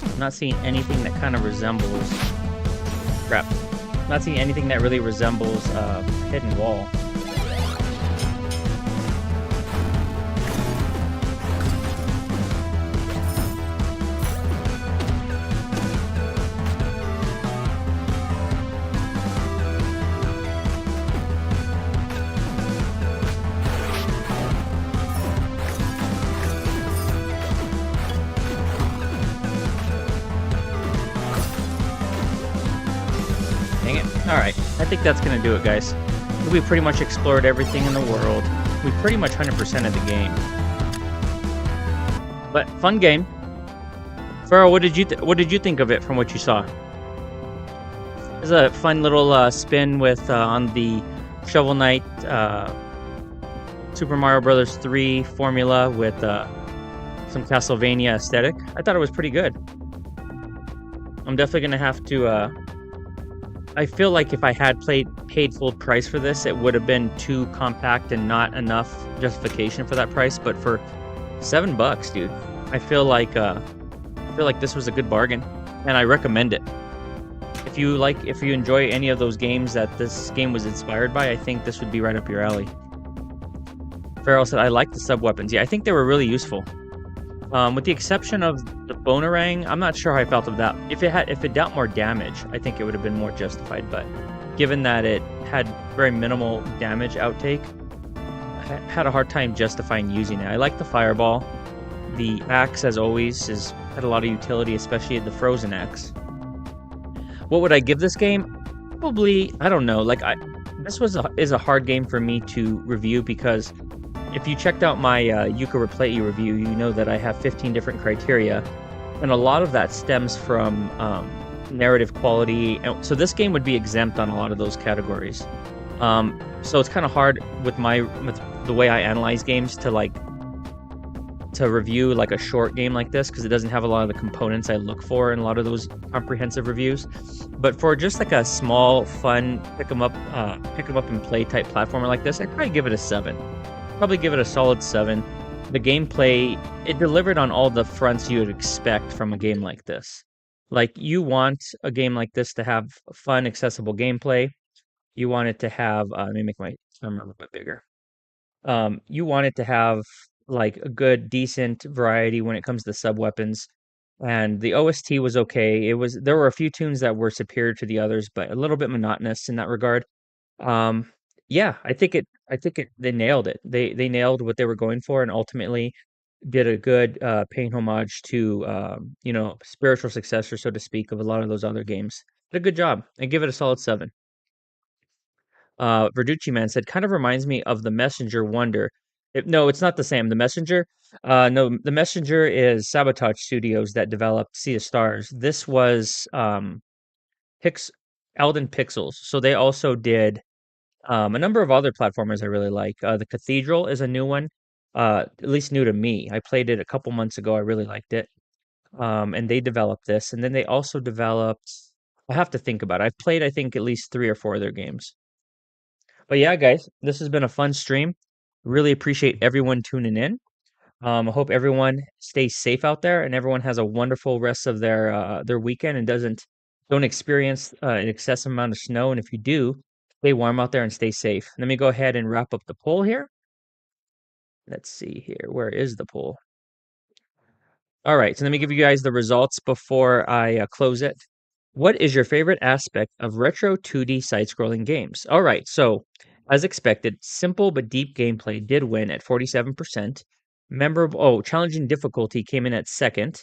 I'm not seeing anything that kind of resembles... Crap. I'm not seeing anything that really resembles hidden wall. Dang it. Alright. I think that's gonna do it, guys. We pretty much explored everything in the world. We pretty much 100% of the game. But fun game. Farrell, what did you think of it from what you saw? It was a fun little spin with on the Shovel Knight Super Mario Brothers 3 formula with some Castlevania aesthetic. I thought it was pretty good. I'm definitely gonna have to. I feel like if I had paid full price for this, it would have been too compact and not enough justification for that price. But for $7, dude, I feel like this was a good bargain, and I recommend it. If you enjoy any of those games that this game was inspired by, I think this would be right up your alley. Farrell said, "I like the sub weapons. Yeah, I think they were really useful. With the exception of the Bonerang, I'm not sure how I felt of that. If it dealt more damage, I think it would have been more justified. But given that it had very minimal damage outtake, I had a hard time justifying using it. I like the fireball. The axe, as always, had a lot of utility, especially the frozen axe. What would I give this game? Probably, I don't know. This is a hard game for me to review because if you checked out my Yuka Replay review, you know that I have 15 different criteria, and a lot of that stems from narrative quality. And so this game would be exempt on a lot of those categories. So it's kind of hard with the way I analyze games to review like a short game like this because it doesn't have a lot of the components I look for in a lot of those comprehensive reviews. But for just like a small, fun pick 'em up and play type platformer like this, I'd probably give it a 7. Probably give it a solid 7. The gameplay, it delivered on all the fronts you would expect from a game like this. Like, you want a game like this to have fun, accessible gameplay. You want it to have, let me make my camera a little bit bigger. You want it to have like a good, decent variety when it comes to sub weapons. And the OST was okay. There were a few tunes that were superior to the others, but a little bit monotonous in that regard. Um, yeah, they nailed it. They nailed what they were going for, and ultimately did a good paying homage to spiritual successor, so to speak, of a lot of those other games. Did a good job. I give it a solid 7. Verducci Man said, kind of reminds me of the Messenger Wonder. No, it's not the same. The Messenger, no, the Messenger is Sabotage Studios that developed Sea of Stars. This was Pix Elden Pixels. So they also did a number of other platformers I really like. The Cathedral is a new one, at least new to me. I played it a couple months ago. I really liked it. And they developed this, and then they also developed. I have to think about it. I've played, I think, at least 3 or 4 of their games. But yeah, guys, this has been a fun stream. Really appreciate everyone tuning in. I hope everyone stays safe out there and everyone has a wonderful rest of their weekend and don't experience an excessive amount of snow. And if you do, stay warm out there and stay safe. Let me go ahead and wrap up the poll here. Let's see here. Where is the poll? All right, so let me give you guys the results before I close it. What is your favorite aspect of retro 2D side-scrolling games? All right, so as expected, simple but deep gameplay did win at 47%. Challenging difficulty came in at second.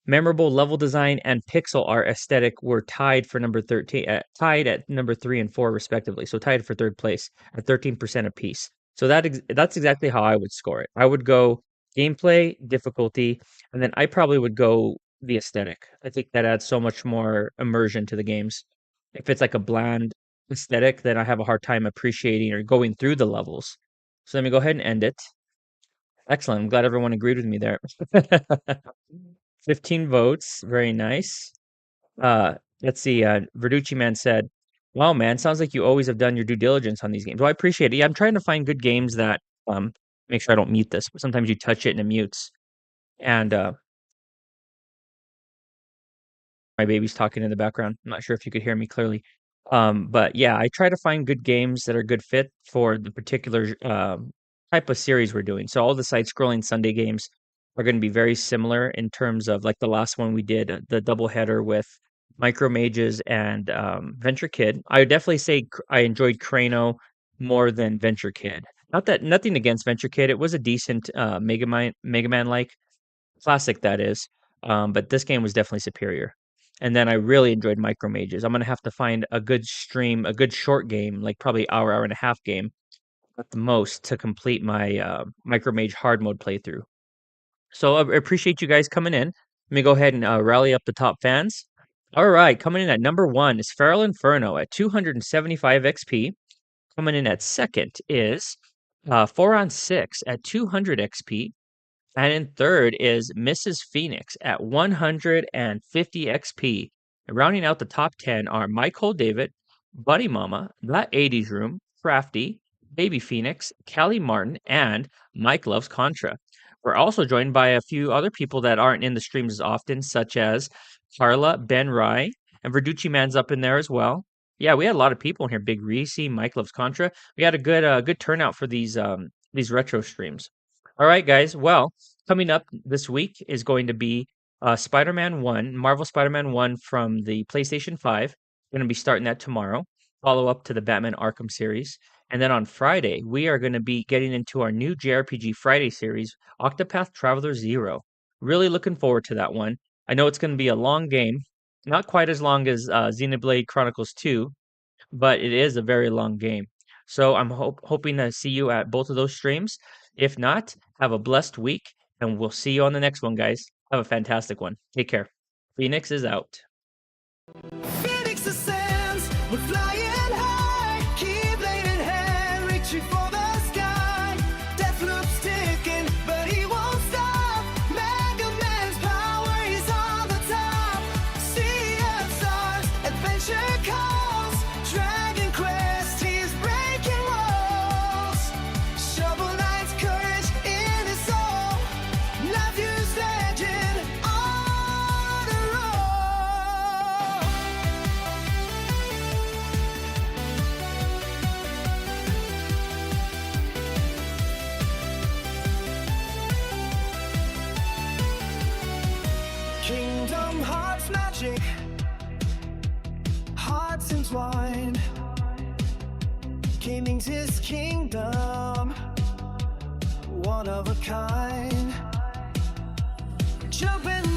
Memorable level design and pixel art aesthetic were tied for number 13, tied at number 3 and 4 respectively. So tied for third place at 13% apiece. So that's exactly how I would score it. I would go gameplay, difficulty, and then I probably would go the aesthetic. I think that adds so much more immersion to the games. If it's like a bland aesthetic, then I have a hard time appreciating or going through the levels. So let me go ahead and end it. Excellent. I'm glad everyone agreed with me there. 15 votes. Very nice. Let's see. Verducci Man said, "Wow, man, sounds like you always have done your due diligence on these games." Well, I appreciate it. Yeah, I'm trying to find good games that make sure I don't mute this. But sometimes you touch it and it mutes. And my baby's talking in the background. I'm not sure if you could hear me clearly. But yeah, I try to find good games that are good fit for the particular type of series we're doing. So all the side-scrolling Sunday games are going to be very similar in terms of like the last one we did, the double header with Micro Mages and Venture Kid. I would definitely say I enjoyed Kraino more than Venture Kid. Not that nothing against Venture Kid. It was a decent Mega Man like classic that is. But this game was definitely superior. And then I really enjoyed Micro Mages. I'm gonna have to find a good stream, a good short game, like probably hour and a half game at the most to complete my Micro Mage hard mode playthrough. So I appreciate you guys coming in. Let me go ahead and rally up the top fans. All right, coming in at number 1 is Feral Inferno at 275 XP. Coming in at second is 4 on 6 at 200 XP. And in third is Mrs. Phoenix at 150 XP. And rounding out the top 10 are Michael David, Buddy Mama, That 80s Room, Crafty, Baby Phoenix, Callie Martin, and Mike Loves Contra. We're also joined by a few other people that aren't in the streams as often, such as Carla, Ben Rye, and Verducci Man's up in there as well. Yeah, we had a lot of people in here. Big Reese, Mike Loves Contra. We had a good turnout for these retro streams. All right, guys. Well, coming up this week is going to be Spider-Man 1, Marvel Spider-Man 1 from the PlayStation 5. Going to be starting that tomorrow. Follow up to the Batman Arkham series. And then on Friday, we are going to be getting into our new JRPG Friday series, Octopath Traveler 0. Really looking forward to that one. I know it's going to be a long game, not quite as long as Xenoblade Chronicles 2, but it is a very long game. So I'm hoping to see you at both of those streams. If not, have a blessed week, and we'll see you on the next one, guys. Have a fantastic one. Take care. Phoenix is out. Phoenix ascends, we're flying high, Keyblade in hand, reaching for the sky. Deathloop's ticking, but he won't stop. Mega Man's power, he's on the top. Sea of stars, adventure calls. Dragon Quest, he's breaking walls. Shovel Knight's courage in his soul. Nephew's legend on a roll. Kingdom Hearts magic, hearts entwined. Gaming's his kingdom, one of a kind. Jumping